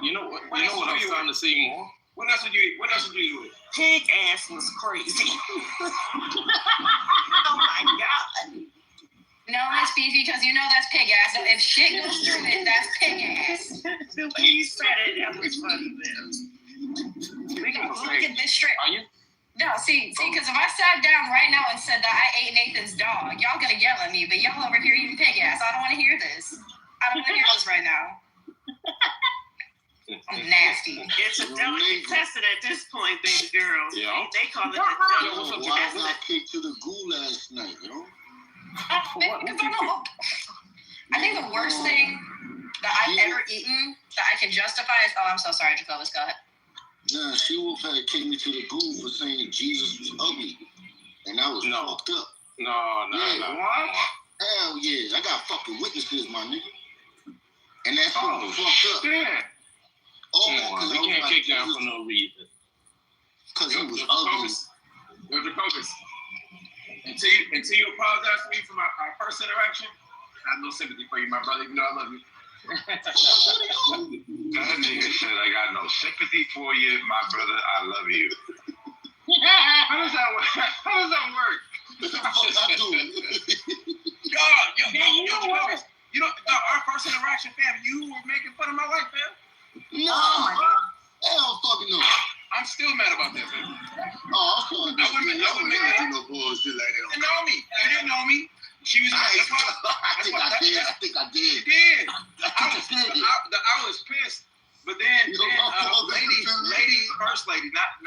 You know what I'm starting to see more? What else did you eat? What else did you eat? Pig ass was crazy. Oh my god. No, Miss Fifi, because that's pig ass. So if shit goes through it, that's pig ass. When you said it, that was funny, man. Look at this strip. Are you? No, see, because if I sat down right now and said that I ate Nathan's dog, y'all gonna yell at me, but y'all over here eating pig ass. I don't want to hear this. I don't want to hear this right now. I'm nasty. It's a delicatessen at this point, baby girl. Yeah. They call it a delicatessen. Why did I kick to the goo last night, I think the worst thing that I've ever eaten that I can justify is, I'm so sorry, Jacobus, go ahead. Nah, she wolf had kicked me to the goo for saying Jesus was ugly. And I was fucked up. No. What? Hell yeah. I got fucking witnesses, my nigga. And that shit was fucked up. Yeah. Oh, we can't kick down for no reason. Because he was ugly. Yo, Jacobus. Until you apologize to me for our first interaction, I have no sympathy for you, my brother, even though I love you. That nigga said, I got no sympathy for you, my brother, I love you. How does that work? I do. Yo, our first interaction, fam, you were making fun of my wife, fam. No, hell fucking no. I'm still mad about that, man. Oh, I wouldn't make it no bullshit like that. You know me. You didn't know me. She was. I think I did. You did. I was pissed. But then lady, first lady, not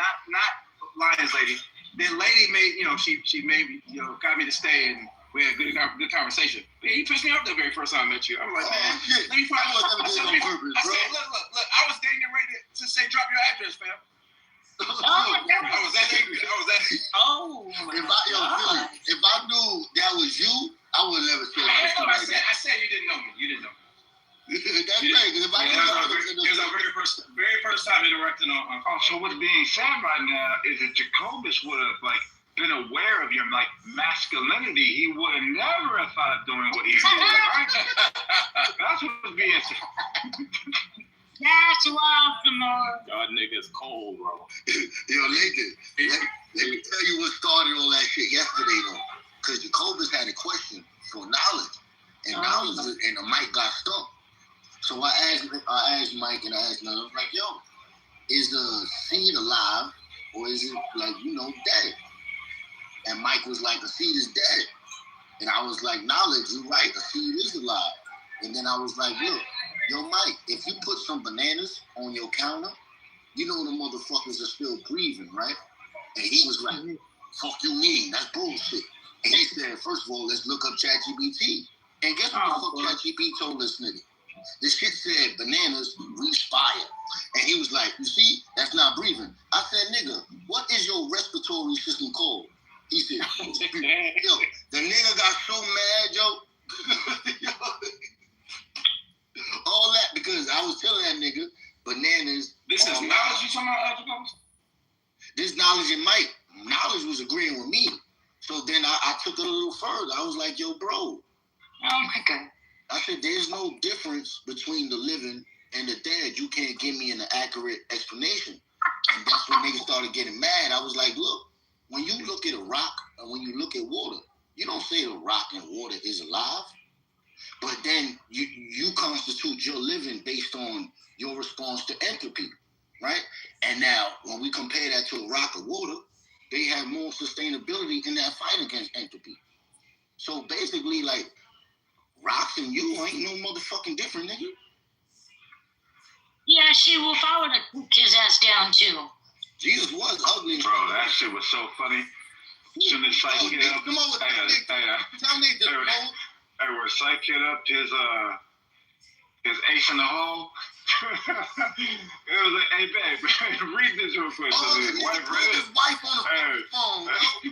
Lions lady. Then lady made, she made me, got me to stay, and we had a good conversation. But you pissed me off the very first time I met you. I'm like, man, let me find out. I said, look, I was dating and ready to say, drop your address, fam. Oh my god. I was that angry. Oh my god. If I knew that was you, I would never say that. I said you didn't know me. You didn't know me. That's right. Because if I knew it was our very first time interacting on call. So what's being said right now is that Jacobus would have been aware of your like masculinity, he would have never have thought of doing what he did. Right? That's what's being said. That's wild, Samora. God niggas cold, bro. Yo, Nathan, let me tell you what started all that shit yesterday, though. Because Jacobus had a question for knowledge. And knowledge, and the mic got stuck. So I asked Mike and I asked Nana, I was like, yo, is the seed alive or is it like, dead? And Mike was like, a seed is dead. And I was like, knowledge, you're right, a seed is alive. And then I was like, look, yo, Mike, if you put some bananas on your counter, you know the motherfuckers are still breathing, right? And he was like, fuck you mean? That's bullshit. And he said, first of all, let's look up ChatGPT. And guess what the fuck ChatGPT told this nigga? This shit said bananas reach fire. And he was like, you see, that's not breathing. I said, nigga, what is your respiratory system called? He said, yo, the nigga got so mad, yo. All that because I was telling that nigga bananas. This is knowledge you talking about? This knowledge and Mike. Knowledge was agreeing with me. So then I took it a little further. I was like, yo, bro. Oh my God. I said, there's no difference between the living and the dead. You can't give me an accurate explanation. And that's when niggas started getting mad. I was like, look, when you look at a rock and when you look at water, you don't say the rock and water is alive. But then you constitute your living based on your response to entropy, right? And now when we compare that to a rock or water, they have more sustainability in that fight against entropy. So basically, like, rocks and you ain't no motherfucking different, nigga. Yeah, she will follow his ass down too. Jesus was ugly. Bro, that shit was so funny. Soon as Psych hit up, where Psych hit up his ace in the hole. It was like, hey babe, read this real quick. So his wife read it. His wife on the phone, yo. He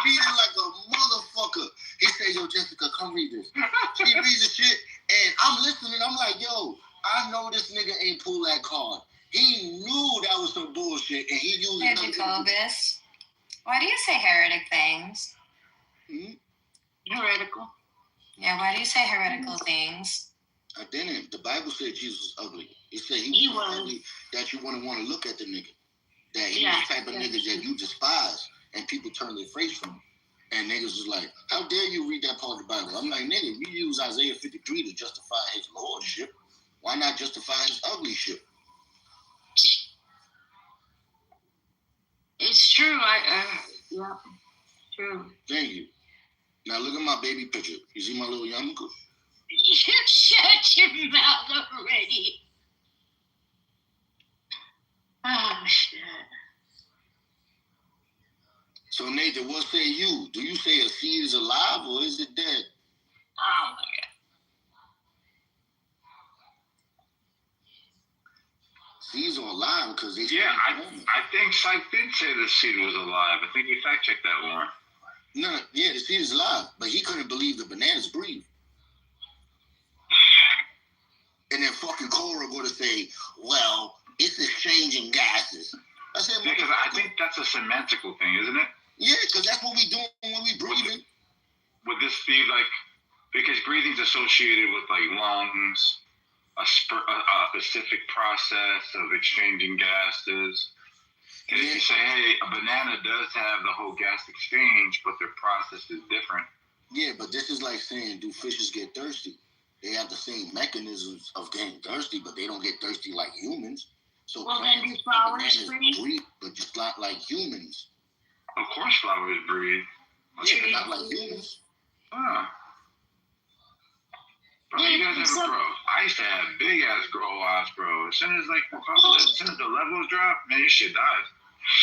cheated like a motherfucker. He said, yo, Jessica, come read this. She reads the shit, and I'm listening. I'm like, yo, I know this nigga ain't pull that card. He knew that was some bullshit, and he used it. Jacobus, why do you say heretic things? Heretical. Yeah, why do you say heretical things? I didn't. The Bible said Jesus was ugly. It said he was ugly that you wouldn't want to look at the nigga. That he was the type of nigga that you despise, and people turn their face from him. And niggas was like, how dare you read that part of the Bible? I'm like, nigga, you use Isaiah 53 to justify his lordship. Why not justify his ugly shit? It's true. Yeah, true. Thank you. Now look at my baby picture. You see my little yarmulke? You shut your mouth already. Oh, shit. So, Nathan, what say you? Do you say a seed is alive or is it dead? Oh, my God. Seeds are alive because they... Yeah, I think Psych did say the seed was alive. I think we fact-checked that one. No, yeah, the seed is alive, but he couldn't believe the bananas breathe. And then fucking Cora go to say, well, it's exchanging gases. I said, because I think that's a semantical thing, isn't it? Yeah, because that's what we do when we breathing. Would this be like, because breathing's associated with like lungs, a specific process of exchanging gases. And if you say, hey, a banana does have the whole gas exchange, but their process is different. Yeah, but this is like saying, do fishes get thirsty? They have the same mechanisms of getting thirsty, but they don't get thirsty like humans. So well, then do flowers breathe? But just not like humans. Of course flowers breathe. Yeah, but not like humans. Bro, you guys ever grow? I used to have big ass grow eyes, bro. As soon as the levels drop, man, your shit dies.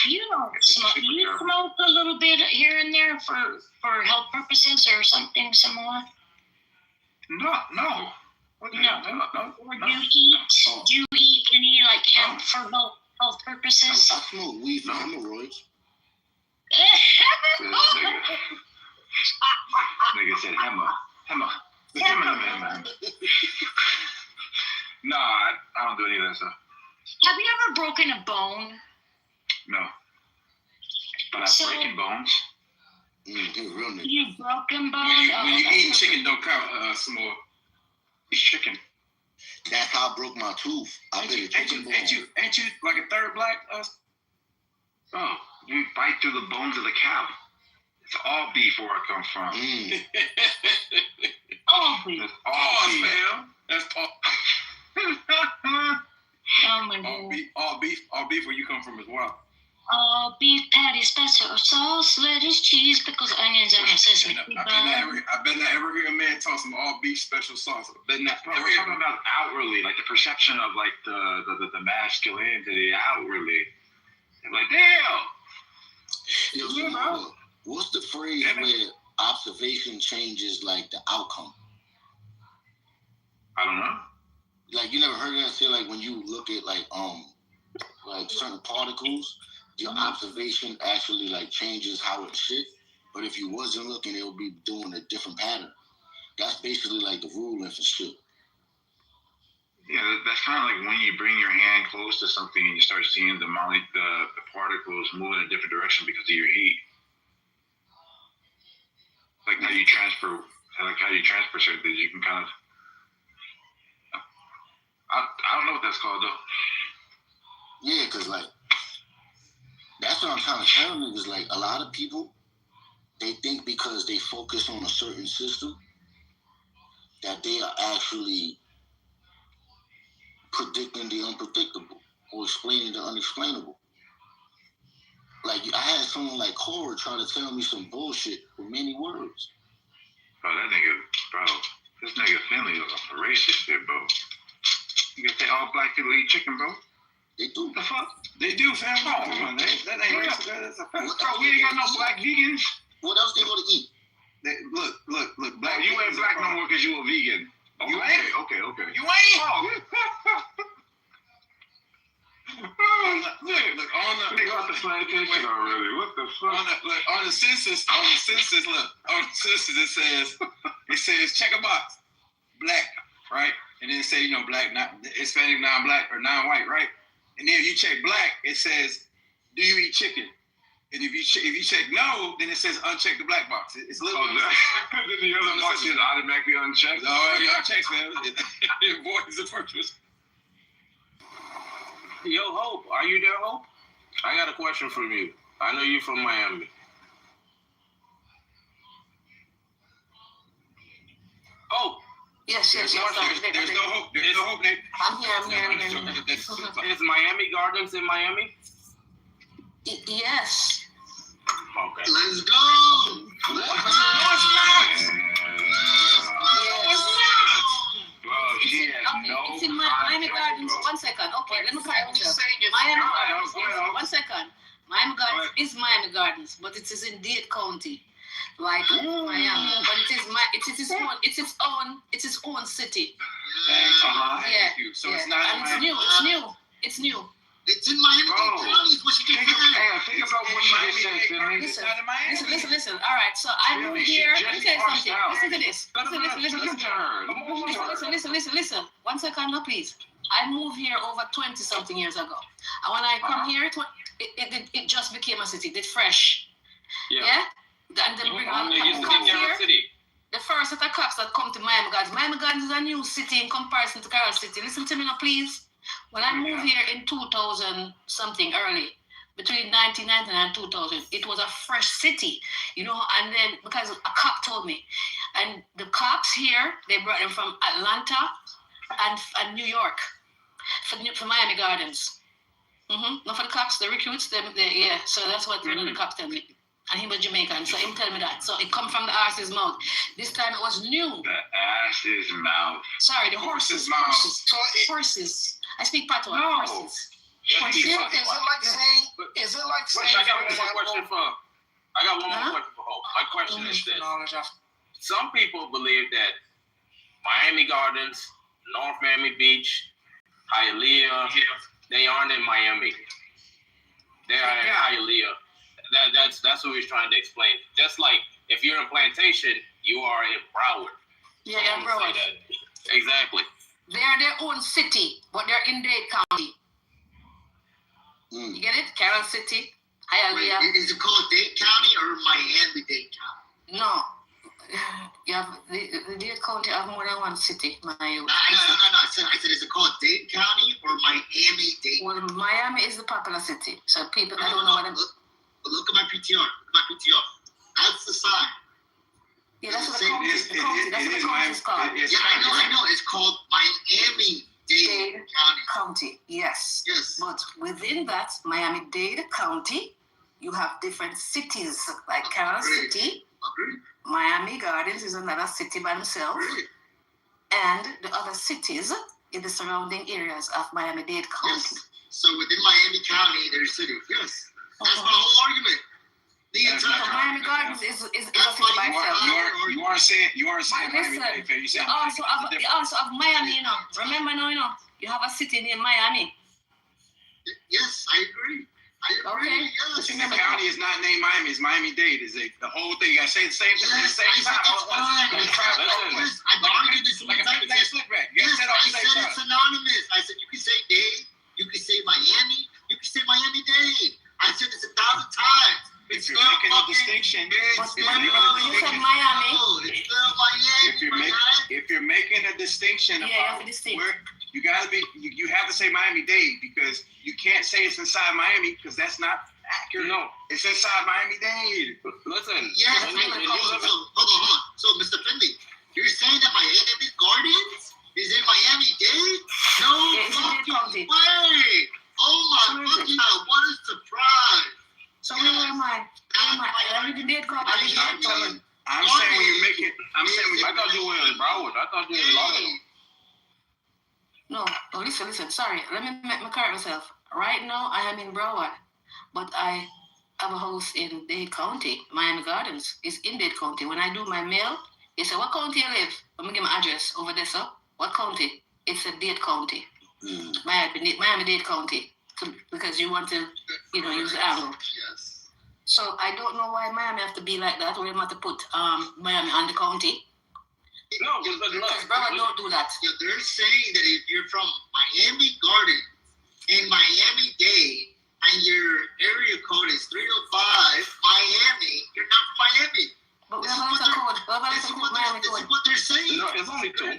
You don't smoke. You smoke a little bit here and there for health purposes or something similar. No. No. Do you eat any like hemp for health purposes? I smoke weed for hemorrhoids. Nigga said hemma. No, I don't do any of that stuff. Have you ever broken a bone? No. But So- breaking bones. Real nigga. You broken bones. When you eat chicken, don't count some more. It's chicken. That's how I broke my tooth. I bit a chicken bone. Ain't you like a third black? Oh, you bite through the bones of the cow. It's all beef where I come from. Oh, beef. It's all beef. Fam. That's all. Oh my god. All beef where you come from as well. Oh, beef patty, special sauce, lettuce, cheese, pickles, onions, and sesame. I bet not ever hear a man talk some all beef special sauce. I bet not. We're talking about outwardly, like the perception of like the masculinity outwardly. And like, damn. What's the phrase where observation changes like the outcome? I don't know. Like you never heard that say like when you look at like certain particles, your observation actually like changes how it shit. But if you wasn't looking, it would be doing a different pattern. That's basically like the ruling for shit. Yeah, that's kind of like when you bring your hand close to something and you start seeing the particles move in a different direction because of your heat. Like how you transfer certain things. You can kind of. I don't know what that's called though. Yeah, cause like that's what I'm trying to tell niggas. Like a lot of people, they think because they focus on a certain system that they are actually predicting the unpredictable or explaining the unexplainable. Like I had someone like Cora try to tell me some bullshit with many words. Bro, this nigga Finley was a racist shit, bro. You can say all black people eat chicken, bro. They do. The fuck? They do, fam. Come on, that ain't racist. That's a fact. Bro, we ain't got no black vegans. What else they gonna eat? Look. Black. You ain't black no more because you a vegan. Oh, You ain't. Okay. You ain't. Look on the. They got the plantation already. What the fuck? On the census, it says check a box, black, right? And then it say black, not Hispanic, non-black or non-white, right? And then if you check black, it says, do you eat chicken? And if you check no, then it says uncheck the black box. It's a little. Then the other box is automatically unchecked. Oh, yeah, unchecked, man. It avoids the purpose. Yo, Hope, are you there, Hope? I got a question from you. I know you're from Miami. Hope. Yes. There's no hope. There's no hope, Nate. I'm here. Is Miami Gardens in Miami? Yes. Okay. Let's go. No, it's not. It's in Miami Gardens. 1 second. Okay, let me correct myself. Miami Gardens. 1 second. Miami Gardens is Miami Gardens, but it is in Dade County, like Miami. But it's its own city. Thank you. So it's not. And it's new. It's in Miami County. What you think about what you just said, Finley. Listen. All right, so I moved here. Let me tell you something. Listen to this. Listen. 1 second, no, please. I moved here over 20-something years ago. And when I come here, it just became a city. It's fresh. Yeah? And then bring on cops here. The first set of cops that come to Miami Gardens. Miami Gardens is a new city in comparison to Carroll City. Listen to me now, please. When I moved here in 2000-something early, between 1999 and 2000, it was a fresh city, and then because a cop told me, and the cops here, they brought them from Atlanta and New York for Miami Gardens. Not for the cops, the recruits, so that's what one of the cops told me. And he was Jamaican, so he told me that. So it come from the horse's mouth. This time it was new. The ass's mouth. Sorry, the horse's mouth. Horses. I speak patois. No. Horses. Is it like saying? I got one more question for Hope. My question is this: some people believe that Miami Gardens, North Miami Beach, Hialeah, they aren't in Miami. They are in Hialeah. That's what he's trying to explain. Just like if you're in Plantation, you are in Broward. Yeah, Broward. Exactly. They are their own city, but they're in Dade County. You get it? Carroll City Hialeah. Is it called Dade County or Miami-Dade County? No. You have the Dade County have more than one city. No. I said, is it called Dade County or Miami-Dade? Well, Miami is the popular city, so people I don't know what. Look at my PTR. That's the sign. Yeah, that's what the county is called. Yeah, I know. It's called Miami-Dade County. Yes. But within that Miami-Dade County, you have different cities like Carol City. Miami Gardens is another city by themselves, and the other cities in the surrounding areas of Miami-Dade County. Yes. So within Miami County, there's cities. Yes, that's my whole argument. Miami Gardens is a city by itself. You are saying Miami. You also have Miami. Remember now, you have a city named Miami. Yes, I agree. Okay. Yes. And the county is not named Miami, it's Miami-Dade. The whole thing. I say the same thing at the same time. I've argued this like a slip back. Yes, I said it's synonymous. I said you can say Dade, you can say Miami, you can say Miami-Dade. I said this 1,000 times. If you're making a distinction, you said Miami. It's still Miami. If you're making a distinction about where you gotta be, you have to say Miami-Dade because you can't say it's inside Miami because that's not accurate. No, it's inside Miami-Dade. Listen. Yes. Hold on. So, Mr. Finley, you're saying that Miami Gardens is in Miami-Dade? No fucking way! Oh my fucking God! What a surprise! So where am I? I live in Dade County. I'm saying when you make it. I thought you were in Broward. I thought you were in Lauderdale. No, listen. Sorry, let me correct myself. Right now, I am in Broward, but I have a house in Dade County. Miami Gardens is in Dade County. When I do my mail, they say, "What county you live?" Let me give my address over there, sir. What county? It's a Dade County. Miami-Dade County. Because you want to, use the arrow. Yes. So I don't know why Miami have to be like that. We have to put Miami on the county. No, because Broward don't do that. Yeah, they're saying that if you're from Miami Gardens in Miami-Dade and your area code is 305 Miami, you're not from Miami. But we have a code. This is what they're saying. No, it's only two.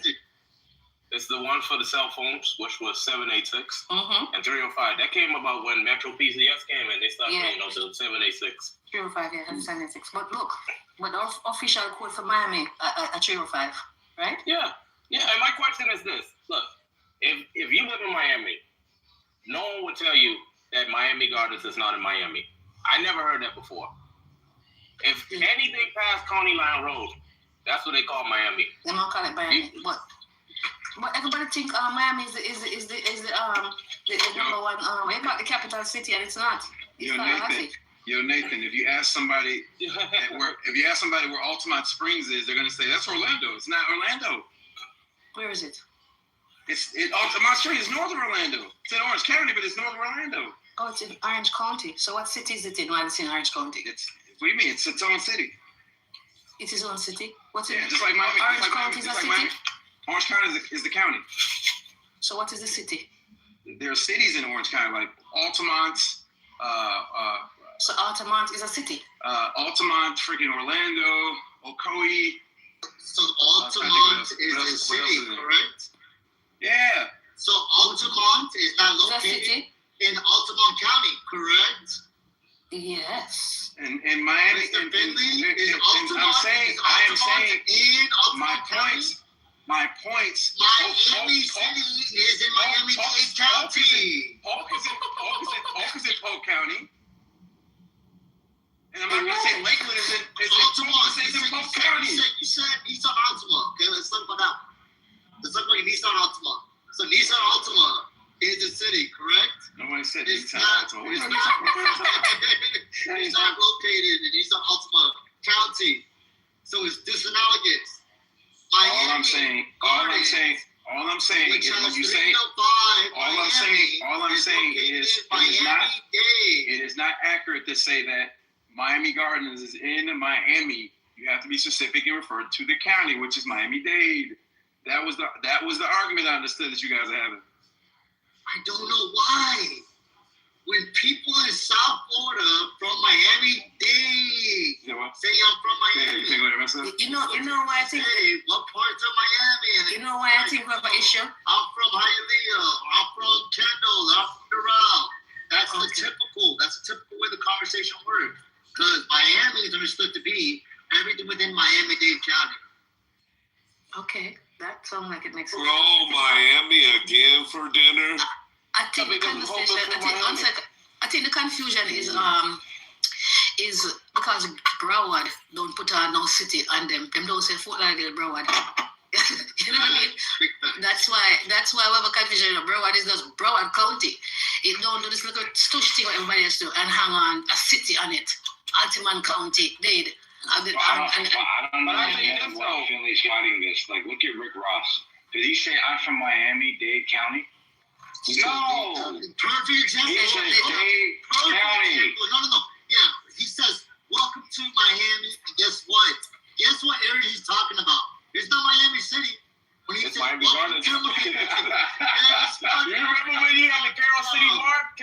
It's the one for the cell phones, which was 786 and 305. That came about when Metro PCS came and they started paying those 786. 305, yeah, 786. But look, the official code for Miami a 305, right? Yeah. And my question is this: look, if you live in Miami, no one would tell you that Miami Gardens is not in Miami. I never heard that before. If anything past County Line Road, that's what they call Miami. They don't call it Miami, but everybody think Miami is the number one. They call it the capital city, and it's not. It's not Nathan. If you ask somebody where Altamont Springs is, they're gonna say that's Orlando. It's not Orlando. Where is it? Altamont Springs is northern Orlando. It's in Orange County, but it's northern Orlando. Oh, it's in Orange County. So what city is it in? Why it's in Orange County? What do you mean? It's its own city. It's its own city. What's it? Just like Miami. Orange County is a city. Orange County is the county. So what is the city? There are cities in Orange County, like Altamont. So Altamont is a city? Altamont, freaking Orlando, Ocoee. So Altamont is a city, correct? Yeah. So Altamont is not located in Altamont County, correct? Yes. And Miami. Mr. Finley, I am saying in Altamont County? My points. Miami City is in Miami-Dade County. Polk is in Polk Counly. And I'm not going to say Lakeland is in Polk County. You said Nissan Altima. Okay, let's talk about that. Let's talk about Nissan Altima. So Nissan Altima is the city, correct? Nobody said it's Nissan Altima. It's not located in Nissan Altima County. So it's disanalogous. All I'm saying is when you say all I'm saying is it is not accurate to say that Miami Gardens is in Miami. You have to be specific and refer to the county, which is Miami-Dade. That was the argument I understood that you guys are having. I don't know why. when people in South Florida from Miami, say I'm from Miami. You know why I think. Hey, what parts of Miami? You know why I think we have an issue? I'm from Hialeah. I'm from Kendall. I'm from Doral. That's the typical way the conversation works. Because Miami is understood to be everything within Miami-Dade County. Okay, that sounds like it makes sense. Bro, Miami again for dinner? I think the conversation. I think the confusion is because Broward don't put on no city on them. Them don't say Fort Lauderdale Broward. You know what I mean? That's why we have a confusion. Broward is just Broward County. It don't do this little stush thing what everybody else do and hang on a city on it. Altiman County did. I don't know why Finley's fighting this. Like, look at Rick Ross. Did he say I'm from Miami-Dade County? No. Perfect example. No. Yeah, he says, welcome to Miami. And guess what? Guess what area he's talking about? It's not Miami City. When he it's said, Miami Gardens. You remember when you had the Carroll City Mart?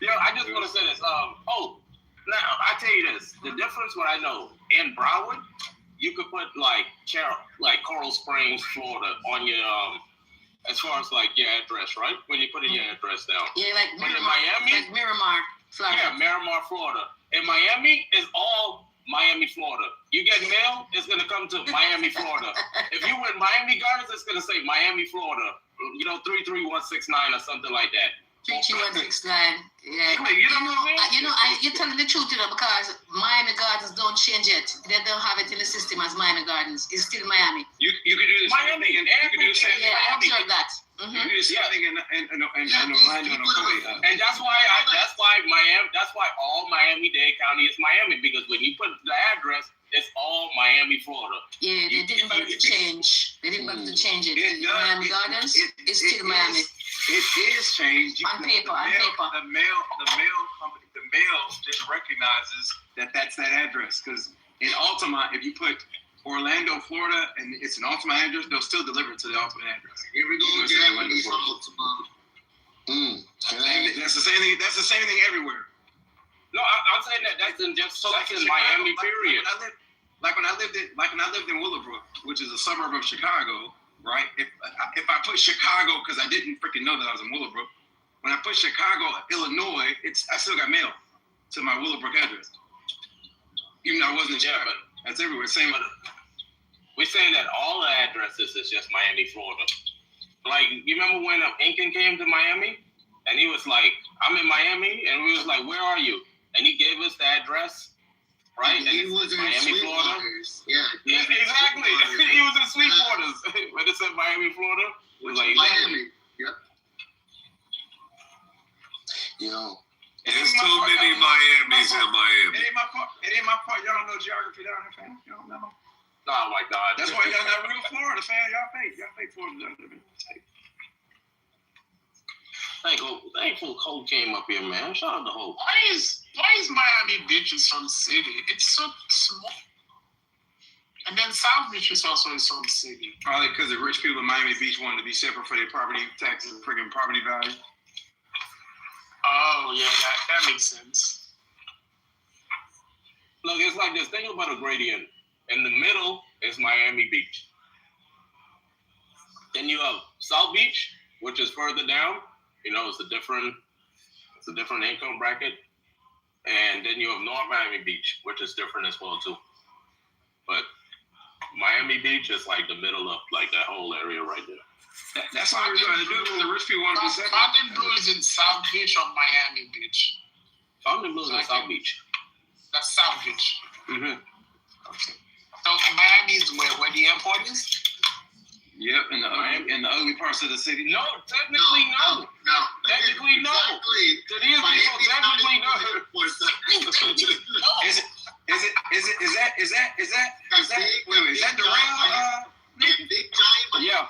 Yo, I just want to say this. Now I tell you this: the difference, what I know in Broward, you could put like Coral Springs, Florida, on your as far as like your address, right? When you put in your address down. Yeah, like Miramar, in Miami, like Miramar, Florida. Yeah, Miramar, Florida. In Miami, it's all Miami, Florida. You get mail, it's gonna come to Miami, Florida. If you went Miami Gardens, it's gonna say Miami, Florida. 33169 or something like that. 33169. Yeah. You're telling the truth, because Miami Gardens don't change it. They don't have it in the system as Miami Gardens. It's still Miami. You could do the same thing. You could do the same thing. Yeah, I observed that. You could do the same thing in Orlando and Ocoee. And that's why all Miami-Dade County is Miami, because when you put the address, it's all Miami, Florida. Yeah, they didn't want to change. They didn't want to change it. Miami Gardens, it's still Miami. It is changed. On paper. The mail company, the mail just recognizes that that's that address. Because in Altamont, if you put Orlando, Florida, and it's an Altamont address, they'll still deliver it to the Altamont address. Here we go again. That's the same thing. That's the same thing everywhere. No, I'm saying that's in Miami, period. When I lived in Willowbrook, which is a suburb of Chicago, right? If I put Chicago, because I didn't freaking know that I was in Willowbrook, when I put Chicago, Illinois, I still got mail to my Willowbrook address, even though I wasn't there. But that's everywhere. Same. We're saying that all the addresses is just Miami, Florida. Like, you remember when Incan came to Miami, and he was like, "I'm in Miami," and we was like, "Where are you?" And he gave us the address, right? And he was in Miami, Florida. Yeah, exactly. He was in Sweetwaters. When it said Miami, Florida, it was like Miami. Yep. There's too many Miamis in Miami. It ain't my part. Y'all don't know geography down here, fam. Y'all don't know. Oh my God. That's why y'all not real Florida, fam. Y'all fake Florida. Thankful Hope came up here, man. Shout out to Hope. Why is Miami Beach its own city? It's so small. And then South Beach is also its own city. Probably because the rich people in Miami Beach wanted to be separate for their property taxes and freaking property value. Oh, yeah, that makes sense. Look, it's like this. Think about a gradient. In the middle is Miami Beach. Then you have South Beach, which is further down. It's a different income bracket. And then you have North Miami Beach, which is different as well too. But Miami Beach is like the middle of like that whole area right there. That's what we're trying to do. The rich people want to be separate. Fontainebleau is in South Beach or Miami Beach? Fontainebleau is in South Beach. That's South Beach. Mm-hmm. Okay. So Miami is where the airport is? Yep, in the ugly parts of the city. No, technically no. Technically no. To these people, technically no. Is that the route? Yeah.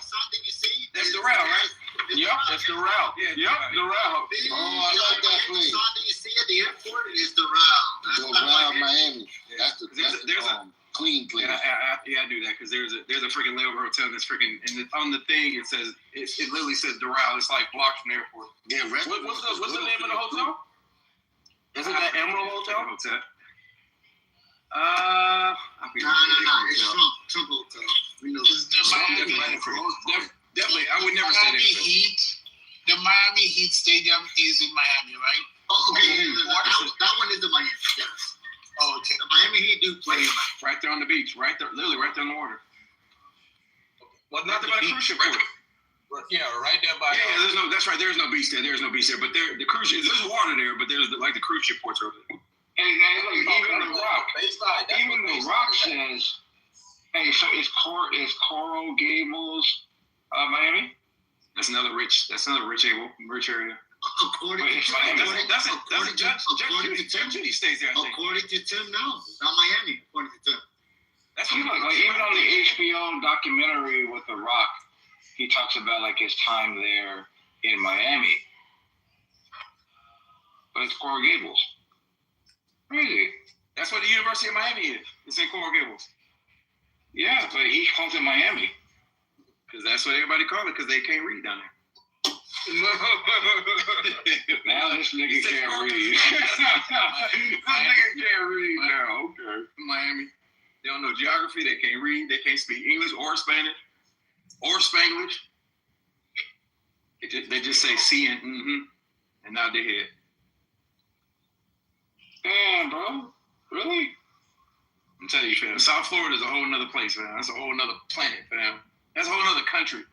That's the route, right? Yep, that's the route. Yeah, yep, the route. Oh, I like that place. Something you see at the airport is the route. The route, Miami. There's a clean place. Yeah, I do that because there's a freaking layover hotel that's freaking, and on the thing it says it literally says Doral. It's like blocks from the airport. Yeah, What's the name of the hotel? Is it that Emerald Hotel? I forget. It's Trump Hotel. We know. Definitely, I would never say that. The Miami Heat Stadium is in Miami, right? Oh, okay. That one is in Miami. Yes. Oh, okay. The Miami Heat do play right there on the beach, right there, literally right there on the water. Well, not by the cruise ship port. Yeah, right there by. Yeah, there's no. That's right. There's no beach there. There's no beach there. But the cruise ship. There's water there, but there's like the cruise ship ports over there. And even the Rock. Even the Rock says, "Hey, so is Coral Gables, Miami? That's another rich area. According to Judy stays there. According to Tim, no, it's not Miami. According to Tim. That's even on the HBO documentary with The Rock, he talks about like his time there in Miami. But it's Coral Gables. Crazy. That's what the University of Miami is. It's in Coral Gables. Yeah, but he calls it Miami. Because that's what everybody call it, because they can't read down there. Now this nigga can't read. This nigga can't read now. Okay. Miami. They don't know geography. They can't read. They can't speak English or Spanish or Spanglish. They just say see and and nod their head. Damn, bro. Really? I'm telling you, fam. South Florida is a whole nother place, man. That's a whole nother planet, fam. That's a whole nother country.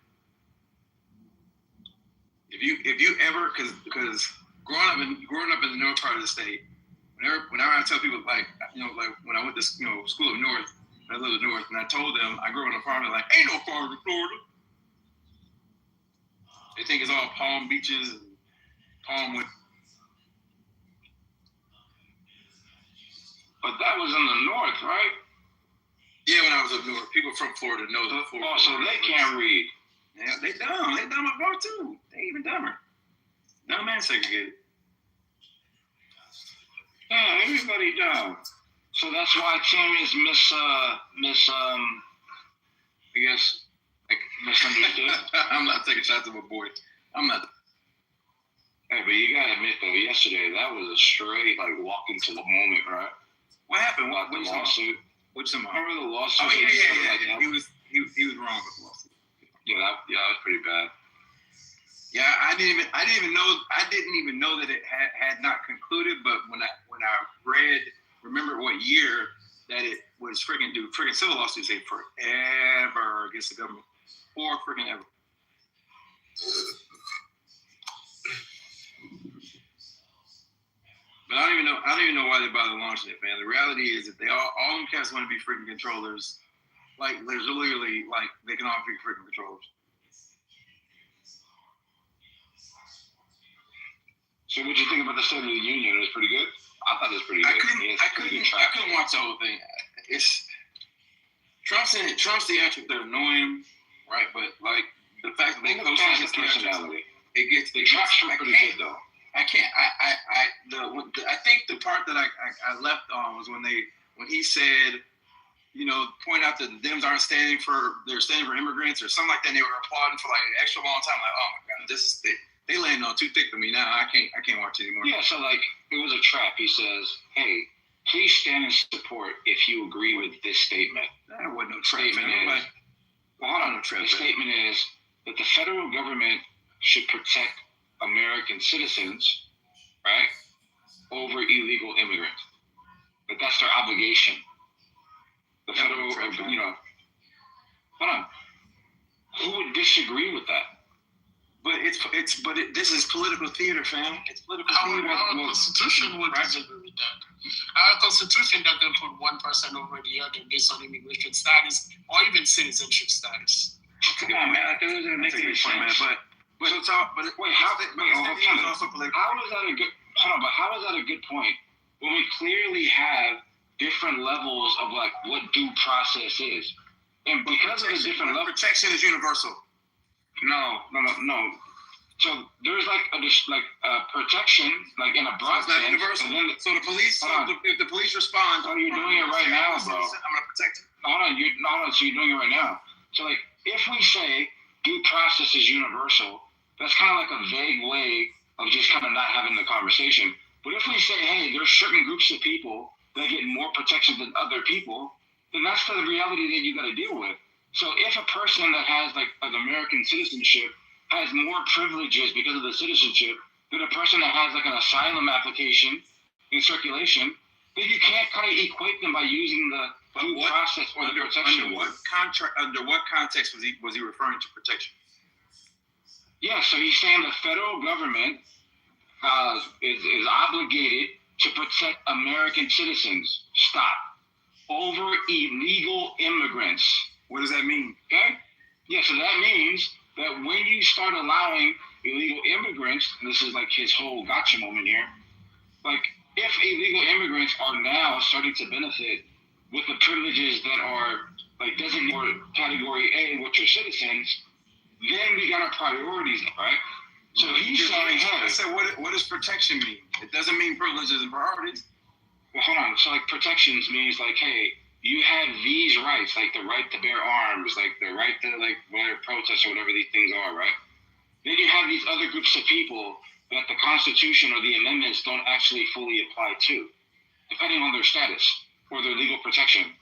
If you ever, because growing up in the north part of the state, whenever I tell people like when I went to school up north, I lived up north, and I told them I grew up on a farm, they're like, ain't no farm in Florida. They think it's all palm beaches and palm wood. But that was in the north, right? Yeah, when I was up north, people from Florida know that. Oh, so they can't read. Yeah, they dumb. They dumb up north too. They even dumber. Dumb and segregated. Yeah, everybody dumb. So that's why Tim is I guess, like, misunderstood. I'm not taking shots at my boy. I'm not. Hey, but you gotta admit though, yesterday that was a straight like walk into the moment, right? What happened? What the lawsuit? Which one? Remember the lawsuit? Oh yeah. He was wrong with the lawsuit. Yeah, that was pretty bad. Yeah, I didn't even know that it had not concluded. But when I remember what year that it was freaking civil lawsuits say forever against the government, or freaking ever. But I don't even know why they bother launching it, man. The reality is that they all them cats want to be freaking controllers. Like there's literally like they can all be freaking controllers. So what did you think about the State of the Union? It was pretty good. I thought it was pretty good. I couldn't watch the whole thing. It's Trump's the actor. They're annoying, right? But like the fact that they post his personality, it gets the tracks pretty good though. I can't. I think the part that I left on was when he said, point out that the Dems aren't standing for immigrants or something like that. And they were applauding for like an extra long time. Like, oh my god, they landing on too thick for me now. I can't watch it anymore. Yeah, so like it was a trap. He says, hey, please stand in support if you agree with this statement. That wasn't no trap. Hold on. The statement is that the federal government should protect American citizens, right, over illegal immigrants. But that's their obligation. The federal, hold on. Who would disagree with that? But this is political theater, fam. It's political theater. Our Constitution would disagree with that. Our Constitution doesn't put one person over the other based on immigration status or even citizenship status. Come on, man. That doesn't make any sense. But it's all. But wait, how is also political? How is that a good? Hold on, but how is that a good point when we clearly have different levels of like what due process is, and because of the different levels, protection is universal. No. So there's like protection, like in a broad It's not sense. universal. And then So the police, if the police respond, oh, you're doing it right now, bro. I'm gonna protect you. Hold on, so you're doing it right now. So like, if we say due process is universal, that's kind of like a vague way of just kind of not having the conversation. But if we say, hey, there's certain groups of people that get more protection than other people, then that's the reality that you got to deal with. So if a person that has like an American citizenship has more privileges because of the citizenship than a person that has like an asylum application in circulation, then you can't kind of equate them by using the due process or the protection. Under what context was he referring to protection? Yeah, so he's saying the federal government is obligated to protect American citizens. Stop. Over illegal immigrants. What does that mean? Okay? Yeah, so that means that when you start allowing illegal immigrants, and this is like his whole gotcha moment here, like if illegal immigrants are now starting to benefit with the privileges that are like designated for category A, which are citizens, then we got our priorities, right? So he's saying, hey. I said, what does protection mean? It doesn't mean privileges and priorities. Well, hold on. So like protections means like, hey, you have these rights, like the right to bear arms, like the right to like whatever protest or whatever these things are, right? Then you have these other groups of people that the Constitution or the amendments don't actually fully apply to, depending on their status or their legal protection.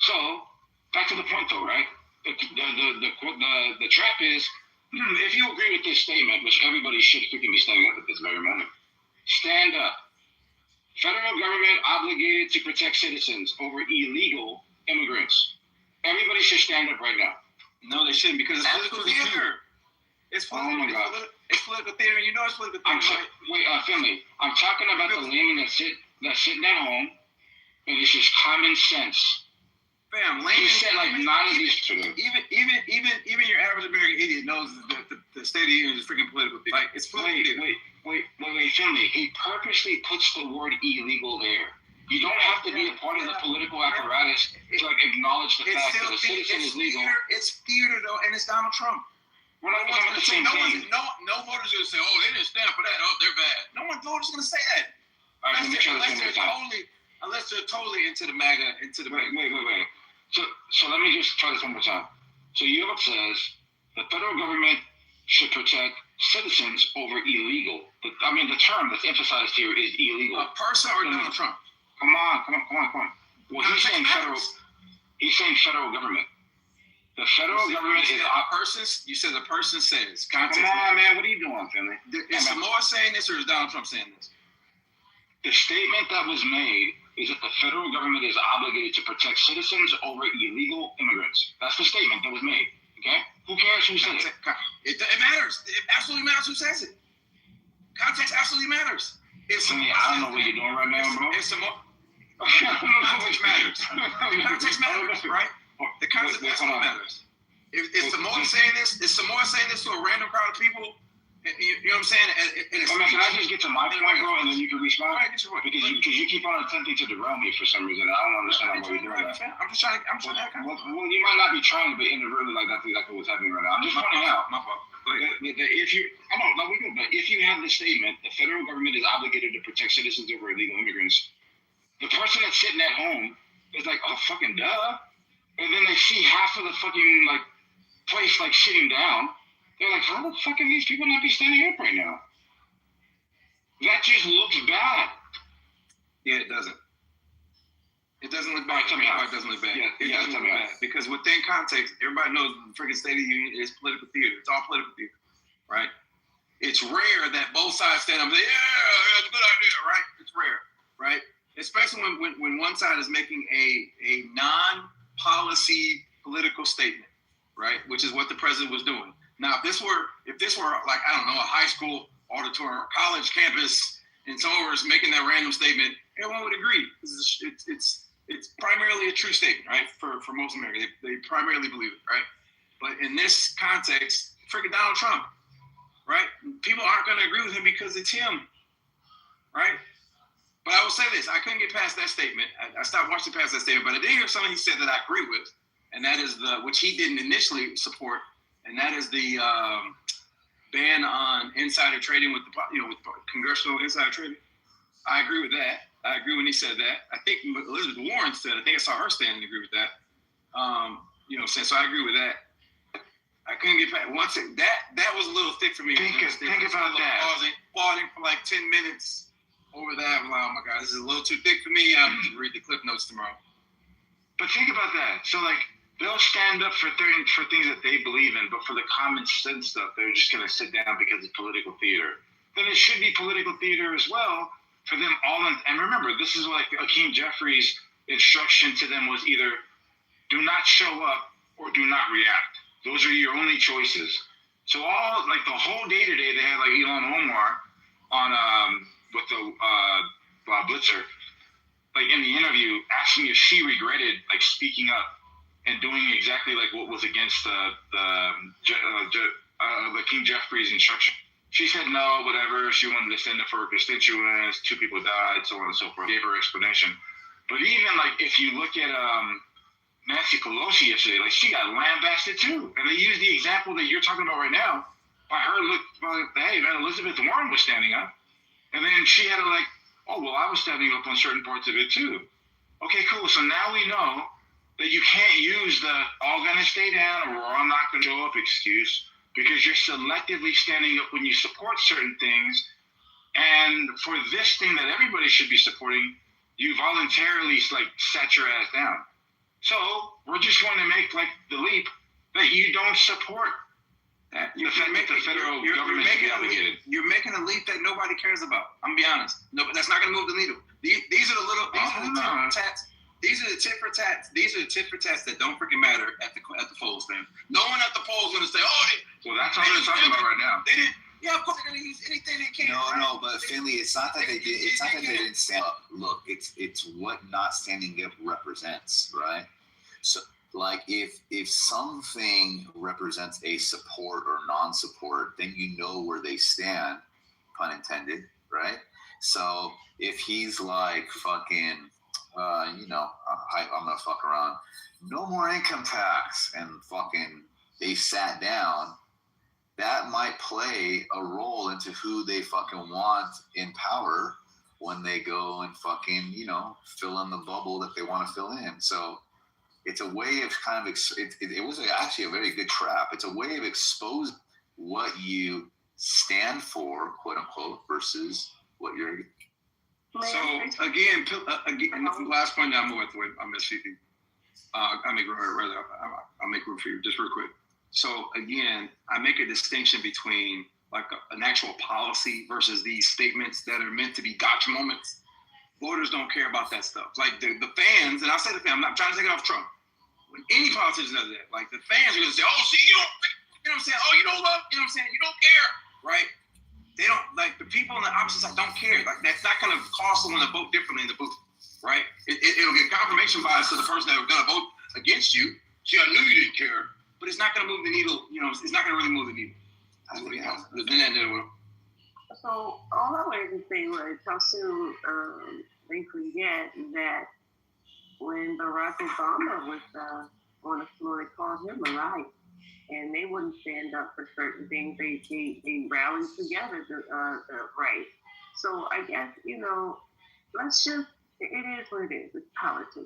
So back to the point though, right? The trap is, if you agree with this statement, which everybody should freaking be standing up at this very moment, stand up. Federal government obligated to protect citizens over illegal immigrants. Everybody should stand up right now. No, they shouldn't, because it's political theater. It's political theater. You know it's political theater. Wait, Finley. I'm talking about the layman that's sitting at home, and it's just common sense. Fam, layman said like none of these. Even your average American idiot knows that the state of the union is freaking political theater. Like it's political theater. Wait, Finley. He purposely puts the word illegal there. You don't have to be a part of the political apparatus to like acknowledge the fact that a citizen is legal. It's theater though, and it's Donald Trump. We're not talking about the same thing. No voters are gonna say, "Oh, they didn't stand for that. Oh, they're bad." No one voters gonna say that. All right, let me try this one more time. Unless they're totally into the MAGA, Wait. So let me just try this one more time. So Europe says the federal government should protect citizens over illegal. The term that's emphasized here is illegal. A person or Donald Trump? Come on. Well, he's saying federal government. The federal government is persons. You said the person says. Context. Come on, man. What are you doing, Finley? Is Samoa saying this or is Donald Trump saying this? The statement that was made is that the federal government is obligated to protect citizens over illegal immigrants. That's the statement that was made. Okay? Who cares who says it? It matters. It absolutely matters who says it. Context absolutely matters. I don't know what you're doing right now, bro. Context matters. Context matters, right? The context absolutely matters. If Samoa saying this, to a random crowd of people, you know what I'm saying? Can I just get to my point, bro, and then you can respond? Because you keep on attempting to derail me for some reason. I don't understand why you're doing that. I'm just trying to have well, you might not be trying, but really like that's exactly what's happening right now. I'm just pointing out. My fault. If you have the statement, the federal government is obligated to protect citizens over illegal immigrants, the person that's sitting at home is like, oh, fucking duh. And then they see half of the fucking like place like sitting down. They're like, how the fuck can these people not be standing up right now? That just looks bad. Yeah, it doesn't. It doesn't look bad. Tell me how. It doesn't look bad. It doesn't look bad. Because within context, everybody knows the freaking State of the Union is political theater. It's all political theater, right? It's rare that both sides stand up and say, yeah, that's a good idea, right? It's rare, right? Especially when one side is making a non-policy political statement, right? Which is what the president was doing. Now, if this were like, I don't know, a high school auditorium, college campus, and someone was making that random statement, everyone would agree. It's primarily a true statement, right? For most Americans, they primarily believe it, right? But in this context, freaking Donald Trump, right? People aren't going to agree with him because it's him, right? But I will say this: I couldn't get past that statement. I stopped watching past that statement, but I did hear something he said that I agree with, and that is which he didn't initially support. And that is the ban on insider trading with with congressional insider trading. I agree with that. I agree when he said that. I think Elizabeth Warren said. I think I saw her stand and agree with that. So I agree with that. I couldn't get back once that was a little thick for me. Think about that. Pausing for like 10 minutes over that. I'm like, oh my God, this is a little too thick for me. I'm going to read the clip notes tomorrow. But think about that. So like they'll stand up for things that they believe in, but for the common sense stuff, they're just going to sit down because it's political theater. Then it should be political theater as well for them all. And remember, this is like Hakeem Jeffries' instruction to them was either do not show up or do not react. Those are your only choices. So all like the whole day today, they had like Ilhan Omar on with the Blitzer, like in the interview, asking if she regretted like speaking up and doing exactly like what was against Hakeem Jeffries' instruction. She said no, whatever. She wanted to stand up for her constituents. 2 people died, so on and so forth. Gave her explanation. But even like if you look at Nancy Pelosi yesterday, like she got lambasted too, and they used the example that you're talking about right now. By her, hey, Elizabeth Warren was standing up, and then she had to like, oh well, I was standing up on certain parts of it too. Okay, cool. So now we know that you can't use the all gonna stay down or I'm not gonna show up excuse because you're selectively standing up when you support certain things. And for this thing that everybody should be supporting, you voluntarily like sat your ass down. So we're just going to make like the leap that you don't support that. The federal government should be obligated. You're making a leap that nobody cares about. I'm gonna be honest. No, that's not gonna move the needle. These are the tit-for-tats. These are the tit-for-tats. These are the tit-for-tats that don't freaking matter at the polls, man. No one at the polls is gonna say, well, that's what they're talking about right now. They did. Yeah, of course they're gonna use anything they can. No, but Finley, it's not that they did. It's not that they didn't stand up. Look, it's what not standing up represents, right? So, like, if something represents a support or non-support, then you know where they stand, pun intended, right? So if he's like fucking, I'm gonna fuck around, no more income tax, and fucking they sat down, that might play a role into who they fucking want in power when they go and fucking, fill in the bubble that they want to fill in. So it's a way of kind of, it was actually a very good trap. It's a way of exposing what you stand for, quote unquote, versus what you're. So again, last point. Now I'm moving away. I'm speaking. I'll make room for you just real quick. So again, I make a distinction between like an actual policy versus these statements that are meant to be gotcha moments. Voters don't care about that stuff. Like the fans, and I'll say the fans, I'm not trying to take it off Trump. When any politician does that, like the fans are going to say, oh, see, you know what I'm saying? Oh, you don't love, you know what I'm saying? You don't care, right? They don't, like the people on the opposite side don't care. Like that's not going to cause someone to vote differently in the booth, right? It'll get confirmation bias to the person that was going to vote against you. See, I knew you didn't care, but it's not going to move the needle. It's not going to really move the needle. That's what he has. So all I wanted to say was how soon they forget that when Barack Obama was on the floor, they called him a liar, and they wouldn't stand up for certain things. They rallied together to right. So I guess let's just it is what it is. It's politics,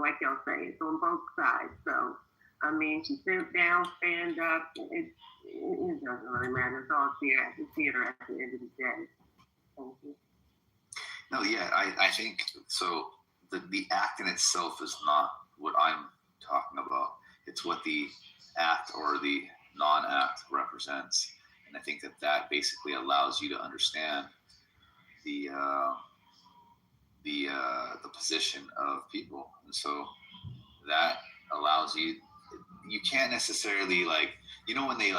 like y'all say. It's on both sides. So I mean, she sit down, stand up. It doesn't really matter. It's all theater at the end of the day. Thank you. No, yeah, I think so. The act in itself is not what I'm talking about. It's what the act or the non-act represents, and I think that basically allows you to understand the position of people, and so that allows you. You can't necessarily when they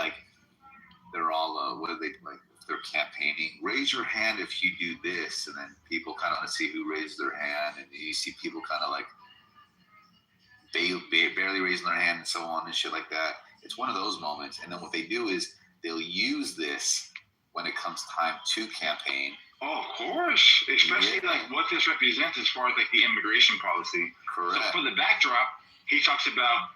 they're all what are they like? They're campaigning. Raise your hand if you do this, and then people kind of see who raised their hand, and you see people kind of like barely raising their hand and so on and shit like that. It's one of those moments, and then what they do is they'll use this when it comes time to campaign. Oh, of course, especially like what this represents as far as like the immigration policy. Correct. So for the backdrop, he talks about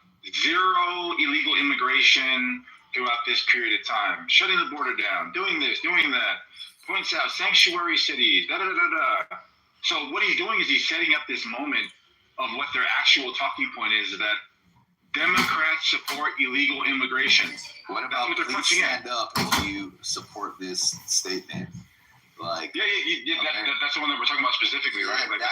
zero illegal immigration throughout this period of time, shutting the border down, doing this, doing that, points out sanctuary cities, So what he's doing is he's setting up this moment of what their actual talking point is that Democrats support illegal immigration. What about please stand up if you support this statement? Like, that's the one that we're talking about specifically, right? Like, that